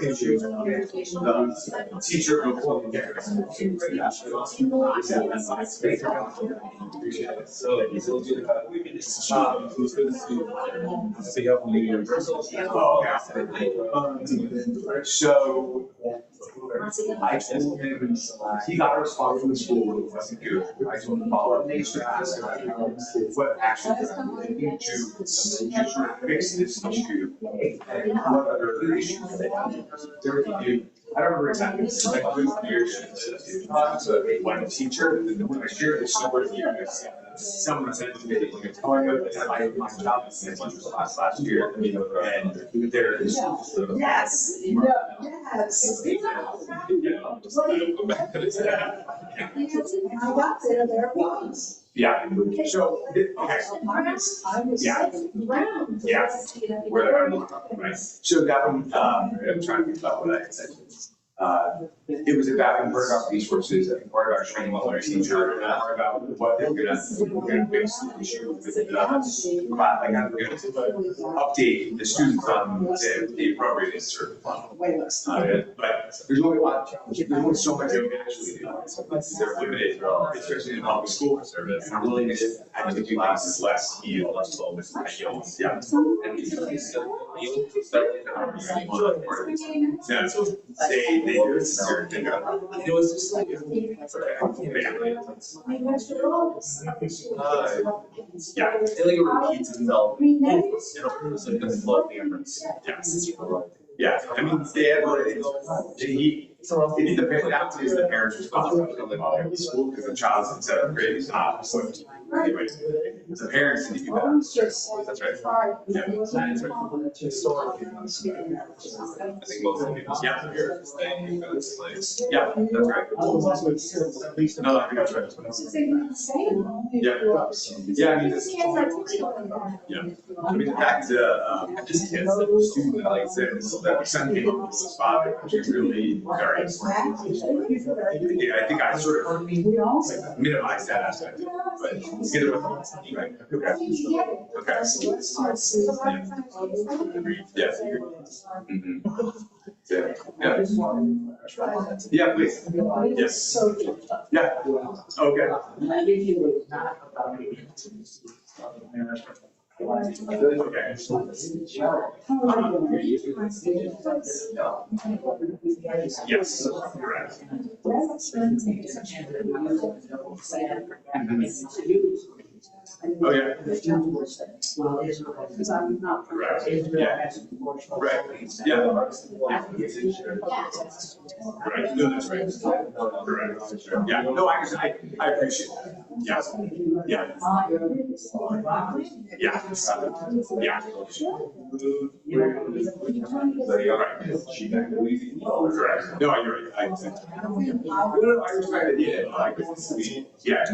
Speaker 10: issues. The teacher before the parents. So I told him, he got a response from the school, it wasn't good. I told him, follow up needs to ask about what actions are we taking to fix this issue. And what other issues they have. I don't remember exactly, like 2 years, one teacher, I shared this story here. Someone said to me, like, oh, I know that my job is this was last year, and there is.
Speaker 8: Yes, yes. I got there was.
Speaker 10: Yeah, so, okay.
Speaker 8: I was
Speaker 10: Yeah.
Speaker 8: round.
Speaker 10: Yeah. Where right? So that one, I'm trying to think about what I said. It was about important resources, and part about training the teacher, and part about what they're gonna fix the issue with the class. Like I'm gonna update the students on the appropriateness or but there's only so much they can actually do. They're limited, especially in public school service. And our willingness to actually do things is less yield, less low, yeah. Yeah, so they do it. It was just like, yeah,
Speaker 1: it like repeats itself. It's like the flow difference.
Speaker 10: Yeah, I mean, they had, the parents' responsibility of the school, because the child's in 7th grade is not, so anyway, the parents need to do that. That's right. Yeah.
Speaker 1: I think most of the people here staying in this place.
Speaker 10: Yeah, that's right. No, I think that's right. Yeah, I mean, this. Yeah, I mean, back to, just kids, the student, like I said, that son came up with this father, which is really very important. Yeah, I think I sort of minimized that aspect, but get it with them, right? Okay. Okay. Yeah. Mm-hmm. Yeah. Yeah. Yeah, please. Yes. Yeah. Okay. Okay. Yes, correct. Oh, yeah.
Speaker 8: Because I'm not.
Speaker 10: Correct. Yeah. Right. Yeah. Right. No, that's right. Correct. Yeah. No, I appreciate that. Yeah. Yeah. Yeah. Yeah. Correct. No, you're right. I was trying to get it. Like, yeah.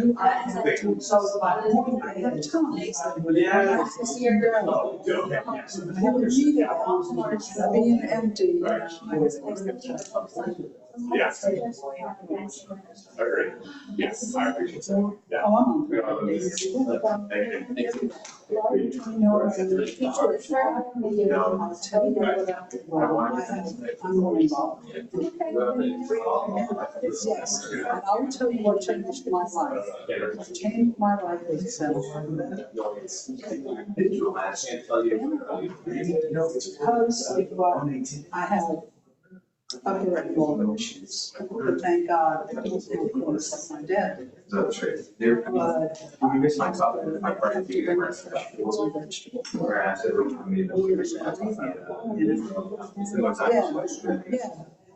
Speaker 8: Being empty.
Speaker 10: Yes. Agree. Yes, I appreciate that. Yeah.
Speaker 8: Yes, and I'll tell you what changed my life. What changed my life itself. Because of what I have other involvement issues. But thank God, it was like my dad.
Speaker 10: That's right. You miss my father, my brother, whereas every time
Speaker 8: Yeah.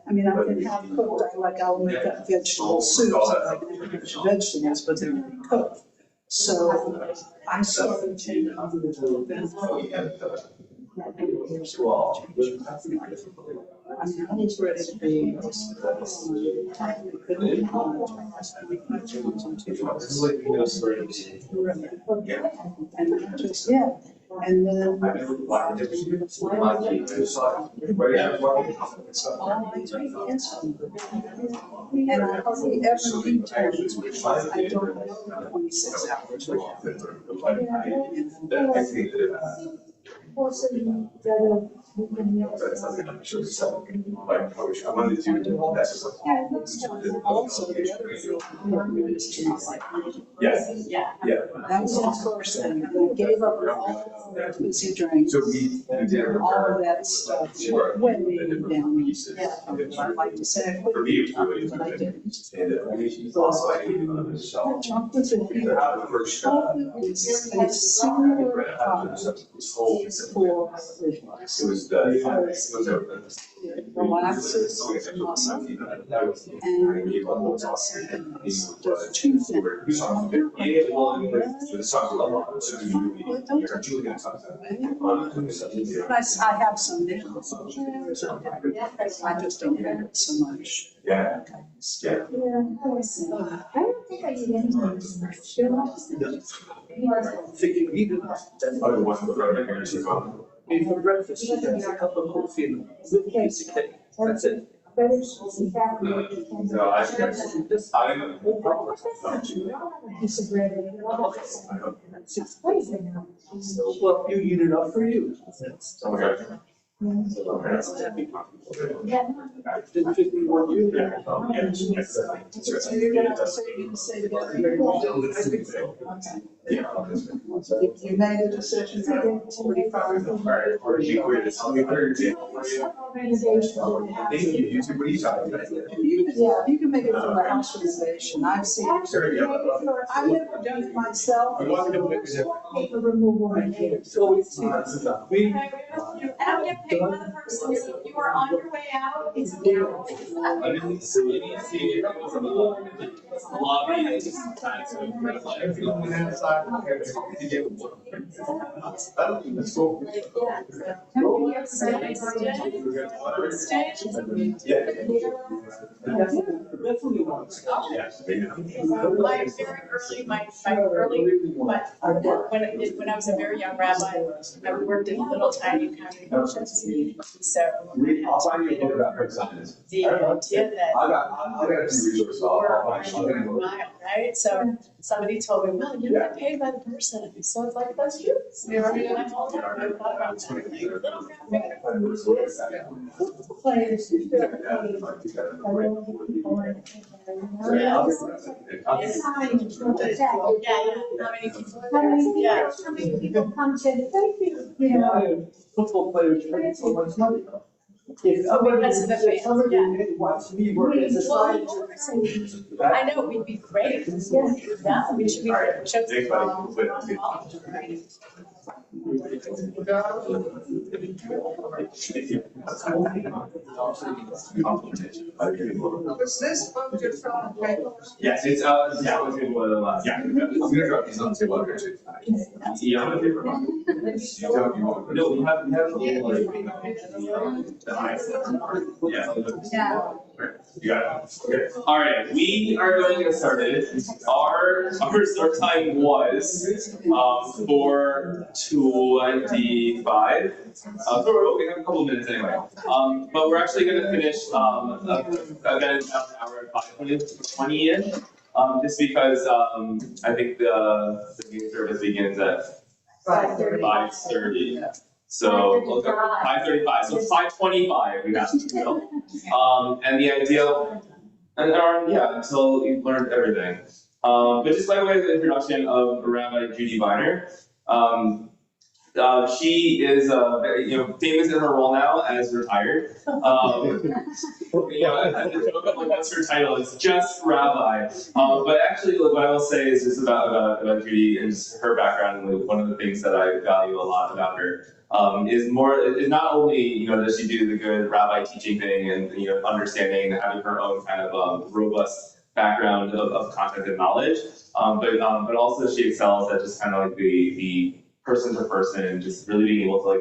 Speaker 8: I mean, I can have cooked, I'll make up vegetable soups, I can make vegetables, but they're not cooked. So I started to, I mean, I was ready to be. And I just, And then.
Speaker 10: I never watched it. Lucky.
Speaker 8: And I hardly ever need to, I don't know 26 hours.
Speaker 10: I wanted to.
Speaker 8: Also, the other thing is to like.
Speaker 10: Yes.
Speaker 8: Yeah.
Speaker 10: Yeah.
Speaker 8: That was the first thing, and I gave up all that fizzy drinks,
Speaker 10: So we did.
Speaker 8: all of that stuff, way down east. I like to say, I
Speaker 10: For me, it was really.
Speaker 8: but I didn't.
Speaker 10: And also I hated on the shelf.
Speaker 8: Chocolates and
Speaker 10: The first
Speaker 8: chocolate is a similar product for reflux.
Speaker 10: It was the.
Speaker 8: Relaxes muscle and there's two things. I have some now. I just don't have it so much.
Speaker 10: Yeah. Yeah.
Speaker 9: I don't think I need any.
Speaker 8: Thinking even
Speaker 10: Other one for
Speaker 8: before breakfast, she has a cup of coffee and a piece of cake. That's it.
Speaker 10: No, I
Speaker 9: Piece of bread.
Speaker 8: Well, you eat enough for you.
Speaker 10: Okay.
Speaker 8: That's happy.
Speaker 9: Yeah.
Speaker 8: Didn't fit me one you.
Speaker 10: Yeah.
Speaker 8: So you're gonna say together. You made a decision, it's pretty far.
Speaker 10: Thank you, YouTube, what are you talking about?
Speaker 8: You can make it from the house reservation, I've seen. I've never done it myself.
Speaker 9: Paper removal.
Speaker 8: We.
Speaker 6: And I'm getting paid by the person, you are on your way out, it's now.
Speaker 1: I didn't see it from the lobby, it's just trying to like.
Speaker 10: That's cool.
Speaker 8: Definitely want.
Speaker 14: When I was a very young rabbi, I worked in little tiny congregations. So
Speaker 10: I'll find you a book about her science.
Speaker 14: the idea that
Speaker 10: I got a few resources.
Speaker 14: right? So somebody told me, well, you get paid by the person. So it's like, that's true. I thought about that.
Speaker 9: Players. How many people come to, thank you, you know.
Speaker 18: Football players make so much money. If
Speaker 14: because of the fans,
Speaker 18: somebody
Speaker 14: yeah.
Speaker 18: wants me working as a scientist.
Speaker 14: I know, we'd be great. Yeah, we should be.
Speaker 8: Was this book just on paper?
Speaker 1: Yes, it's yeah, it's one of the last. Yeah. I'm gonna drop these on the table here too. Yeah, I'm gonna paper. No, we have a little like. Yeah. You got it. Okay. All right, we are going to get started. Our start time was 4:25. So we have a couple of minutes anyway. But we're actually going to finish again in about an hour and 5:20 in. Just because I think the main service begins at 5:30. So 5:35. So 5:25 we have to go. And the idea, until you've learned everything. But just by way of the introduction of Rabbi Judy Viner, she is famous in her role now as retired. What's her title? It's just rabbi. But actually, what I will say is just about Judy and just her background. And one of the things that I value a lot about her is not only does she do the good rabbi teaching thing and understanding and having her own kind of robust background of content and knowledge, but also she excels at just kind of like the person to person, just really being able to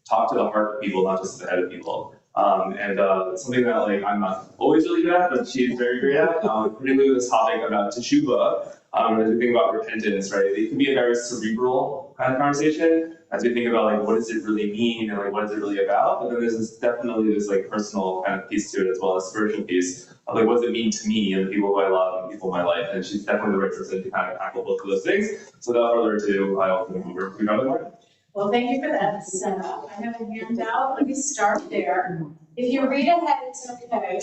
Speaker 1: talk to the heart of people, not just the head of people. And something that I'm not always really good at, but she's very great at, particularly with this topic about teshuvah. As we think about repentance, right, it can be a very cerebral kind of conversation as we think about like what does it really mean and like what is it really about. But then there's definitely this like personal kind of piece to it as well as spiritual piece of like what does it mean to me and the people who I love and the people in my life. And she's definitely the right person to kind of tackle both of those things. So without further ado, I'll turn it over to Dr. Martin.
Speaker 19: Well, thank you for that setup. I have a handout. Let me start there. If you read ahead, it's okay.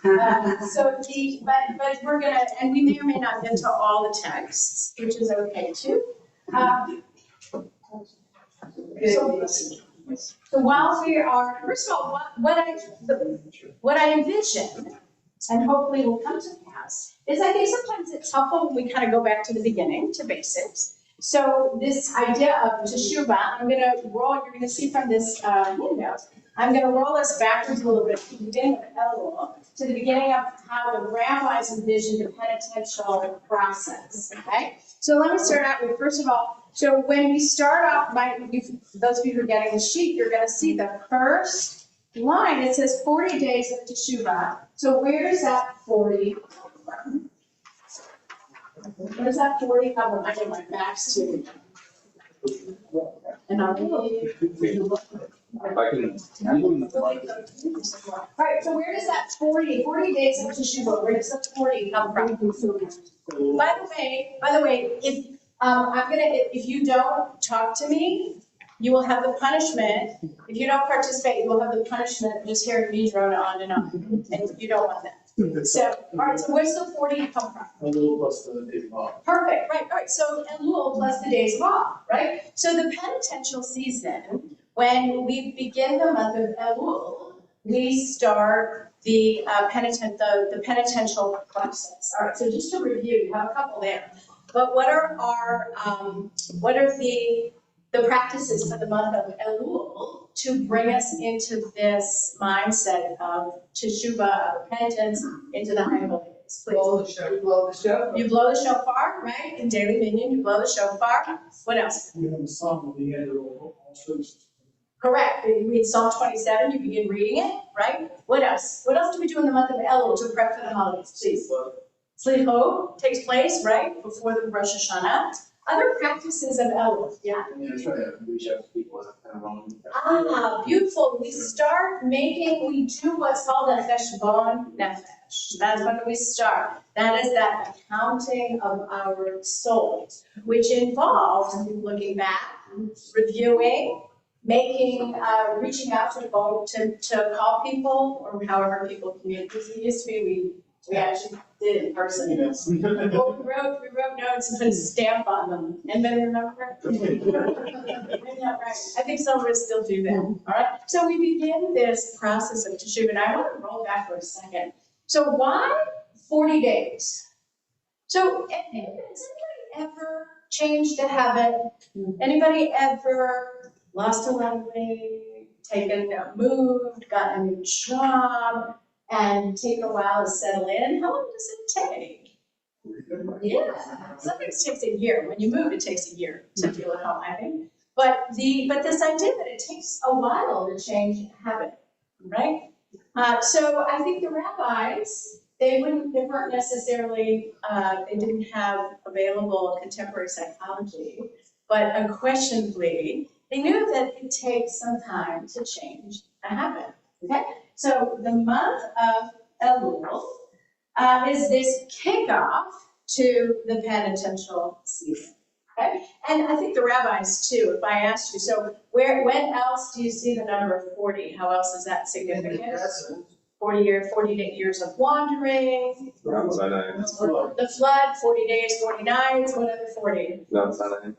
Speaker 19: But we're gonna, and we may or may not get to all the texts, which is okay too. So while we are, first of all, what I envision, and hopefully will come to pass, is I think sometimes it's helpful when we kind of go back to the beginning, to basics. So this idea of teshuvah, I'm gonna roll, you're gonna see from this handout, I'm gonna roll us backwards a little bit to the beginning of Elul, to the beginning of how the rabbis envisioned the penitential process, okay? So let me start out with, first of all, so when we start off by, those of you who are getting the sheet, you're gonna see the first line, it says 40 days of teshuvah. So where does that 40 come from? Where's that 40 come from? I get my backs to. And I'll be. All right, so where does that 40 days of teshuvah, where does that 40 come from? By the way, if you don't talk to me, you will have the punishment. If you don't participate, you will have the punishment of just hearing me drone on and on, and you don't want that. So, all right, so where's the 40 come from?
Speaker 13: Elul plus the days of awe.
Speaker 19: Perfect, right, all right, so Elul plus the days of awe, right? So the penitential season, when we begin the month of Elul, we start the penitential process. All right, so just to review, you have a couple there. But what are the practices for the month of Elul to bring us into this mindset of teshuvah, of repentance, into the high holy days? Please.
Speaker 18: You blow the shofar.
Speaker 19: You blow the shofar, right? In daily minyan, you blow the shofar. What else?
Speaker 13: We have a psalm at the end of all truths.
Speaker 19: Correct. You read Psalm 27, you begin reading it, right? What else? What else do we do in the month of Elul to prep for the holidays, please? Slichot takes place, right, before the Rosh Hashanah. Other practices of Elul, yeah?
Speaker 13: Yeah, try to reach out to people that kind of wrong.
Speaker 19: Beautiful. We do what's called a cheshbon nefesh. That's when we start. That is that accounting of our souls, which involves looking back, reviewing, reaching out to call people, or however people communicate. Because it used to be we actually did it in person. We wrote notes and put a stamp on them. Anybody remember? Yeah, right. I think some of us still do that. All right. So we begin this process of teshuvah, and I want to roll back for a second. So why 40 days? So has anybody ever changed a habit? Anybody ever lost a lot of weight, moved, got a new job, and take a while to settle in? How long does it take? Yeah, sometimes it takes a year. When you move, it takes a year to feel at home, I think. But this idea that it takes a while to change a habit, right? So I think the rabbis, they weren't necessarily, they didn't have available contemporary psychology, but unquestionably, they knew that it takes some time to change a habit, okay? So the month of Elul is this kickoff to the penitential season, okay? And I think the rabbis too, if I asked you, so when else do you see the number of 40? How else is that significant? 40 years of wandering.
Speaker 1: Mount Sinai.
Speaker 19: The flood, 40 days, 40 nights, what other 40?
Speaker 1: Mount Sinai.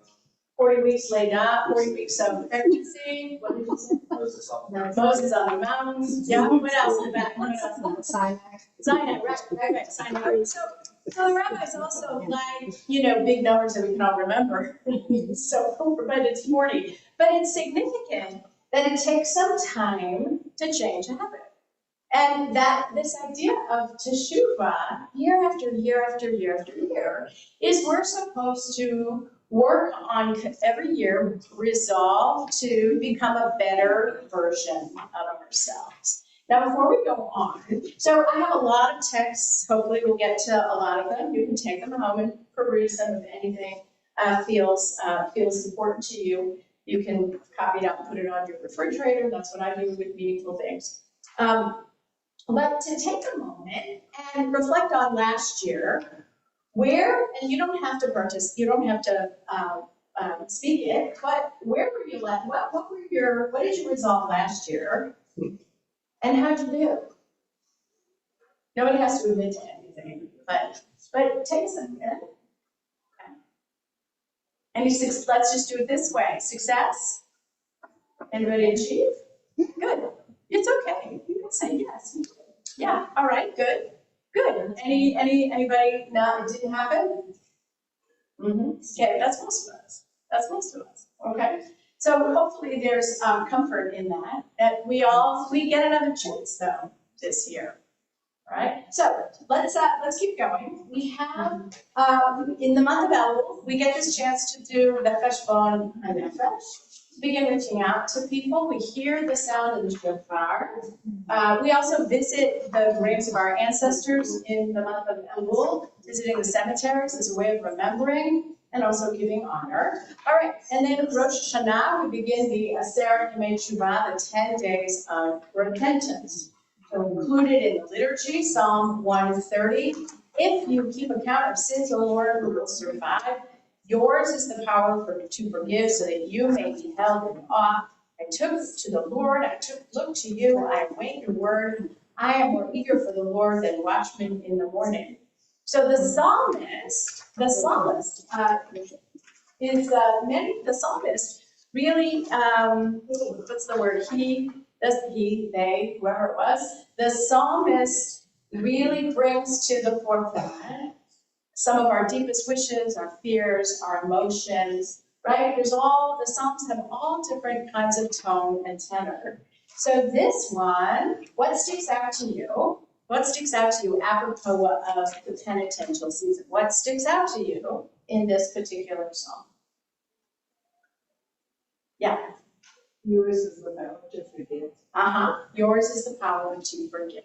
Speaker 19: 40 weeks laid up, 40 weeks of pregnancy. What did you say? Moses on the mountains. Yeah, what else in the back? What else? Sinai, right, Sinai. So the rabbis also applied, big numbers that we can all remember. But it's 40. But it's significant that it takes some time to change a habit. And that this idea of teshuvah, year after year after year after year, is we're supposed to work on every year, resolve to become a better version of ourselves. Now, before we go on, so I have a lot of texts, hopefully we'll get to a lot of them. You can take them home and peruse them if anything feels important to you. You can copy it out and put it on your refrigerator. That's what I do with meaningful things. But to take a moment and reflect on last year, and you don't have to speak it, but where were you left? What did you resolve last year? And how'd you do? Nobody has to admit to anything, but take a second. Okay. Let's just do it this way. Success? Anybody achieve? Good. It's okay. You can say yes. Yeah. All right. Good. Good. Anybody? No, it didn't happen. Okay. That's most of us. Okay. So hopefully there's comfort in that we get another chance though this year. All right. So let's keep going. We have in the month of Elul, we get this chance to do Nefesh Bon HaNefesh, begin reaching out to people. We hear the sound of the shofar. We also visit the graves of our ancestors in the month of Elul, visiting the cemeteries as a way of remembering and also giving honor. All right, and then Rosh Hashanah, we begin the Aseret Yemei Teshuvah, the 10 days of repentance. So included in the liturgy, Psalm 130. If you keep account of sins, O Lord, who will survive? Yours is the power to forgive, so that you may be held in awe. I took to the Lord, look to you, I await your word. I am more eager for the Lord than watchmen in the morning. So the psalmist really, what's the word? They, whoever it was, the psalmist really brings to the forefront some of our deepest wishes, our fears, our emotions, right? The Psalms have all different kinds of tone and tenor. So this one, what sticks out to you? What sticks out to you apropos of the penitential season? What sticks out to you in this particular psalm? Yeah.
Speaker 8: Yours is the power to forgive.
Speaker 19: Yours is the power to forgive,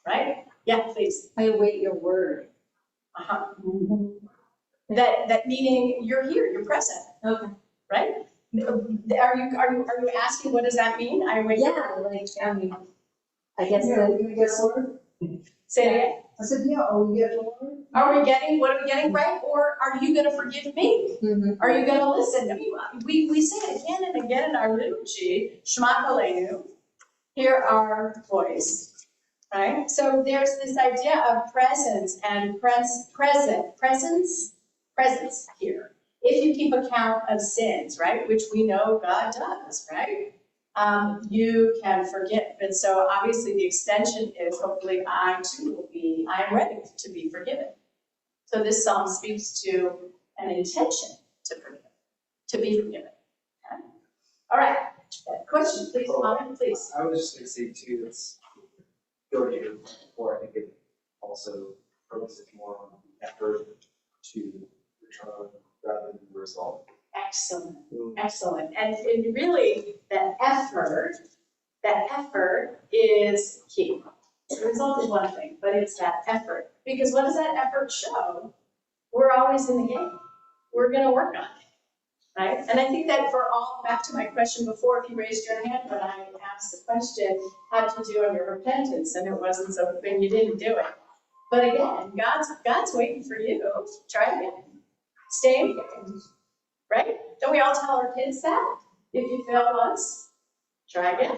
Speaker 19: right? Yeah, please.
Speaker 9: I await your word.
Speaker 19: That meaning you're here, you're present.
Speaker 9: Okay.
Speaker 19: Right? Are you asking what does that mean? I await your word.
Speaker 9: I guess
Speaker 19: Say it again.
Speaker 8: I said, yeah, are we getting Lord?
Speaker 19: What are we getting right? Or are you gonna forgive me? Are you gonna listen? I mean, we say it again and again in our liturgy, Shema Aleinu, hear our voice, right? So there's this idea of presence and presence here. If you keep account of sins, right, which we know God does, right? You can forgive. And so obviously the extension is hopefully I am ready to be forgiven. So this psalm speaks to an intention to forgive, to be forgiven. Okay? All right, question, please, comment, please.
Speaker 17: I was just gonna say too, it's go to before, I think it also focuses more on effort to return rather than the result.
Speaker 19: Excellent. And really, the effort is key. The result is one thing, but it's that effort. Because what does that effort show? We're always in the game. We're going to work on it, right? And I think that for all, back to my question before, if you raised your hand when I asked the question, how did you do on your repentance? And it wasn't so good, you didn't do it. But again, God's waiting for you. Try again. Stay in the game. Right? Don't we all tell our kids that? If you fail once, try again.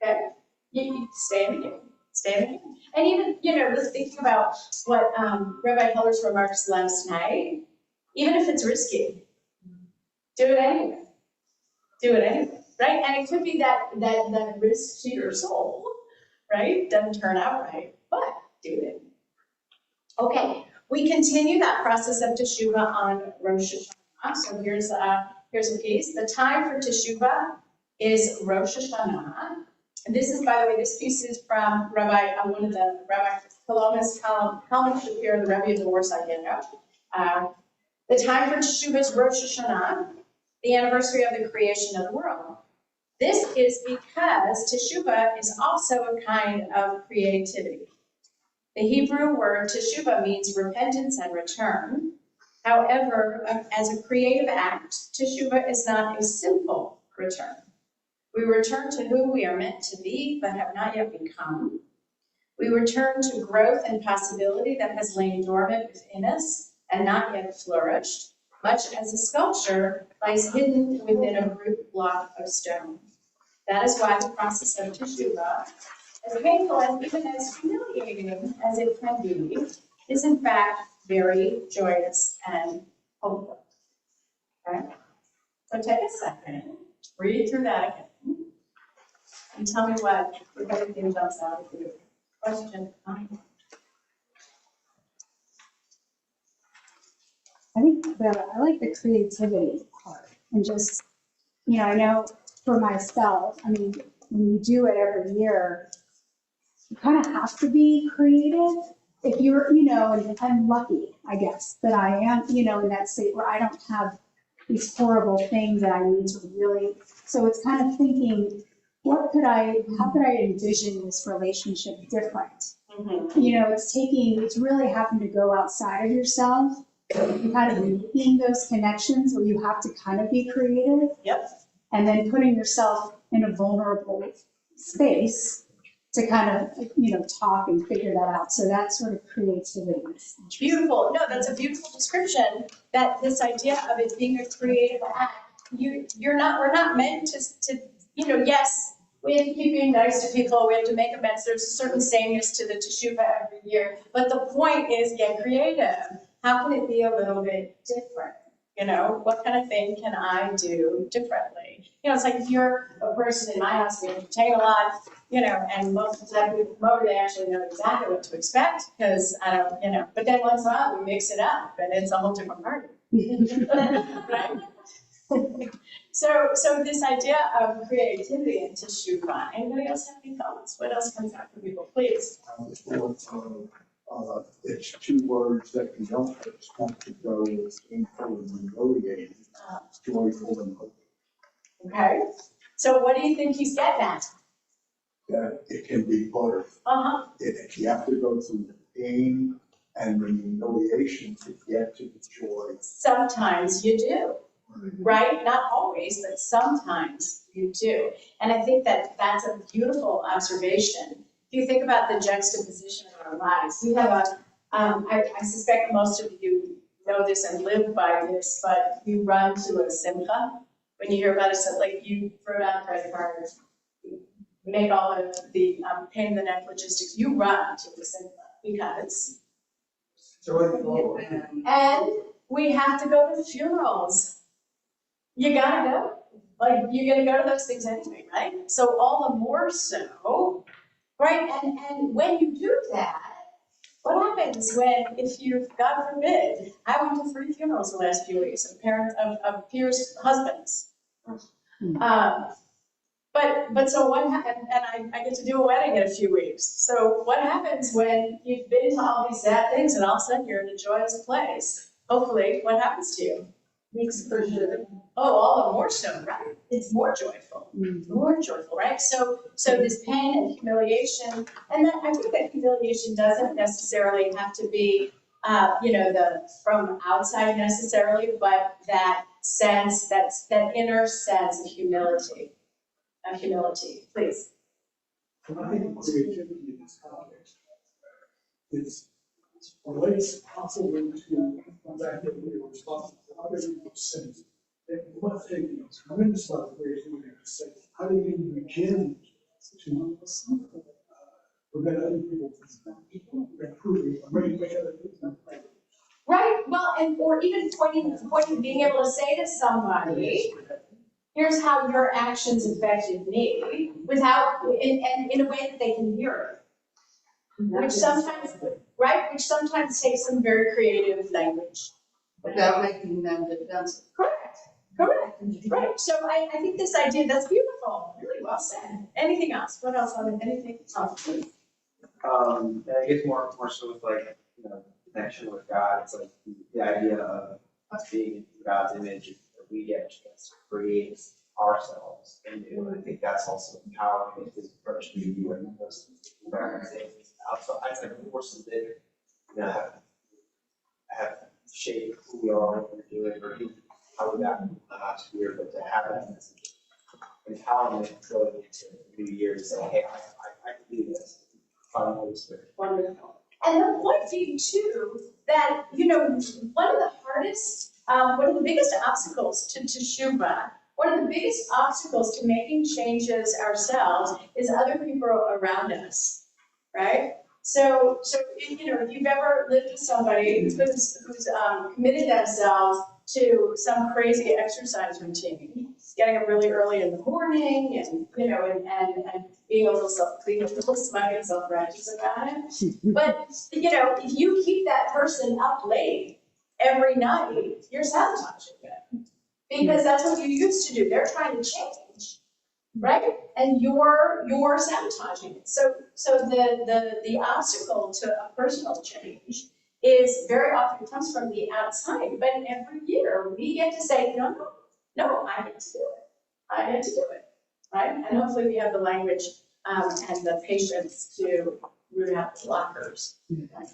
Speaker 19: Okay? You stay in the game. Stay in the game. And even, just thinking about what Rabbi Heller's remarks last night, even if it's risky, do it anyway. Do it anyway. Right? And it could be that risk to your soul, right? Doesn't turn out right, but do it. Okay. We continue that process of Teshuvah on Rosh Hashanah. So here's a piece. The time for Teshuvah is Rosh Hashanah. And this is, by the way, this piece is from Rabbi Kalman Shapiro, the Rebbe of the Warsaw Ghetto. The time for Teshuvah is Rosh Hashanah, the anniversary of the creation of the world. This is because teshuvah is also a kind of creativity. The Hebrew word teshuvah means repentance and return. However, as a creative act, teshuvah is not a simple return. We return to who we are meant to be but have not yet become. We return to growth and possibility that has lain dormant within us and not yet flourished, much as a sculpture lies hidden within a root block of stone. That is why the process of teshuvah, as painful and even as humiliating as it can be, is in fact very joyous and hopeful. Okay? So take a second, read through that again, and tell me what, if everything jumps out at you. Question?
Speaker 9: I think I like the creativity part and just, I know for myself, I mean, when you do it every year, you kind of have to be creative. If you're, and I'm lucky, I guess, that I am, in that state where I don't have these horrible things that I need to really, so it's kind of thinking, how could I envision this relationship different? It's really having to go outside of yourself and kind of making those connections where you have to kind of be creative.
Speaker 19: Yep.
Speaker 9: And then putting yourself in a vulnerable space to kind of, talk and figure that out. So that sort of creativity.
Speaker 19: Beautiful. No, that's a beautiful description. That this idea of it being a creative act. We're not meant to yes, we have to keep being nice to people. We have to make amends. There's a certain sameness to the teshuvah every year. But the point is get creative. How can it be a little bit different? What kind of thing can I do differently? It's like if you're a person in my house, we entertain a lot, and most of the time people come over, they actually know exactly what to expect because I don't, but then once in a while we mix it up and it's a whole different party. Right? So this idea of creativity and teshuvah, anybody else have any thoughts? What else comes out from people? Please.
Speaker 18: It's two words that you don't expect to go with painful and humiliating, joyful and hopeful.
Speaker 19: Okay. So what do you think he's getting at?
Speaker 18: That it can be both. You have to go through the pain and the humiliation to get to the joy.
Speaker 19: Sometimes you do, right? Not always, but sometimes you do. And I think that that's a beautiful observation. If you think about the juxtaposition of our lives, we have I suspect most of you know this and live by this, but you run to a simcha. When you hear about it, so like you throw down credit cards, you make all of the pain in the neck logistics, you run to the simcha because. And we have to go to the funerals. You gotta go. Like you're gonna go to those things anyway, right? So all the more so. Right, and when you do that, what happens if you, God forbid, I went to 3 funerals the last few weeks of parents of peers' husbands. But so what happened, and I get to do a wedding in a few weeks. So what happens when you've been to all these sad things and all of a sudden you're in a joyous place? Hopefully, what happens to you? Oh, all the more so, right? It's more joyful, right? So this pain and humiliation, and then I think that humiliation doesn't necessarily have to be, from outside necessarily, but that sense, that inner sense of humility, please.
Speaker 18: I think creativity in this context relates possibly to the fact that we are responsible for other people's sins. And one thing that's tremendous about creativity is to say, how do you begin to prevent other people from improving or making other people better?
Speaker 19: Right, well, or even pointing, being able to say to somebody, here's how your actions affected me, without, and in a way that they can hear it. Which sometimes takes some very creative language.
Speaker 8: Without making them defensive.
Speaker 19: Correct. Right. So I think this idea, that's beautiful. Really well said. Anything else? What else? Anything else?
Speaker 17: I guess more so with connection with God. It's like the idea of us being in God's image, that we get a chance to create ourselves themselves and do. And I think that's also empowering with this approach to you and those organizations outside of courses that have shaped who we are, what we're doing, or how we got in the last year, but to have that message empowerment going into the new year to say, hey, I can do this. Holy Spirit.
Speaker 19: Wonderful. And the point being too, that, one of the hardest, one of the biggest obstacles to Teshuvah, one of the biggest obstacles to making changes ourselves is other people around us, right? So if you've ever lived with somebody who's committed themselves to some crazy exercise routine, getting up really early in the morning and being a little smug and self-righteous about it. But if you keep that person up late every night, you're sabotaging them. Because that's what you used to do. They're trying to change, right? And you're sabotaging it. So the obstacle to a personal change is very often comes from the outside. But every year we get to say, no, I get to do it. I get to do it, right? And hopefully we have the language and the patience to root out the blockers. Right?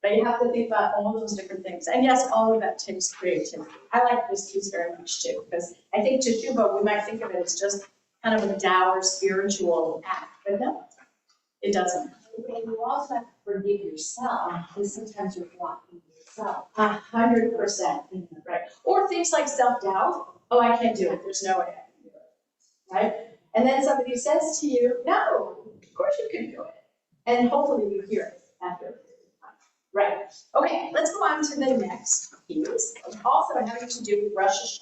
Speaker 19: But you have to think about all those different things. And yes, all of that takes creativity. I like this piece very much too, because I think Teshuvah, we might think of it as just kind of a dour spiritual act, but no, it doesn't.
Speaker 5: And you also have to forgive yourself, because sometimes you're blocking yourself.
Speaker 19: 100%, right? Or things like self-doubt. Oh, I can't do it. There's no way I can do it, right? And then somebody says to you, no, of course you can do it. And hopefully you hear it after. Right. Okay, let's go on to the next piece, also having to do with Rosh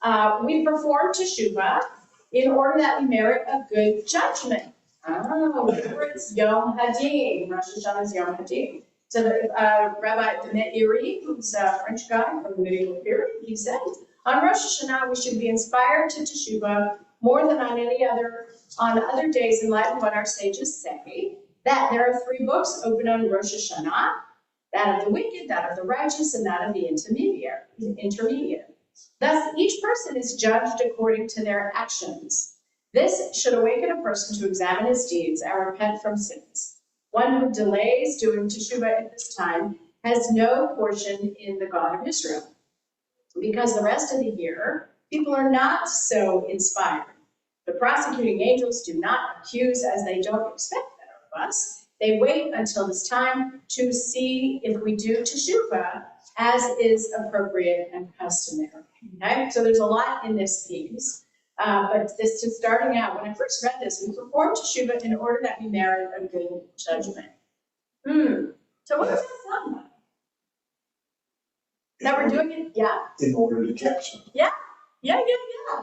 Speaker 19: Hashanah. We perform Teshuvah in order that we merit a good judgment. Remember it's Yom Hadin. Rosh Hashanah is Yom Hadin. So Rabbi Meiri, who's a French guy from the medieval period, he said, on Rosh Hashanah we should be inspired to Teshuvah more than on other days in light of what our sages say, that there are 3 books open on Rosh Hashanah, that of the wicked, that of the righteous, and that of the intermediate. Thus, each person is judged according to their actions. This should awaken a person to examine his deeds and repent from sins. One who delays doing Teshuvah at this time has no portion in the God of Israel, because the rest of the year, people are not so inspired. The prosecuting angels do not accuse as they don't expect us. They wait until this time to see if we do Teshuvah as is appropriate and customary. Okay, so there's a lot in this piece, but this just starting out. When I first read this, we perform Teshuvah in order that we merit a good judgment. So what does that sound like? That we're doing it, yeah.
Speaker 18: In order to catch them.
Speaker 19: Yeah.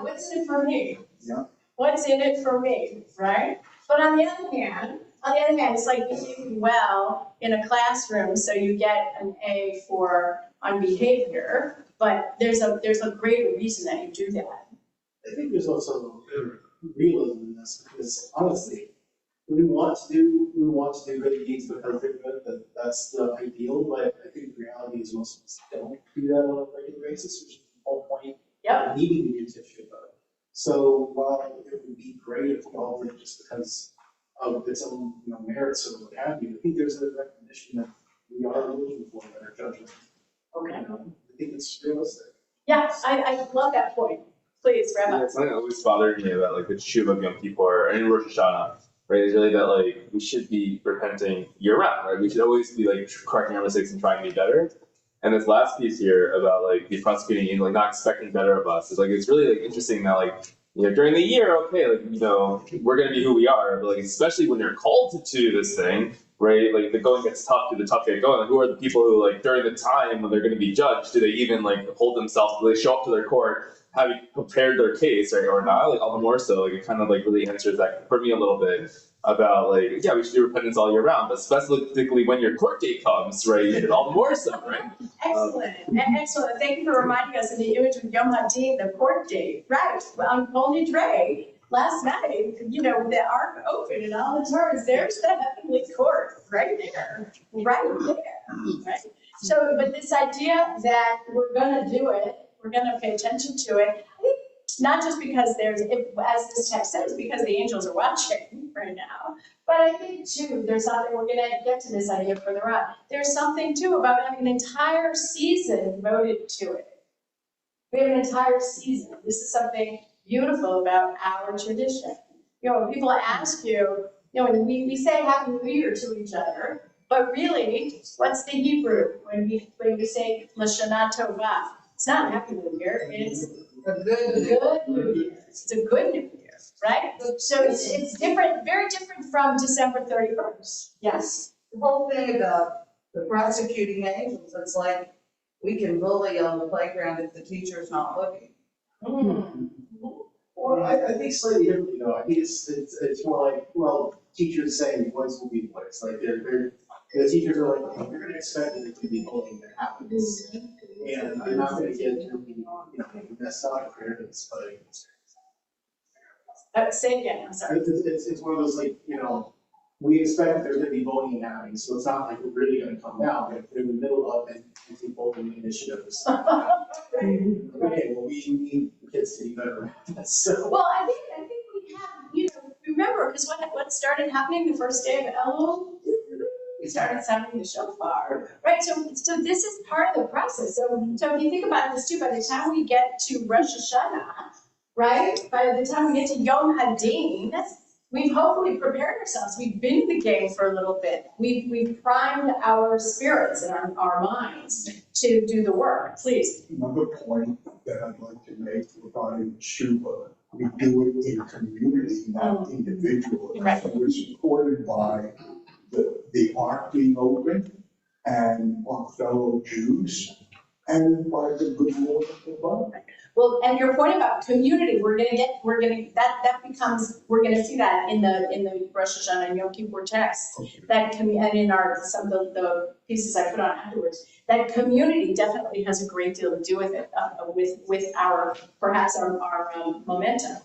Speaker 19: What's in it for me?
Speaker 18: Yeah.
Speaker 19: What's in it for me, right? But on the other hand, it's like behaving well in a classroom, so you get an A on behavior, but there's a greater reason that you do that.
Speaker 13: I think there's also realism in this, because honestly, we want to do good deeds because they're good, that's the ideal, but I think the reality is most of us don't do that on a regular basis, which is the whole point of needing to do Teshuvah. So while it would be great if we all did just because of its own merits or what have you, I think there's a recognition that we are looking for better judgment.
Speaker 19: Okay.
Speaker 13: I think it's realistic.
Speaker 19: Yeah, I love that point. Please, Rabbi.
Speaker 1: Yeah, something that always bothered me about the Teshuvah of Yom Kippur and Rosh Hashanah, right, is really that we should be repenting year round, right? We should always be correcting our mistakes and trying to be better. And this last piece here about the prosecuting angel not expecting better of us is it's really interesting that during the year, okay, we're gonna be who we are, but especially when you're called to do this thing, right? The going gets tough, do the tough get going. Who are the people who during the time when they're gonna be judged, do they even hold themselves, do they show up to their court having prepared their case, right, or not? All the more so, it kind of really answers that for me a little bit about we should do repentance all year round, but specifically when your court date comes, right, all the more so, right?
Speaker 19: Excellent, excellent. Thank you for reminding us of the image of Yom Hadin, the court date, right? On Kol Nidre, last night, the ark opened and all the Torahs, there's the heavenly court, right there, right? So, but this idea that we're gonna do it, we're gonna pay attention to it, I think Not just because as this text says, because the angels are watching right now, but I think too, there's something, we're gonna get to this idea further on. There's something too about having an entire season devoted to it. We have an entire season. This is something beautiful about our tradition. You know, when people ask you, you know, we say Happy New Year to each other, but really, what's the Hebrew when we say Lashana Tova? It's not Happy New Year, it's a good New Year. It's a good New Year, right? So it's different, very different from December 31st. Yes?
Speaker 8: The whole thing about the prosecuting angels, it's like, we can bully on the playground if the teacher's not looking.
Speaker 13: Well, I think slightly differently though. I think it's more like, well, teachers saying boys will be boys. Like the teachers are like, okay, you're gonna expect that there's gonna be bullying that happens. And you're not gonna get really, messed up if it's like.
Speaker 19: Say again, I'm sorry.
Speaker 13: It's one of those like, we expect that there's gonna be bullying happening, so it's not like we're really gonna come down, but if they're in the middle of an anti-bullying initiative. Okay, well, we need the kids to be better at that, so.
Speaker 19: Well, I think we have, remember, because what started happening the first day of Elul? We started sounding the shofar, right? So this is part of the process. So if you think about this too, by the time we get to Rosh Hashanah, right? By the time we get to Yom Hadin, we've hopefully prepared ourselves. We've been in the game for a little bit. We've primed our spirits and our minds to do the work. Please.
Speaker 18: Another point that I'd like to make regarding Shuba, we do it in community, not individually.
Speaker 19: Right.
Speaker 18: So we're supported by the art being open and our fellow Jews and by the good Lord above.
Speaker 19: Well, and your point about community, we're gonna see that in the Rosh Hashanah and Yom Kippur text. And in some of the pieces I put on afterwards, that community definitely has a great deal to do with it, with our momentum,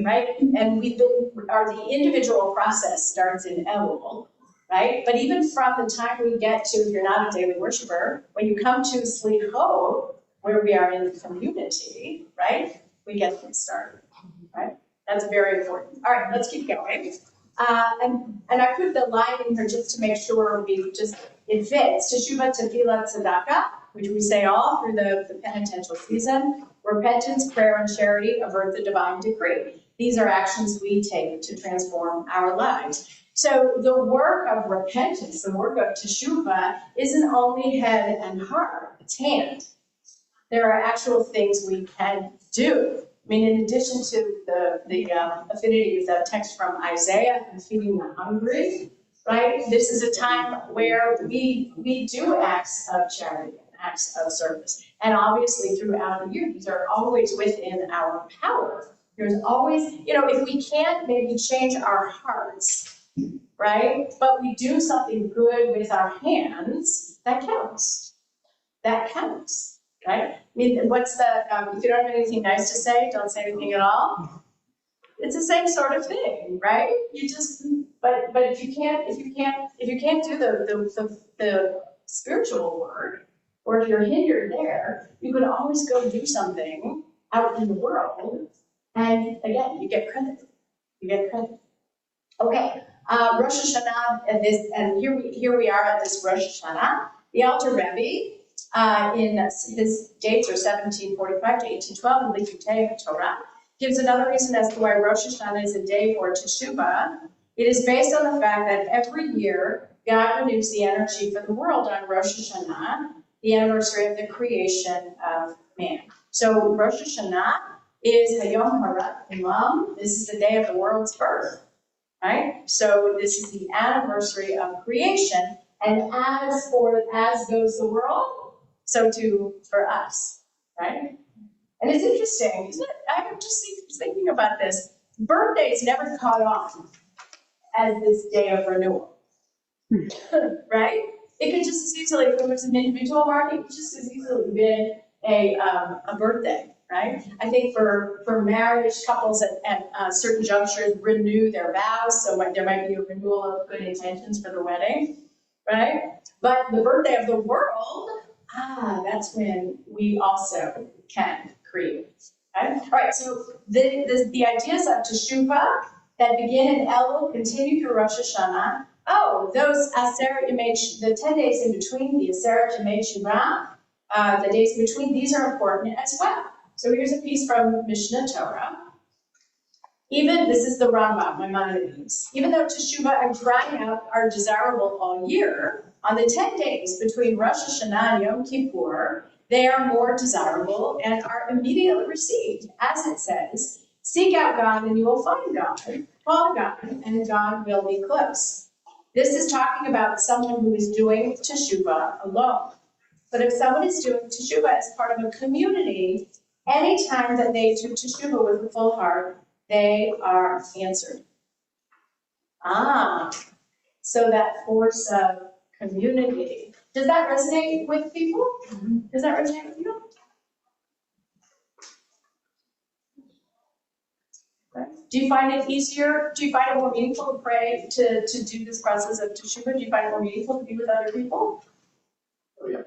Speaker 19: right? And the individual process starts in Elul, right? But even from the time we get to, if you're not a daily worshiper, when you come to Slichot, where we are in the community, right? We get things started, right? That's very important. All right, let's keep going. And I put the line in here just to make sure it fits. Teshuvah, tefillah, tzedakah, which we say all through the penitential season. Repentance, prayer, and charity avert the divine decree. These are actions we take to transform our lives. So the work of repentance, the work of teshuvah, isn't only head and heart, it's hand. There are actual things we can do. I mean, in addition to the affinity with the text from Isaiah and feeding the hungry, right? This is a time where we do acts of charity, acts of service. And obviously throughout the year, these are always within our power. There's always, if we can't maybe change our hearts, right? But we do something good with our hands, that counts. That counts, right? I mean, if you don't have anything nice to say, don't say anything at all. It's the same sort of thing, right? But if you can't do the spiritual work, or if you're hindered there, you can always go do something out in the world, and again, you get credit. Okay, Rosh Hashanah, and here we are at this Rosh Hashanah. The Alter Rebbe, in his dates are 1745 to 1812 in Likutei Torah, gives another reason as to why Rosh Hashanah is a day for Teshuvah. It is based on the fact that every year God renews the energy for the world on Rosh Hashanah, the anniversary of the creation of man. So Rosh Hashanah is Hayom Harat Olam. This is the day of the world's birth, right? So this is the anniversary of creation, and as goes the world, so too for us, right? And it's interesting, isn't it? I'm just thinking about this. Birthdays never caught on as this day of renewal, right? It could just as easily, if it was an individual mark, it could just as easily been a birthday, right? I think for marriage, couples at certain junctures renew their vows, so there might be a renewal of good intentions for the wedding, right? But the birthday of the world, that's when we also can create, Okay, all right, so the ideas of Teshuvah that begin in Elul continue through Rosh Hashanah. Oh, those Aseret Yemei, the 10 days in between, the Aseret Yemei Teshuvah, the days in between, these are important as well. So here's a piece from Mishnah Torah. Even, this is the Rambam, Maimonides, even though Teshuvah and drying out are desirable all year, on the 10 days between Rosh Hashanah and Yom Kippur, they are more desirable and are immediately received. As it says, seek out God and you will find God. Call God and God will be close. This is talking about someone who is doing Teshuvah alone. But if someone is doing Teshuvah as part of a community, anytime that they do Teshuvah with a full heart, they are answered. So that force of community. Does that resonate with people? Does that resonate with you? Okay. Do you find it easier? Do you find it more meaningful to pray, to do this process of Teshuvah? Do you find it more meaningful to be with other people?
Speaker 13: Oh, yeah.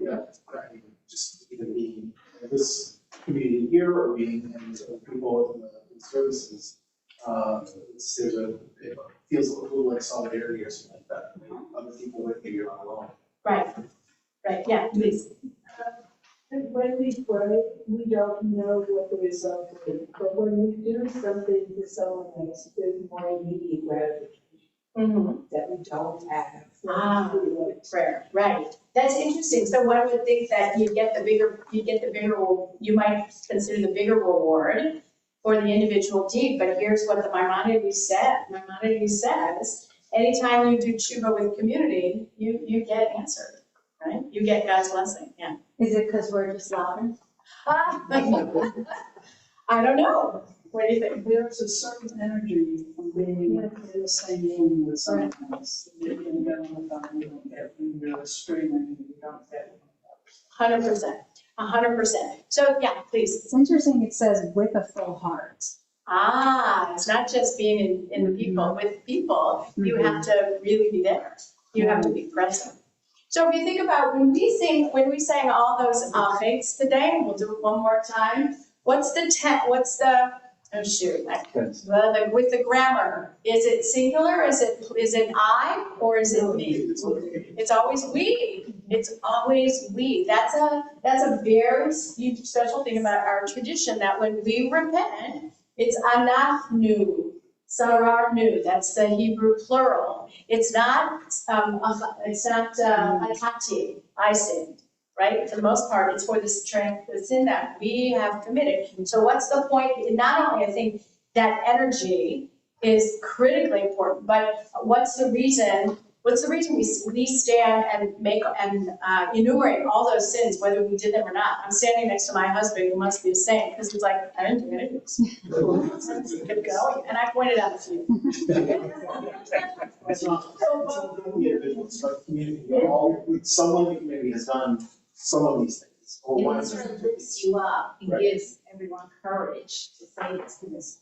Speaker 13: Yeah, I mean, just even being in this community here or being in with people in services, it feels a little like solidarity or something like that. I mean, other people with you, you're not alone.
Speaker 19: Right, yeah, please.
Speaker 8: When we pray, we don't know what the result is, but when we do something for someone else, there's more immediate gratification that we don't have.
Speaker 19: Prayer, right. That's interesting. So one would think that you might consider the bigger reward for the individual deed, but here's what the Maimonides said. Maimonides says, anytime you do Teshuvah with community, you get answered, right? You get God's blessing, yeah.
Speaker 9: Is it because we're just louder?
Speaker 19: I don't know. What do you think?
Speaker 8: There's a certain energy from being in the same room with someone else. You can get on the phone, you don't get, when you're streaming, you don't get.
Speaker 19: 100%. 100%. So yeah, please.
Speaker 9: It's interesting it says with a full heart.
Speaker 19: It's not just being in the people. With people, you have to really be there. You have to be present. So if you think about when we sang all those faiths today, and we'll do it one more time. With the grammar, is it singular? Is it I or is it me? It's always we. It's always we. That's a very special thing about our tradition, that when we repent, it's anachnu, sararnu. That's the Hebrew plural. It's not atati, I sinned. Right? For the most part, it's for this strength that's in that we have committed. So what's the point? Not only I think that energy is critically important, but what's the reason we stand and make and enumerate all those sins, whether we did them or not? I'm standing next to my husband, who must be the same, because he's like, I didn't do any of this. Keep going, and I pointed out a few.
Speaker 13: It's not the individual, it's like community. Someone maybe has done some of these things.
Speaker 19: It lifts you up and gives everyone courage to say this.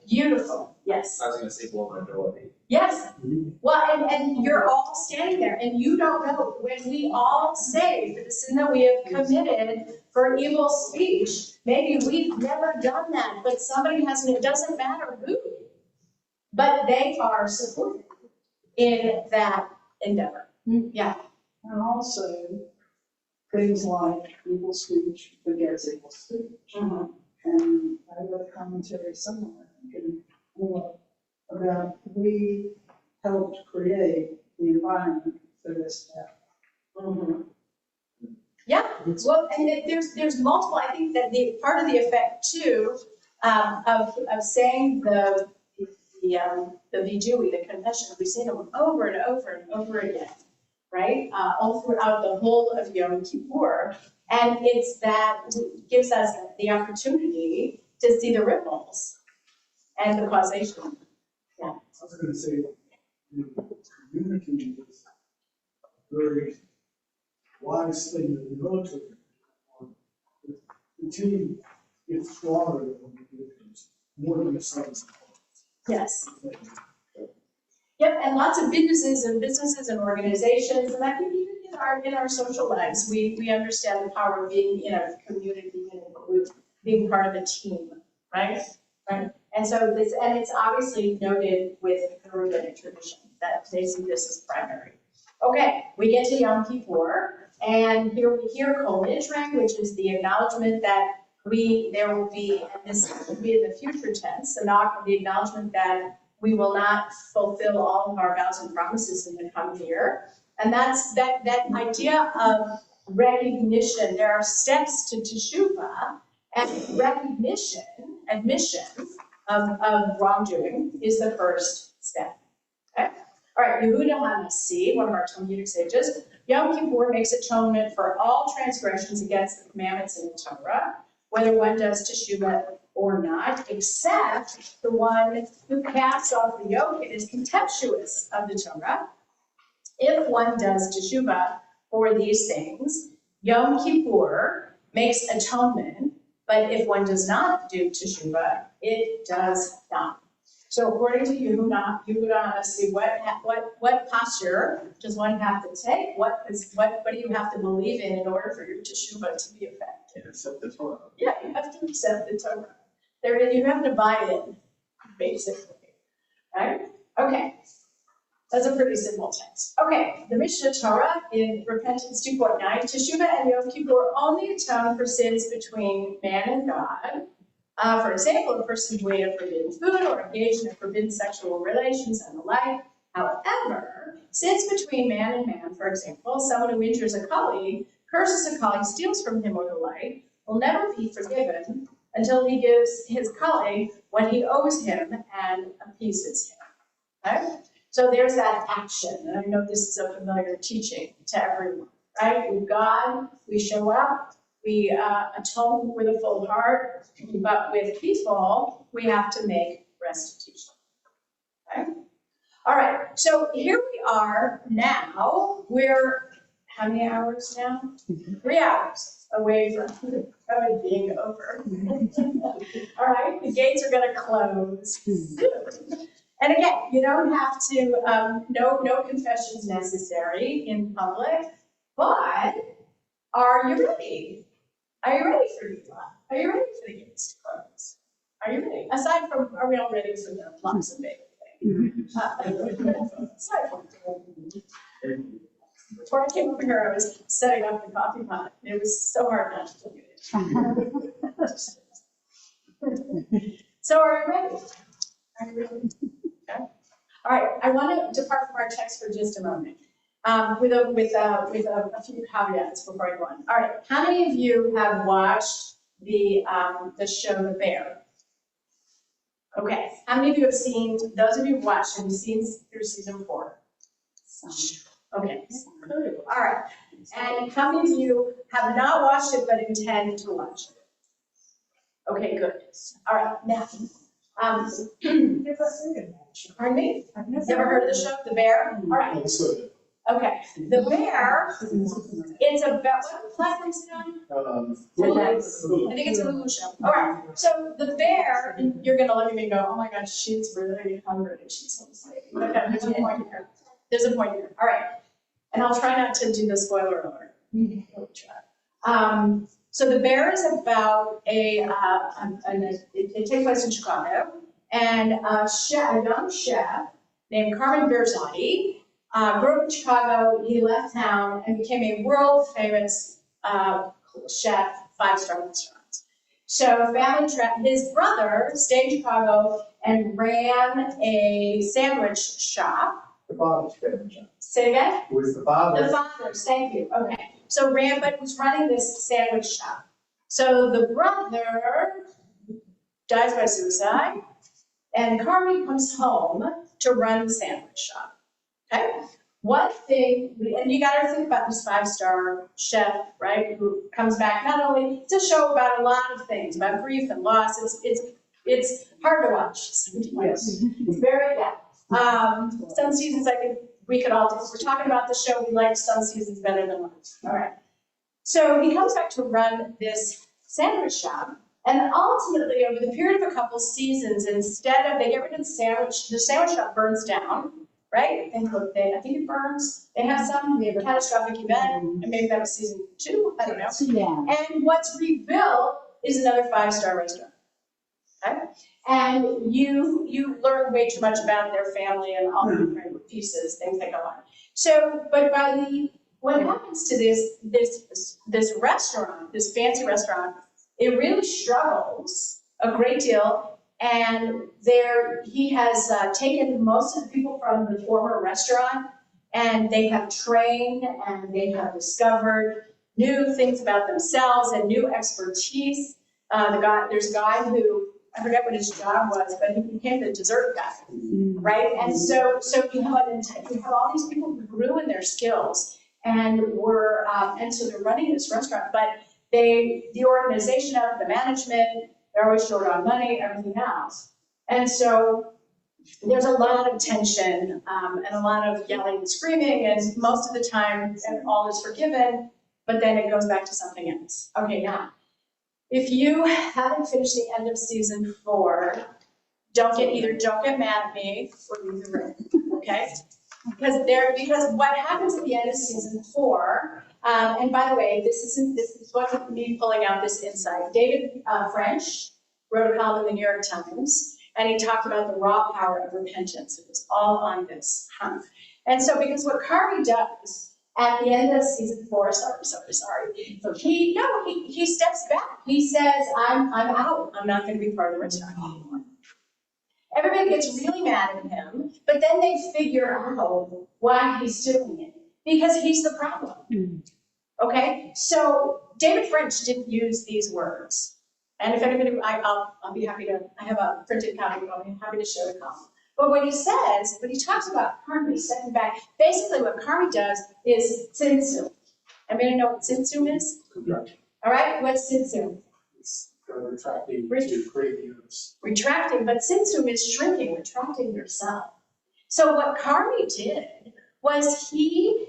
Speaker 19: Beautiful, yes.
Speaker 1: I was going to say vulnerability.
Speaker 19: Yes. Well, and you're all standing there, and you don't know, when we all say for the sin that we have committed for evil speech, maybe we've never done that, but somebody hasn't, it doesn't matter who, but they are supported in that endeavor. Yeah.
Speaker 8: And also, things like evil speech begets evil speech. And I read a commentary somewhere, about we helped create the environment for this to happen.
Speaker 19: Yeah, well, and there's multiple, I think that the part of the effect too, of saying the Vijui, the confession, we say them over and over and over again, right? All throughout the whole of Yom Kippur. And it's that gives us the opportunity to see the ripples and the causation. Yeah.
Speaker 18: I was going to say, community is a very wise thing in the military. The team gets stronger when it becomes more than yourselves.
Speaker 19: Yes. Yep, and lots of businesses and organizations, and I think even in our social lives, we understand the power of being in a community, in a group. being part of a team, right? Right. And so this, and it's obviously noted with the rabbinic tradition that they see this as primary. Okay, we get to Yom Kippur, and here we hear Kol Nidrei, which is the acknowledgement that there will be, and this will be in the future tense, the acknowledgement that we will not fulfill all of our vows and promises in the coming year. And that's that idea of recognition. There are steps to teshuvah, and recognition, admission of wrongdoing is the first step. Okay? All right, Yehuda HaNasi, one of our Talmudic sages, Yom Kippur makes atonement for all transgressions against the commandments in the Torah, whether one does teshuvah or not, except the one who casts off the yoke and is contemptuous of the Torah. If one does teshuvah for these things, Yom Kippur makes atonement, but if one does not do teshuvah, it does not. So according to Yehuda HaNasi, what posture does one have to take? What do you have to believe in order for your teshuvah to be effective?
Speaker 2: Accept the Torah.
Speaker 19: Yeah, you have to accept the Torah. You have to buy in, basically, right? Okay, that's a pretty simple text. Okay, the Mishnah Torah in Repentance 2.9, Teshuvah and Yom Kippur only atone for sins between man and God. For example, a person who ate a forbidden food or engaged in forbidden sexual relations and the like. However, sins between man and man, for example, someone who injures a colleague, curses a colleague, steals from him or the like, will never be forgiven until he gives his colleague what he owes him and appeases him. Okay? So there's that action, and I know this is a familiar teaching to everyone, right? With God, we show up, we atone with a full heart, but with people, we have to make restitution. Okay? All right, so here we are now. We're how many hours now? 3 hours away from it being over. All right, the gates are going to close soon. And again, you don't have to, no confessions necessary in public, but are you ready? Are you ready for Yula? Are you ready for the gates to close? Are you ready? Aside from, are we all ready for the lots of baby things? Aside from, before I came over here, I was setting up the coffee pot. It was so hard not to do it. So are you ready? Are you ready? Okay. All right, I want to depart from our text for just a moment with a few caveats before I go on. All right, how many of you have watched the show The Bear? Okay, how many of you have seen, those of you who've watched, have you seen through season 4? Okay, all right. And how many of you have not watched it but intend to watch it? Okay, good. All right, now. Pardon me? You ever heard of the show, The Bear? All right. Okay, The Bear, it's about, what platform is it on? I think it's a Hulu show. All right, so The Bear, and you're gonna look at me and go, oh my gosh, she's really hungry, she's so sleepy. Okay, there's a point here. There's a point here. All right, and I'll try not to do the spoiler alert. So The Bear is about it takes place in Chicago, and a young chef named Carmen Berzati grew up in Chicago. He left town and became a world famous chef, 5-star restaurants. So his brother stayed in Chicago and ran a sandwich shop.
Speaker 18: The father's favorite job.
Speaker 19: Say it again?
Speaker 18: It was the father.
Speaker 19: The father's, thank you, okay. So but was running this sandwich shop. So the brother dies by suicide, and Carmen comes home to run the sandwich shop, okay? One thing, and you gotta think about this 5-star chef, right, who comes back, not only, it's a show about a lot of things, about grief and loss, it's hard to watch. Yes. It's very bad. Some seasons we could all do. We're talking about the show, we like some seasons better than others. All right. So he comes back to run this sandwich shop, and ultimately, over the period of a couple seasons, instead of, they get rid of the sandwich shop burns down, right? I think it burns. They have some catastrophic event, and maybe that was season 2, I don't know.
Speaker 9: Yeah.
Speaker 19: And what's rebuilt is another 5-star restaurant. Okay? And you learn way too much about their family and all the different pieces, things that go on. So, but what happens to this restaurant, this fancy restaurant, it really struggles a great deal. And he has taken most of the people from the former restaurant, and they have trained and they have discovered new things about themselves and new expertise. There's a guy who, I forget what his job was, but he became the dessert guy, right? And so you have all these people who grew in their skills and so they're running this restaurant, but the organization of the management, they're always short on money, everything else. And so there's a lot of tension and a lot of yelling and screaming, and most of the time all is forgiven, but then it goes back to something else. Okay, now, if you haven't finished the end of season 4, don't get mad at me or leave the room, okay? Because what happens at the end of season 4, and by the way, this is what me pulling out this insight. David French wrote a column in the New York Times, and he talked about the raw power of repentance. It was all on this. And so, because what Carvey does at the end of season 4, he steps back. He says, I'm out. I'm not going to be part of the restaurant anymore. Everybody gets really mad at him, but then they figure out why he's doing it. Because he's the problem. Okay? So David French didn't use these words. And if anybody, I'll be happy to, I have a printed copy, I'll be happy to show the column. But what he talks about Carvey stepping back, basically what Carvey does is tsimtsum. Anybody know what tsimtsum is? All right, what's tsimtsum?
Speaker 13: Retracting to create units.
Speaker 19: Retracting, but tsimtsum is shrinking, retracting yourself. So what Carvey did was he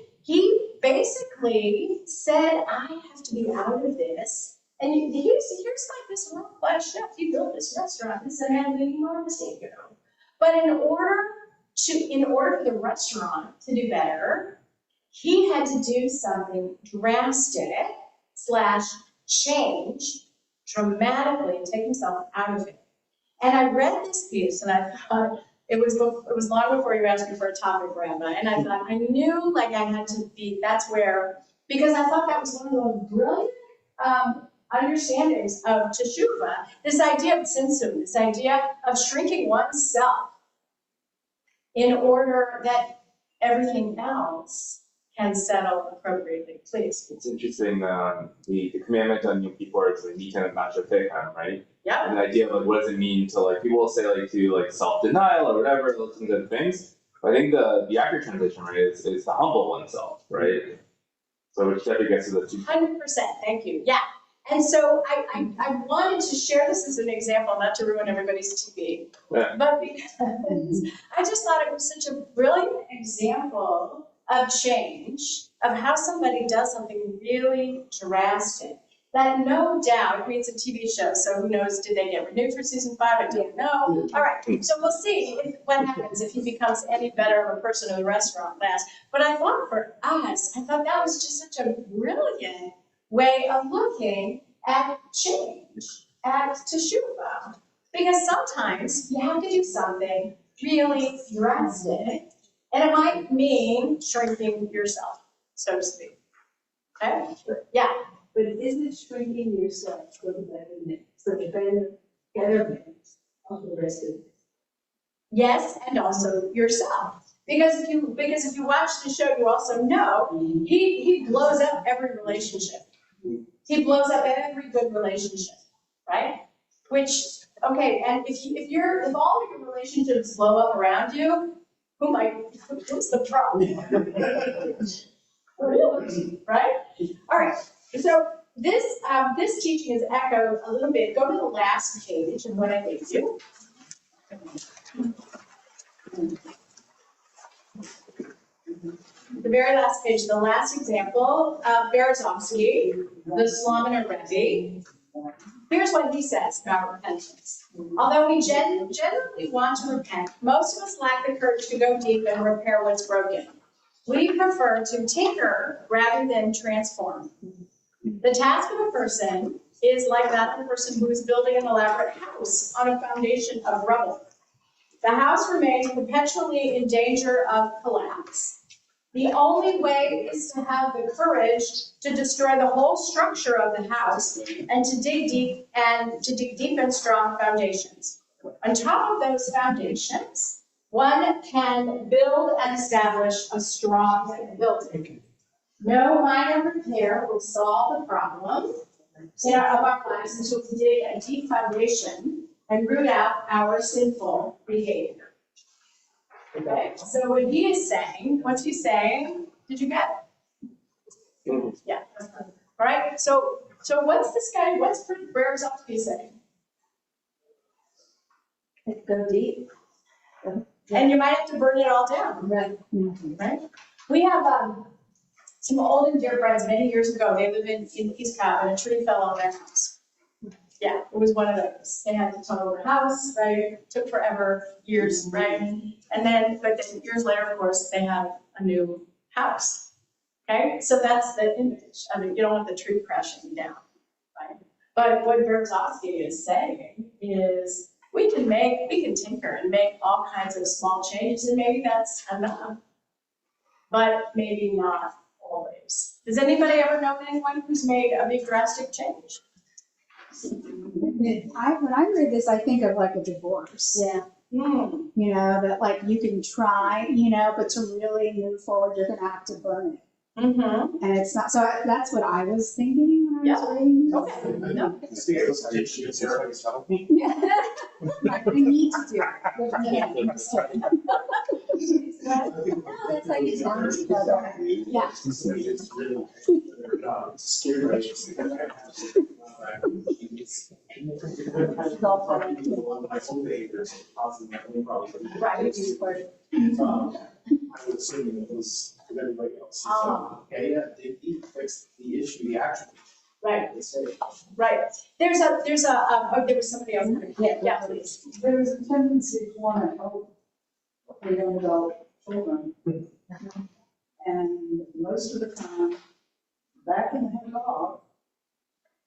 Speaker 19: basically said, I have to be out of this. And here's like this world-class chef. He built this restaurant. This is a man doing enormous ego. But in order for the restaurant to do better, he had to do something drastic / change dramatically and take himself out of it. And I read this piece and I thought, it was long before you asked me for a topic, Rabbi, and I thought, I knew like I had to be, that's where, because I thought that was one of those brilliant understandings of teshuvah, this idea of tzimtzum, this idea of shrinking oneself in order that everything else can settle appropriately. Please.
Speaker 1: It's interesting, the commandment on Yom Kippur is like nitan mashafechem, right?
Speaker 19: Yeah.
Speaker 1: And the idea of like what does it mean to like, people will say like to like self-denial or whatever, those kinds of things. I think the accurate translation, right, is to humble oneself, right? So which definitely gets to the
Speaker 19: 100%, thank you, yeah. And so I wanted to share this as an example, not to ruin everybody's TV, but because I just thought it was such a brilliant example of change, of how somebody does something really drastic, that no doubt, I mean, it's a TV show, so who knows, did they get renewed for season 5? I don't know. All right, so we'll see what happens if he becomes any better of a person in the restaurant lasts. But I thought for us, I thought that was just such a brilliant way of looking at change, at teshuvah. Because sometimes you have to do something really drastic, and it might mean shrinking yourself, so to speak. Okay? Yeah.
Speaker 8: But isn't shrinking yourself for the betterment of the rest of it?
Speaker 19: Yes, and also yourself. Because if you watch the show, you also know he blows up every relationship. He blows up every good relationship, right? Which, okay, and if all of your relationships blow up around you, who's the problem? Really, right? All right. So this teaching is echoed a little bit. Go to the last page and what I gave you. The very last page, the last example of Berezovsky, the Slomina Rebbe. Here's what he says about repentance. Although we generally want to repent, most of us lack the courage to go deep and repair what's broken. We prefer to tinker rather than transform. The task of a person is like that of a person who is building an elaborate house on a foundation of rubble. The house remains perpetually in danger of collapse. The only way is to have the courage to destroy the whole structure of the house and to dig deep and strong foundations. On top of those foundations, one can build and establish a strong building. No minor repair will solve the problem of our lives until we dig a deep foundation and root out our sinful behavior. Okay, so what he is saying, what's he saying? Did you get it? Yeah. All right, so what's this guy, what's Berezovsky saying?
Speaker 8: Go deep.
Speaker 19: And you might have to burn it all down.
Speaker 8: Right.
Speaker 19: Right? We have some old and dear friends many years ago. They live in East Cobb, and a tree fell on their house. Yeah, it was one of those. They had to tunnel their house, right? It took forever, years, right? And then, but then years later, of course, they have a new house. Okay, so that's the image. I mean, you don't want the tree crashing down, right? But what Berezovsky is saying is we can tinker and make all kinds of small changes, and maybe that's enough, but maybe not always. Does anybody ever know anyone who's made a big drastic change?
Speaker 9: When I read this, I think of like a divorce.
Speaker 19: Yeah.
Speaker 9: You know, that like you can try, but to really move forward, you're gonna have to burn it.
Speaker 19: Mm-hmm.
Speaker 9: And it's not, so that's what I was thinking when I was reading this.
Speaker 19: Okay. No.
Speaker 9: Right, we need to do it. We can't. That's like it's on each other. Yeah.
Speaker 13: I would assume it was with everybody else. Okay, yeah, they fixed the issue, the actual.
Speaker 19: Right. Right. There was somebody else. Yeah, please.
Speaker 8: There is a tendency to want to help the young adult children. And most of the time, backing them off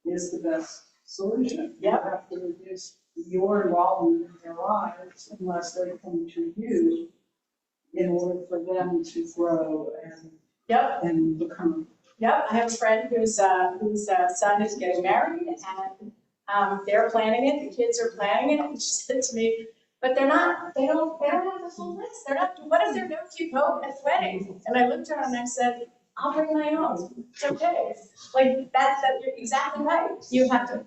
Speaker 8: is the best solution. You have to reduce your involvement in their lives unless they come to you in order for them to grow and become.
Speaker 19: Yep, I have a friend whose son is getting married, and they're planning it. The kids are planning it. And she said to me, but they don't have the full list. They're not. What if there no cute hope at the wedding? And I looked at her and I said, I'll bring my own. It's okay. Like that you're exactly right. You have to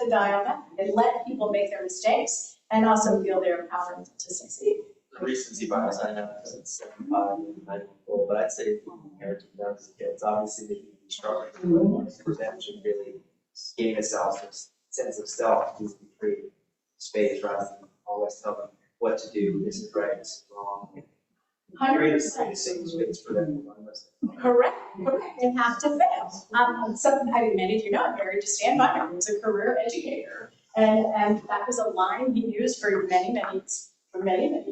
Speaker 19: die on that and let people make their mistakes and also feel they're empowered to succeed.
Speaker 4: The recency bias, I know, because it's 75 and 94, but I'd say parenting young kids, obviously they can be struggling for them to really gain a sense of self, to create space rather than always tell them what to do, this is right, this is wrong.
Speaker 19: 100%.
Speaker 4: Safe space for them to learn this.
Speaker 19: Correct. They have to fail. Many of you know, I'm married to Stan Meyer, who's a career educator. And that was a line he used for many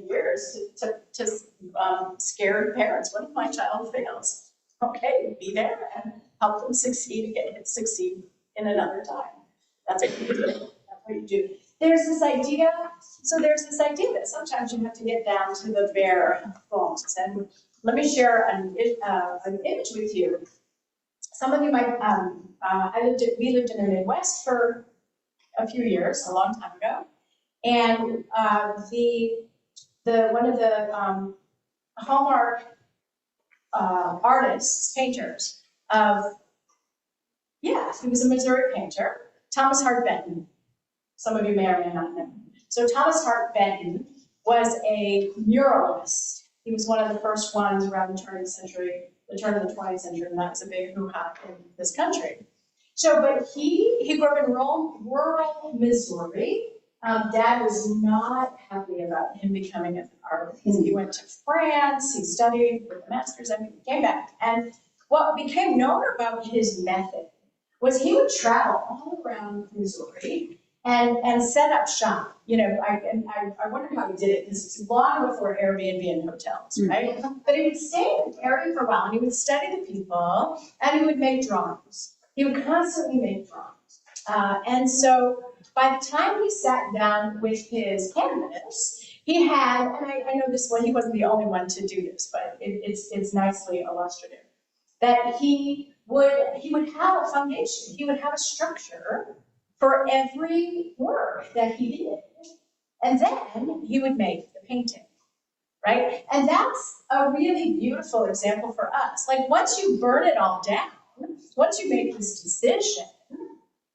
Speaker 19: years to scare parents. What if my child fails? Okay, be there and help them succeed in another time. That's what you do. That's what you do. There's this idea that sometimes you have to get down to the bare bones. And let me share an image with you. Some of you might, we lived in the Midwest for a few years, a long time ago. And one of the hallmark artists, painters he was a Missouri painter, Thomas Hart Benton. Some of you may or may not know. So Thomas Hart Benton was a muralist. He was one of the first ones around the turn of the 20th century, and that was a big hoo-ha in this country. So, but he grew up in rural Missouri. Dad was not happy about him becoming an artist. He went to France, he studied with a master's, and he came back. And what became known about his method was he would travel all around Missouri and set up shop. I wonder how he did it, because it's long before Airbnb and hotels, right? But he would stay in an area for a while, and he would study the people, and he would make drawings. He would constantly make drawings. And so by the time he sat down with his canvas, he had, and I know this one, he wasn't the only one to do this, but it's nicely illustrative, that he would have a foundation, he would have a structure for every work that he did. And then he would make the painting, right? And that's a really beautiful example for us. Like once you burn it all down, once you make this decision,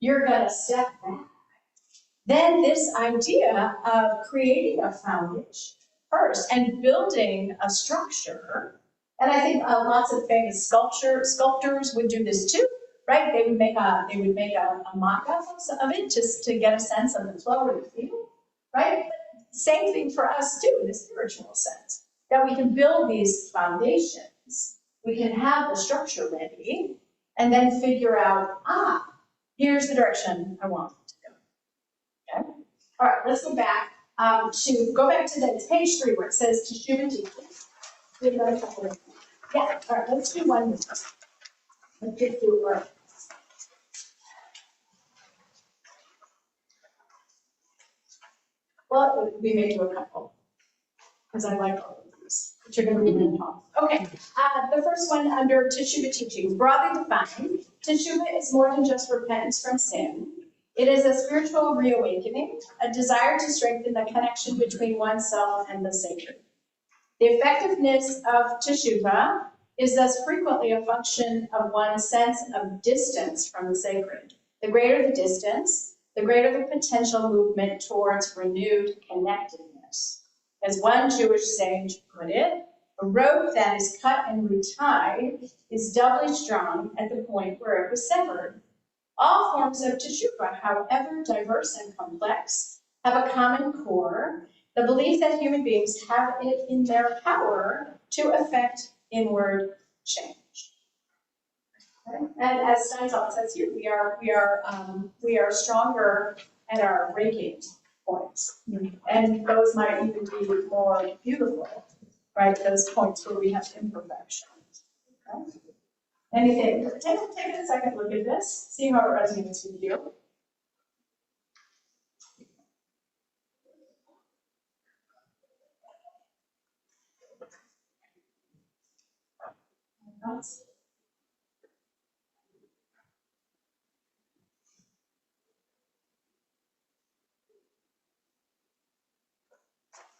Speaker 19: you're gonna step back. Then this idea of creating a foundation first and building a structure, and I think lots of famous sculptors would do this too, right? They would make a mock-up of it just to get a sense of the flow or the feel, right? But same thing for us too in the spiritual sense, that we can build these foundations, we can have the structure ready, and then figure out, here's the direction I want to go. Okay? All right, let's go back to the page 3 where it says Teshuvah teaching. Yeah, all right, let's do one more. Let's get through it. Well, we may do a couple, because I like all of these, but you're going to read them all. Okay, the first one under Teshuvah teachings, broadly defined, Teshuvah is more than just repentance from sin. It is a spiritual reawakening, a desire to strengthen the connection between oneself and the sacred. The effectiveness of Teshuvah is thus frequently a function of one's sense of distance from the sacred. The greater the distance, the greater the potential movement towards renewed connectedness. As one Jewish sage put it, a rope that is cut and retied is doubly strong at the point where it was severed. All forms of teshuvah, however diverse and complex, have a common core, the belief that human beings have it in their power to effect inward change. Okay? And as Steinsaltz says here, we are stronger at our breaking points, and those might even be more beautiful, right? Those points where we have imperfections. Okay? Anything? Take a second look at this, see how it resonates with you.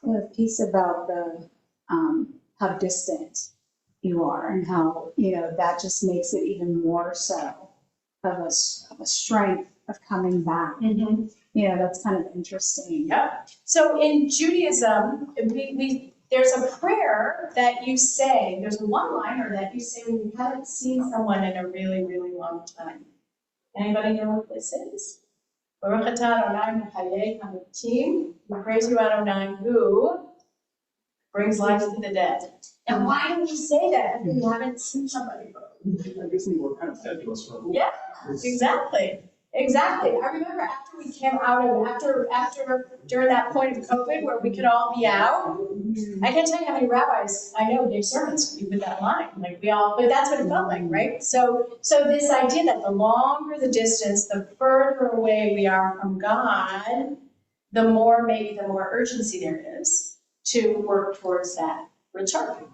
Speaker 9: The piece about the how distant you are and how, that just makes it even more so of a strength of coming back. That's kind of interesting.
Speaker 19: Yeah. So in Judaism, there's a prayer that you say, there's a one-liner that you say when you haven't seen someone in a really, really long time. Anybody know what this is? Baruch atah Adonai mechayeh hametim. We praise you, Adonai, who brings life to the dead. And why do we say that if we haven't seen somebody?
Speaker 13: I guess we were kind of fabulous for a
Speaker 19: Yeah, exactly. Exactly. I remember after we came out of, after during that point of COVID where we could all be out, I can't tell you how many rabbis I know gave sermons with that line. Like but that's what it felt like, right? So this idea that the longer the distance, the further away we are from God, the more urgency there is to work towards that return.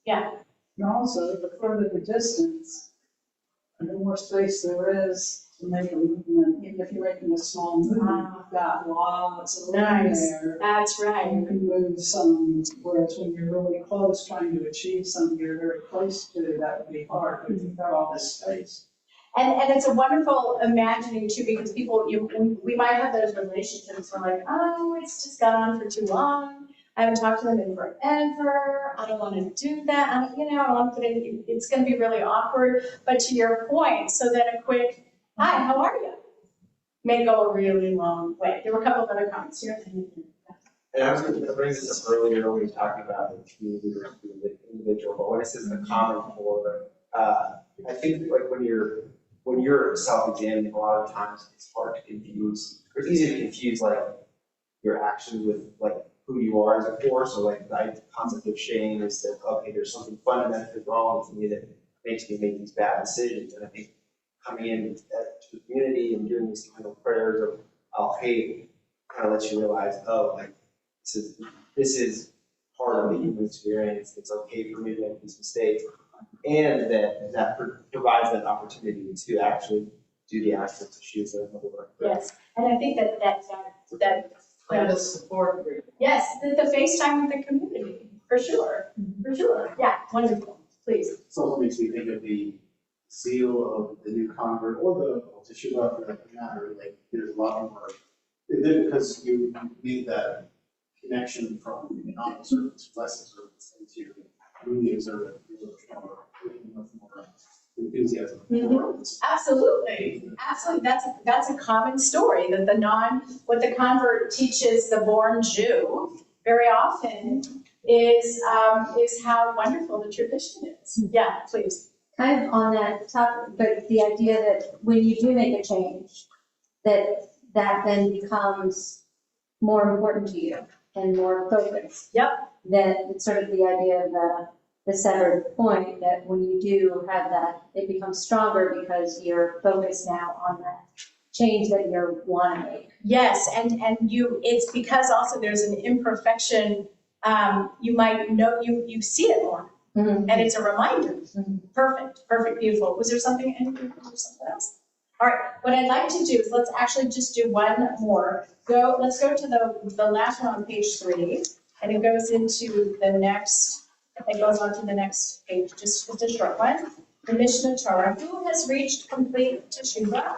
Speaker 19: Yeah.
Speaker 7: And also, the further the distance, and the more space there is to make a movement, even if you're making a small movement, you've got lots of room there.
Speaker 19: That's right.
Speaker 7: You can move some, whereas when you're really close trying to achieve something you're very close to, that would be hard, because you've got all this space.
Speaker 19: And it's a wonderful imagining too, because people, we might have those relationships where like, oh, it's just gone on for too long. I haven't talked to them in forever. I don't want to do that. I don't want to put in, it's going to be really awkward. But to your point, so that a quick, hi, how are you? May go a really long way. There were a couple of other comments here.
Speaker 17: And I was going to bring this up earlier when we were talking about the community versus the individual, but when it says the common core, I think like when you're self-examining, a lot of times it's hard to confuse, or it's easy to confuse like your actions with like who you are as a core. So like the concept of shame is that, okay, there's something fundamentally wrong with me that makes me make these bad decisions. And I think coming in to the community and doing these kind of prayers of, oh, hey, kind of lets you realize, oh, like, this is part of the human experience. It's okay for me to make these mistakes. And that provides that opportunity to actually do the actual tissues of the work.
Speaker 19: Yes, and I think that
Speaker 7: Like the support group.
Speaker 19: yes, the FaceTime with the community, for sure, yeah, wonderful, please.
Speaker 13: It also makes me think of the seal of the new convert or the teshuva for that matter. Like there's a lot more because you need that connection from non-observance, less observance into really observant, much more enthusiasm.
Speaker 19: Absolutely, that's a common story, that what the convert teaches the born Jew very often is how wonderful the tradition is. Yeah, please.
Speaker 20: Kind of on that topic, but the idea that when you do make a change, that then becomes more important to you and more focused.
Speaker 19: Yep.
Speaker 20: That it's sort of the idea of the severed point, that when you do have that, it becomes stronger because you're focused now on that change that you want to make.
Speaker 19: Yes, and it's because also there's an imperfection, you might know, you see it more.
Speaker 20: Mm-hmm.
Speaker 19: And it's a reminder. Mm-hmm. Perfect, beautiful. Was there something else? All right, what I'd like to do is let's actually just do one more. Let's go to the last one on page 3, and it goes into the next, it goes on to the next page, just a short one. The Mishnah Torah. Who has reached complete teshuvah?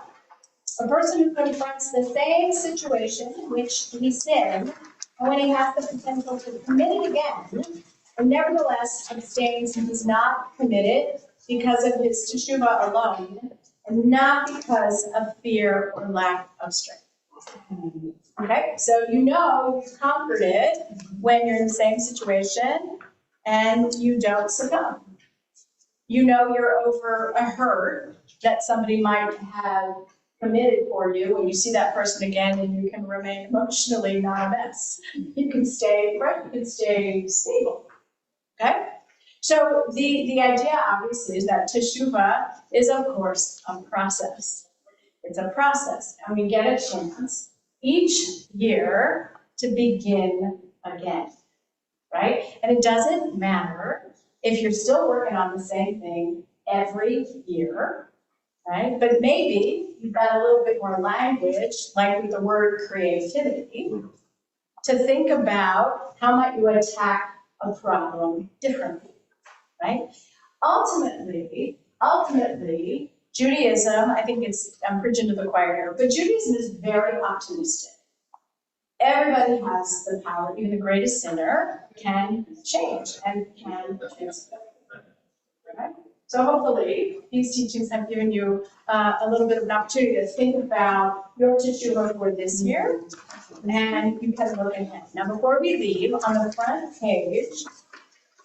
Speaker 19: A person who confronts the same situation in which he sinned, and when he has the potential to commit it again, and nevertheless abstains and does not commit it because of his teshuvah alone, and not because of fear or lack of strength. Okay, so you know you've conquered it when you're in the same situation and you don't succumb. You know you're over a hurt that somebody might have committed for you, when you see that person again and you can remain emotionally not a mess. You can stay right, you can stay stable. Okay? So the idea obviously is that teshuvah is of course a process. It's a process, and we get a chance each year to begin again, right? And it doesn't matter if you're still working on the same thing every year, right? But maybe you've got a little bit more language, like with the word creativity, to think about how might you attack a problem differently, right? Ultimately, Judaism, I think I'm preaching to the choir here, but Judaism is very optimistic. Everybody has the power, even the greatest sinner can change and can transform. Right? So hopefully, these teachings have given you a little bit of an opportunity to think about your teshuvah for this year, and you can look ahead. Now, before we leave, on the front page,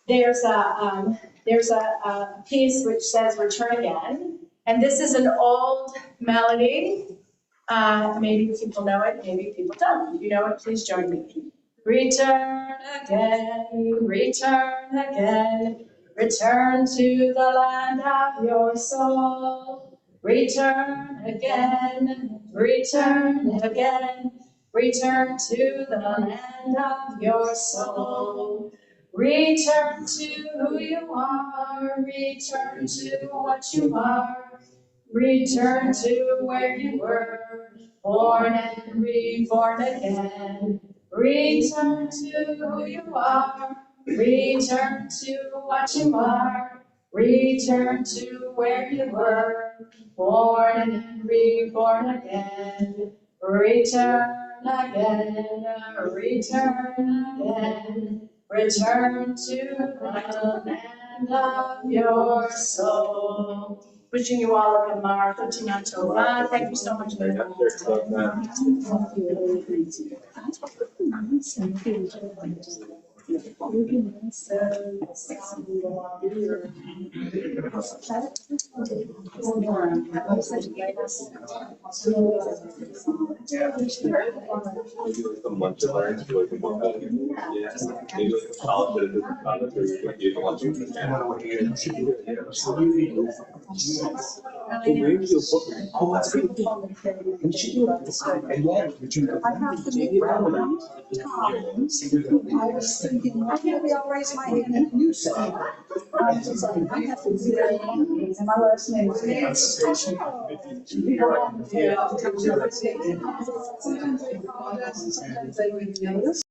Speaker 19: there's a piece which says "Return Again," and this is an old melody. Maybe people know it, maybe people don't. If you know it, please join me. Return again, return again. Return to the land of your soul. Return again, return again. Return to the land of your soul. Return to who you are. Return to what you are. Return to where you were. Born and reborn again. Return to who you are. Return to what you are. Return to where you were. Born and reborn again. Return again. Return again. Return to the land of your soul. Wishing you all a Gemara 59 Torah. Thank you so much for
Speaker 1: Some lunch and learns, feel like a more yeah. Maybe like a college that doesn't come through, like you have lunch and
Speaker 13: Maybe you'll put, oh, that's good. And she did it. And then, but you.
Speaker 8: I have to make it one time. I was thinking, well, maybe I'll raise my hand and you say. I was just like, I have to do that one of these, and my last name is Nancy. You don't want to. Sometimes they apologize and sometimes they wouldn't notice.